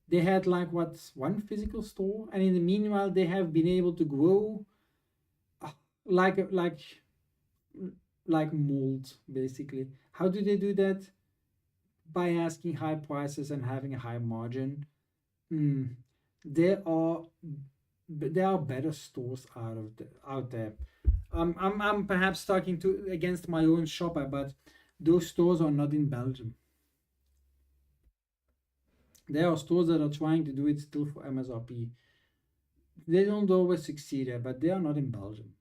they had like 1 physical store, and in the meanwhile, they have been able to grow like mold, basically. How do they do that? By asking high prices and having a high margin. There are better stores out there. I'm perhaps talking against my own shopper, but those stores are not in Belgium. There are stores that are trying to do it still for MSRP. They don't always succeed there, but they are not in Belgium.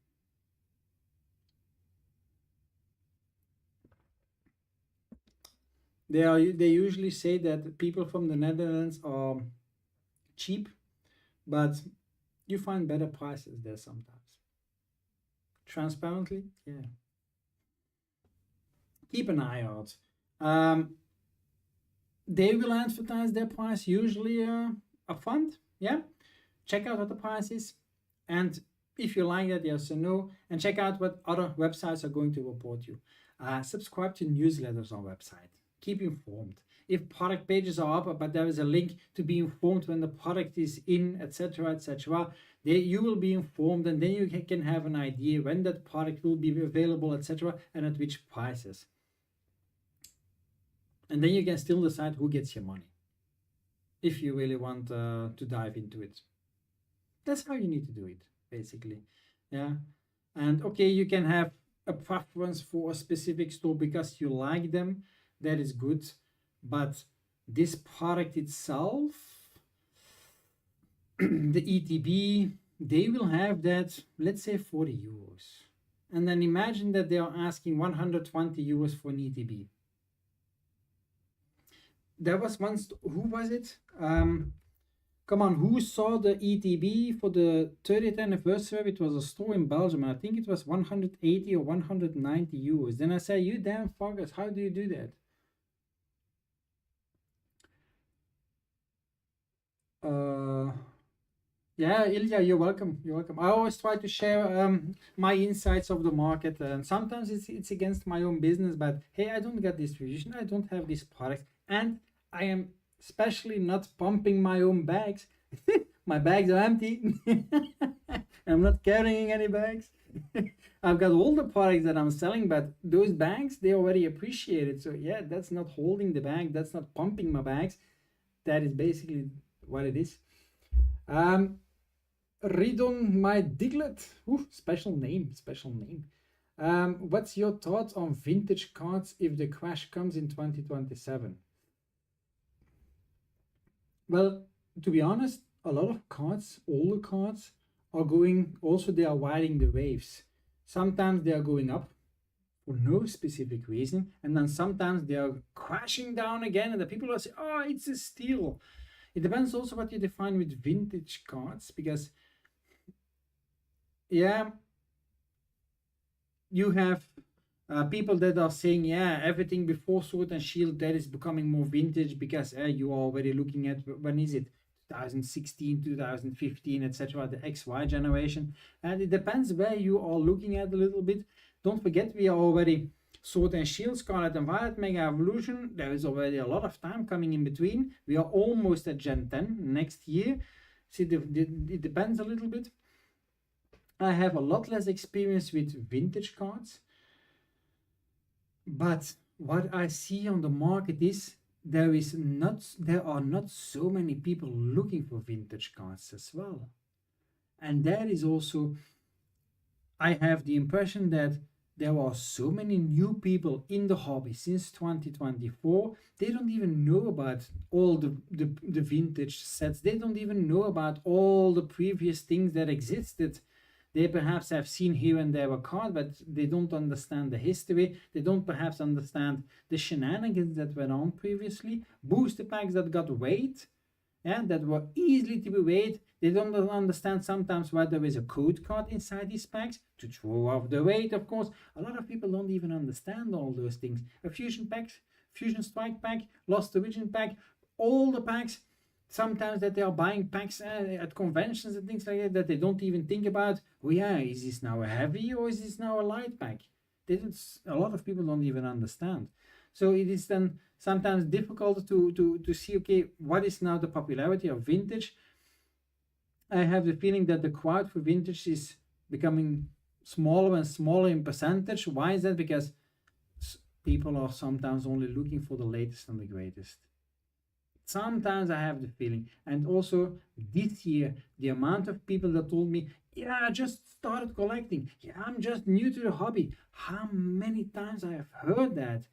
They usually say that people from the Netherlands are cheap, but you find better prices there sometimes. Transparently, yeah. Keep an eye out. They will advertise their price usually upfront. Yeah, check out what the price is, and if you like that, yes or no, and check out what other websites are going to report you. Subscribe to newsletters on website. Keep informed. If product pages are up, but there is a link to be informed when the product is in, etc., etc., you will be informed, and then you can have an idea when that product will be available, etc., and at which prices. And then you can still decide who gets your money, if you really want to dive into it. That's how you need to do it, basically. Yeah. And okay, you can have a preference for a specific store because you like them. That is good. But this product itself, the ETB, they will have that, let's say 40 euros. And then imagine that they are asking 120 euros for an ETB. There was once, who was it? Come on, who saw the ETB for the 30th anniversary? It was a store in Belgium, and I think it was 180 or 190 euros. Then I say, you damn fuckers, how do you do that? Yeah, Ilya, you're welcome. You're welcome. I always try to share my insights of the market, and sometimes it's against my own business. But hey, I don't get distribution. I don't have these products, and I am especially not pumping my own bags. My bags are empty. I'm not carrying any bags. I've got all the products that I'm selling, but those bags, they already appreciate it. So yeah, that's not holding the bag. That's not pumping my bags. That is basically what it is. Ridon my Diglett. Ooh, special name. What's your thoughts on vintage cards if the crash comes in 2027? Well, to be honest, a lot of cards, older cards, are going, also they are riding the waves. Sometimes they are going up for no specific reason, and then sometimes they are crashing down again, and the people are saying, oh, it's a steal. It depends also what you define with vintage cards, because yeah, you have people that are saying, yeah, everything before Sword and Shield that is becoming more vintage, because you are already looking at, when is it, 2016, 2015, etc., the XY generation. And it depends where you are looking at a little bit. Don't forget, we are already Sword and Shield, Scarlet and Violet, Mega Evolution. There is already a lot of time coming in between. We are almost at Gen 10 next year. See, it depends a little bit. I have a lot less experience with vintage cards, but what I see on the market is there are not so many people looking for vintage cards as well. And that is also, I have the impression that there are so many new people in the hobby since 2024. They don't even know about all the vintage sets. They don't even know about all the previous things that existed. They perhaps have seen here and there a card, but they don't understand the history. They don't perhaps understand the shenanigans that went on previously. Booster packs that got weight, that were easily to be weighed. They don't understand sometimes why there is a code card inside these packs to throw off the weight, of course. A lot of people don't even understand all those things. A fusion pack, fusion strike pack, lost origin pack, all the packs. Sometimes that they are buying packs at conventions and things like that they don't even think about, oh yeah, is this now a heavy or is this now a light pack? A lot of people don't even understand. So it is then sometimes difficult to see, okay, what is now the popularity of vintage? I have the feeling that the crowd for vintage is becoming smaller and smaller in percentage. Why is that? Because people are sometimes only looking for the latest and the greatest. Sometimes I have the feeling. And also this year, the amount of people that told me, yeah, I just started collecting. Yeah, I'm just new to the hobby. How many times I have heard that?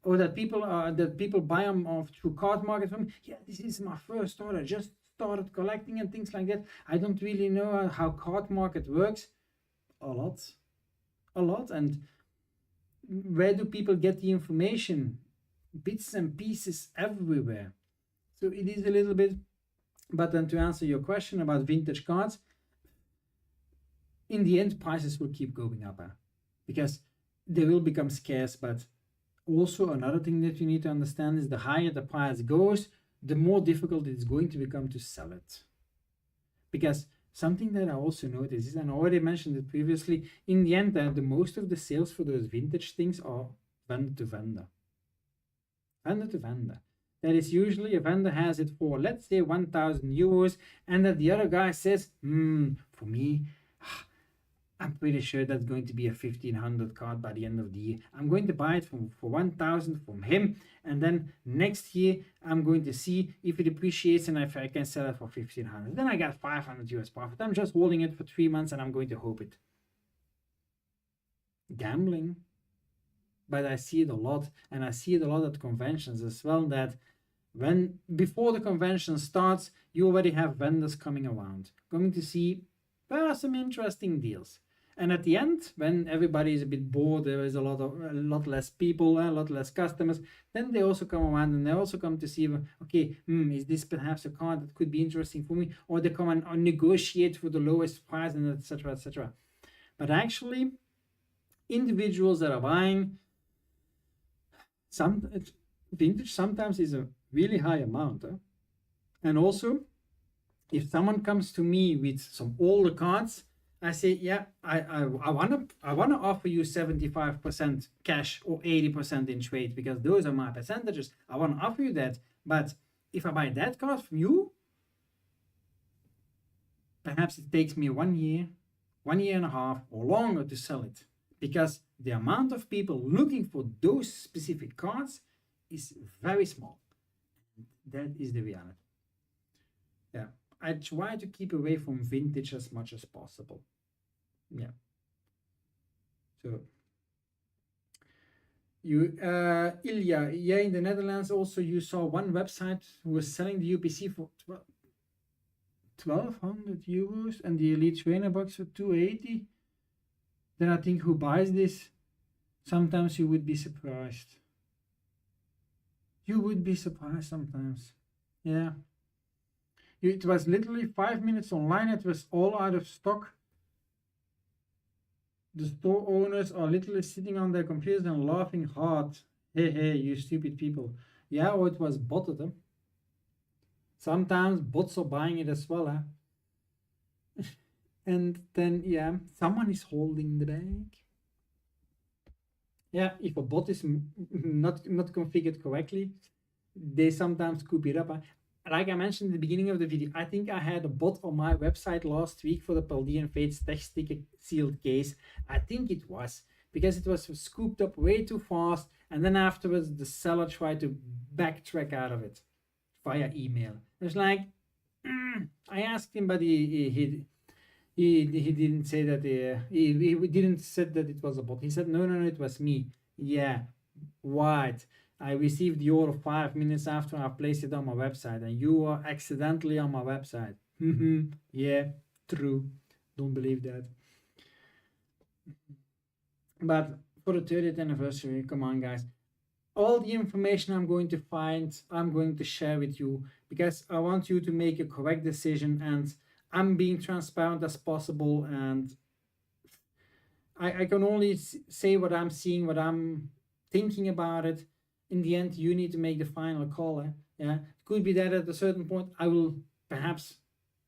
Or that people buy them off through card market from me. Yeah, this is my first start. I just started collecting and things like that. I don't really know how card market works. A lot. And where do people get the information? Bits and pieces everywhere. So it is a little bit, but then to answer your question about vintage cards, in the end, prices will keep going up because they will become scarce. But also another thing that you need to understand is the higher the price goes, the more difficult it's going to become to sell it. Because something that I also noticed is, and I already mentioned it previously, in the end, the most of the sales for those vintage things are vendor to vendor. Vendor to vendor. That is usually a vendor has it for, let's say, 1,000 euros, and that the other guy says, for me, I'm pretty sure that's going to be a 1,500 card by the end of the year. I'm going to buy it for 1,000 from him, and then next year I'm going to see if it appreciates and if I can sell it for 1,500. Then I got 500 US profit. I'm just holding it for 3 months and I'm going to hope it. Gambling. But I see it a lot, and I see it a lot at conventions as well, that before the convention starts, you already have vendors coming around, going to see there are some interesting deals. And at the end, when everybody is a bit bored, there is a lot less people, a lot less customers, then they also come around and they also come to see, okay, is this perhaps a card that could be interesting for me? Or they come and negotiate for the lowest price, and etc., etc. But actually, individuals that are buying vintage sometimes is a really high amount. And also, if someone comes to me with some older cards, I say, yeah, I wanna offer you 75% cash or 80% in trade, because those are my percentages. I want to offer you that. But if I buy that card from you, perhaps it takes me 1 year, 1.5 years or longer to sell it, because the amount of people looking for those specific cards is very small. That is the reality. Yeah, I try to keep away from vintage as much as possible. Yeah. So Ilya, yeah, in the Netherlands also you saw one website who was selling the UPC for €1,200 and the Elite Trainer box for 280, then I think who buys this? Sometimes you would be surprised. You would be surprised sometimes. Yeah. It was literally 5 minutes online. It was all out of stock. The store owners are literally sitting on their computers and laughing hard. Hey, you stupid people. Yeah, or it was botted. Huh? Sometimes bots are buying it as well. Huh? And then, yeah, someone is holding the bag. Yeah, if a bot is not configured correctly, they sometimes scoop it up. Huh? Like I mentioned in the beginning of the video, I think I had a bot on my website last week for the Paldean Fates tech sticker sealed case. I think it was, because it was scooped up way too fast, and then afterwards the seller tried to backtrack out of it via email. It was like, I asked him, but he didn't say that. He didn't said that it was a bot. He said, no, it was me. Yeah, what? I received the order 5 minutes after I placed it on my website, and you are accidentally on my website. Yeah, true. Don't believe that. But for the 30th anniversary, come on, guys. All the information I'm going to find, I'm going to share with you, because I want you to make a correct decision, and I'm being transparent as possible, and I can only say what I'm seeing, what I'm thinking about it. In the end, you need to make the final call. Yeah, it could be that at a certain point I will perhaps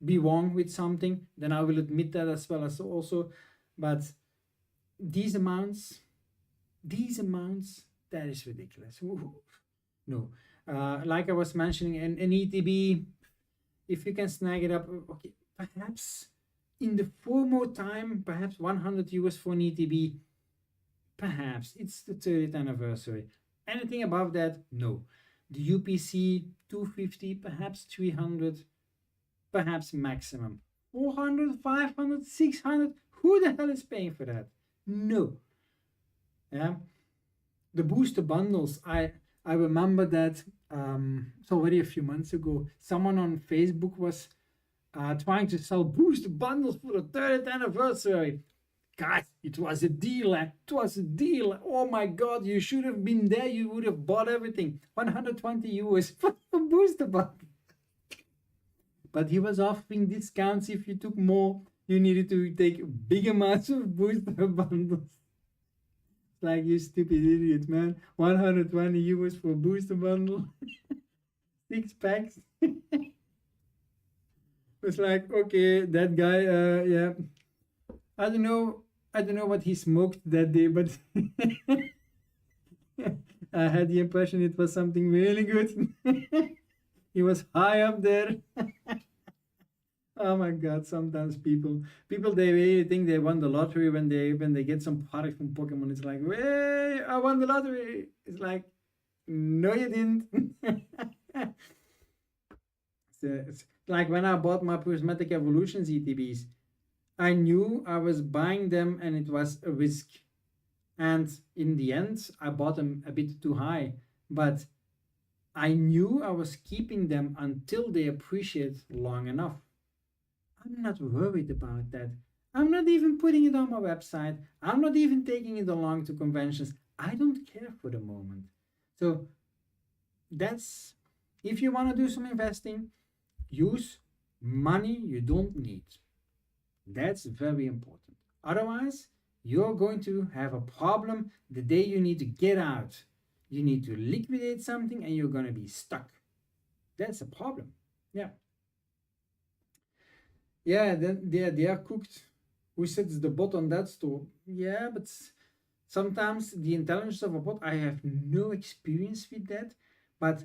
be wrong with something, then I will admit that as well as also. But these amounts, that is ridiculous. No, like I was mentioning, an ETB, if you can snag it up, okay, perhaps in the FOMO time, perhaps €100 for an ETB. Perhaps it's the 30th anniversary. Anything above that, no. The UPC 250, perhaps 300, perhaps maximum 400, 500, 600. Who the hell is paying for that? No. Yeah. The booster bundles, I remember that it's already a few months ago. Someone on Facebook was trying to sell booster bundles for the 30th anniversary. Guys, it was a deal. It was a deal. Oh my God, you should have been there. You would have bought everything. €120 for a booster bundle. But he was offering discounts if you took more. You needed to take big amounts of booster bundles. Like, you stupid idiot, man. €120 for a booster bundle. 6 packs. It's like, okay, that guy, yeah. I don't know what he smoked that day, but I had the impression it was something really good. He was high up there. Oh my God, sometimes people they really think they won the lottery when they get some product from Pokemon. It's like, hey, I won the lottery. It's like, no, you didn't. It's like when I bought my Prismatic Evolutions ETBs. I knew I was buying them and it was a risk. And in the end, I bought them a bit too high. But I knew I was keeping them until they appreciate long enough. I'm not worried about that. I'm not even putting it on my website. I'm not even taking it along to conventions. I don't care for the moment. So that's, if you want to do some investing, use money you don't need. That's very important. Otherwise, you're going to have a problem the day you need to get out. You need to liquidate something and you're going to be stuck. That's a problem. Yeah. Yeah, then they are cooked. Who sets the bot on that store? Yeah, but sometimes the intelligence of a bot, I have no experience with that, but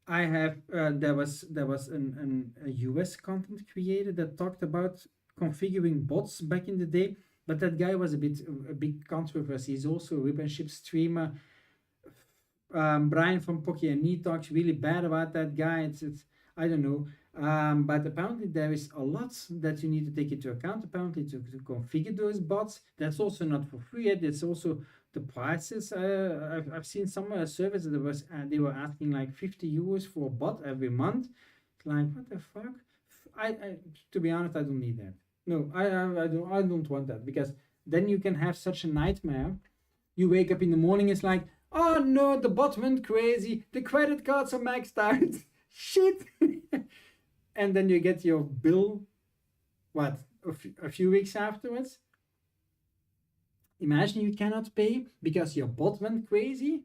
I have there was a US content creator that talked about configuring bots back in the day, but that guy was a big controversy. He's also a rip and ship streamer. Brian from Pokémon talks really bad about that guy. It's I don't know, but apparently there is a lot that you need to take into account. Apparently to configure those bots, that's also not for free. It's also the prices. I've seen some services that they were asking like €50 for a bot every month. It's like, what the fuck? to be honest, I don't need that. No, I don't want that, because then you can have such a nightmare. You wake up in the morning, it's like, oh no, the bot went crazy, the credit cards are maxed out. Shit. And then you get your bill, what, a few weeks afterwards. Imagine you cannot pay because your bot went crazy.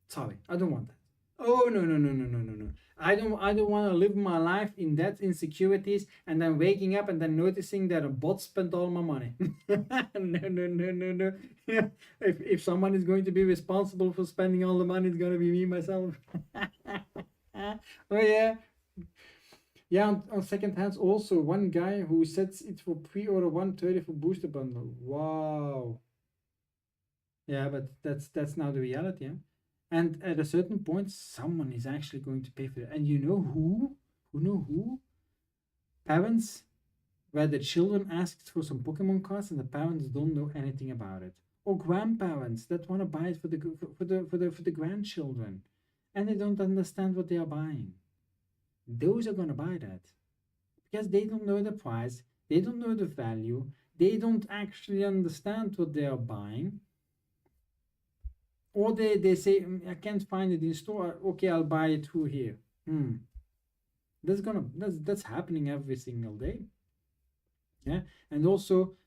Sorry, I don't want that. Oh no, no, no, no, no, no, no. I don't want to live my life in that insecurities and then waking up and then noticing that a bot spent all my money. No, no, no, no, no. If someone is going to be responsible for spending all the money, it's gonna be me myself. Oh yeah. Yeah, on second hands also, one guy who sets it for pre-order 130 for booster bundle. Wow. Yeah, but that's now the reality, yeah? And at a certain point, someone is actually going to pay for it. And you know who? Who? Parents, where the children asked for some Pokemon cards and the parents don't know anything about it. Or grandparents that want to buy it for the grandchildren, and they don't understand what they are buying. Those are gonna buy that because they don't know the price, they don't know the value, they don't actually understand what they are buying. Or they say, I can't find it in store. Okay, I'll buy it through here. That's happening every single day. Yeah, and also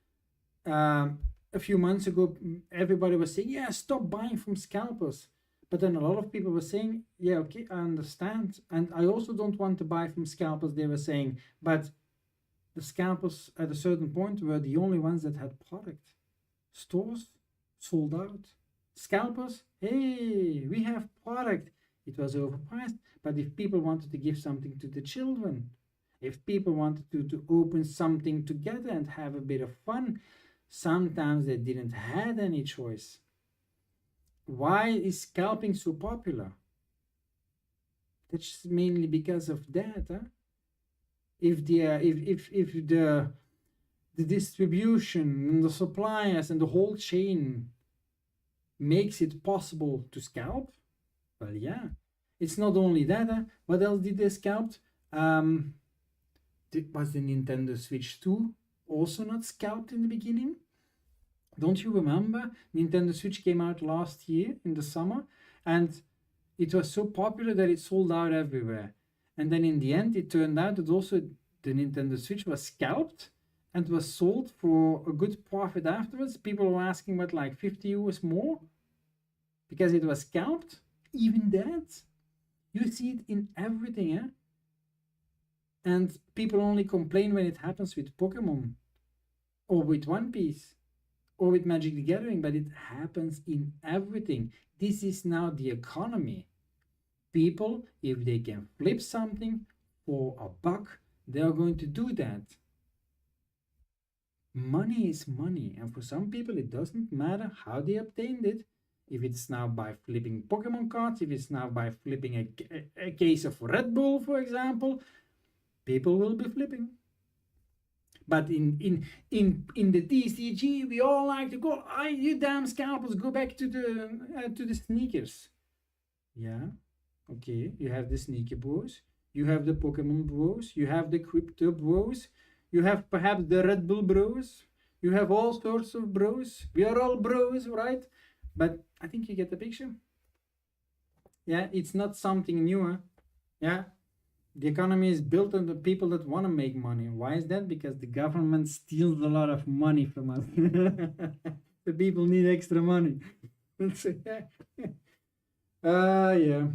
a few months ago, everybody was saying, yeah, stop buying from scalpers. But then a lot of people were saying, yeah, okay, I understand. And I also don't want to buy from scalpers, they were saying. But the scalpers at a certain point were the only ones that had product. Stores sold out. Scalpers, hey, we have product. It was overpriced. But if people wanted to give something to the children, if people wanted to open something together and have a bit of fun, sometimes they didn't have any choice. Why is scalping so popular? That's mainly because of that. Huh? If the distribution and the suppliers and the whole chain makes it possible to scalp, well, yeah. It's not only that. Huh? What else did they scalp? Was the Nintendo Switch 2 also not scalped in the beginning? Don't you remember? Nintendo Switch came out last year in the summer, and it was so popular that it sold out everywhere. And then in the end, it turned out that also the Nintendo Switch was scalped and was sold for a good profit afterwards. People were asking what, like 50 euros more? Because it was scalped? Even that? You see it in everything, eh? And people only complain when it happens with Pokémon or with One Piece or with Magic the Gathering, but it happens in everything. This is now the economy. People, if they can flip something for a buck, they are going to do that. Money is money, and for some people it doesn't matter how they obtained it. If it's now by flipping Pokemon cards, if it's now by flipping a case of Red Bull, for example, people will be flipping. But in the TCG, we all like to go, you damn scalpers, go back to the sneakers. Yeah, okay, you have the sneaker bros, you have the Pokemon bros, you have the crypto bros, you have perhaps the Red Bull bros, you have all sorts of bros. We are all bros, right? But I think you get the picture. Yeah, it's not something new, huh? Yeah. The economy is built on the people that want to make money. Why is that? Because the government steals a lot of money from us. The people need extra money. Yeah.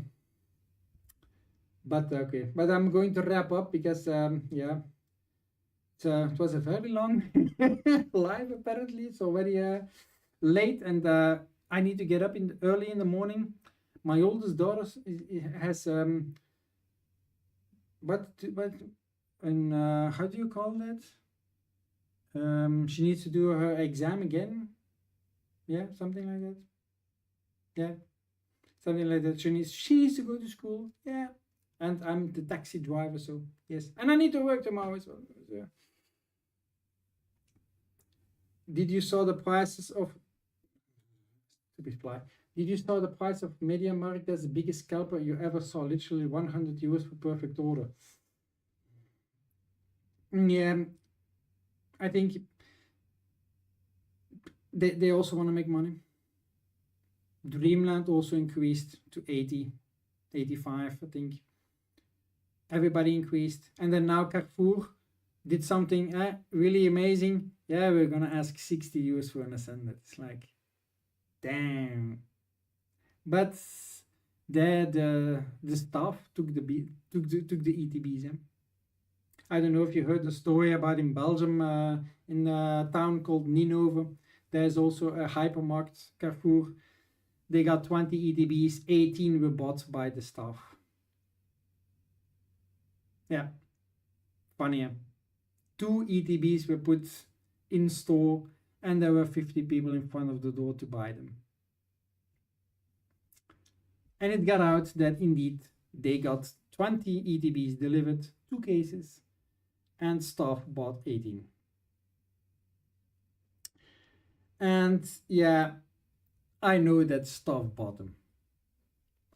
But okay. But I'm going to wrap up because yeah, it was a very long live apparently. It's already late, and I need to get up early in the morning. My oldest daughter has and how do you call that? She needs to do her exam again. Yeah, something like that. Yeah, something like that. She needs to go to school. Yeah, and I'm the taxi driver, so yes, and I need to work tomorrow as well. Yeah. Did you saw the prices of? Did you saw the price of MediaMarkt? That's the biggest scalper you ever saw. Literally 100 euros for perfect order. Yeah, I think they also want to make money. Dreamland also increased to 80, 85, I think. Everybody increased. And then now Carrefour did something really amazing. Yeah, we're gonna ask 60 euros for an ascendant. It's like, damn. But the staff took the ETBs. Yeah? I don't know if you heard the story about in Belgium, in a town called Ninove. There's also a hypermarket, Carrefour. They got 20 ETBs, 18 were bought by the staff. Yeah, funny. Yeah? 2 ETBs were put in store, and there were 50 people in front of the door to buy them. And it got out that indeed they got 20 ETBs delivered, 2 cases, and staff bought 18. And yeah, I know that staff bought them.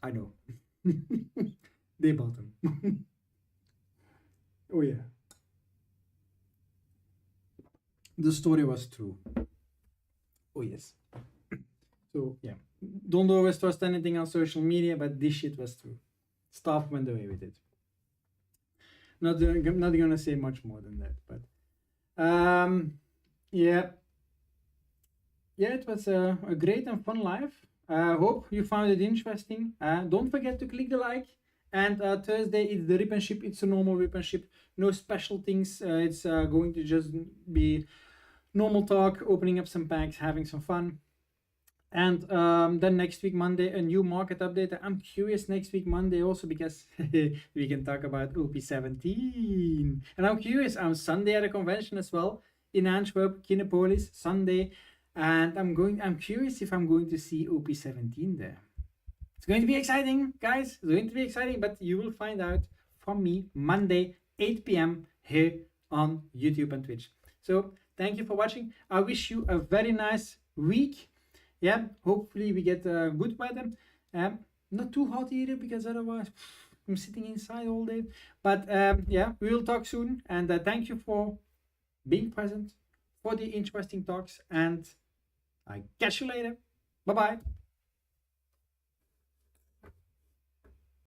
I know. They bought them. Oh yeah. The story was true. Oh yes. So yeah, don't always trust anything on social media, but this shit was true. Staff went away with it. Not gonna say much more than that, but yeah, it was a great and fun live. Hope you found it interesting. Don't forget to click the like. And Thursday it's the rip and ship. It's a normal rip and ship. No special things. It's going to just be normal talk, opening up some packs, having some fun. And then next week Monday a new market update. I'm curious next week Monday also because we can talk about OP17. And I'm curious on Sunday at a convention as well in Antwerp, Kinepolis, Sunday. And I'm curious if I'm going to see OP17 there. It's going to be exciting, guys. It's going to be exciting, but you will find out from me Monday, 8 p.m. here on YouTube and Twitch. So thank you for watching. I wish you a very nice week. Yeah, hopefully we get good weather. Not too hot either, because otherwise I'm sitting inside all day. But yeah, we will talk soon. And thank you for being present, for the interesting talks. And I catch you later. Bye-bye.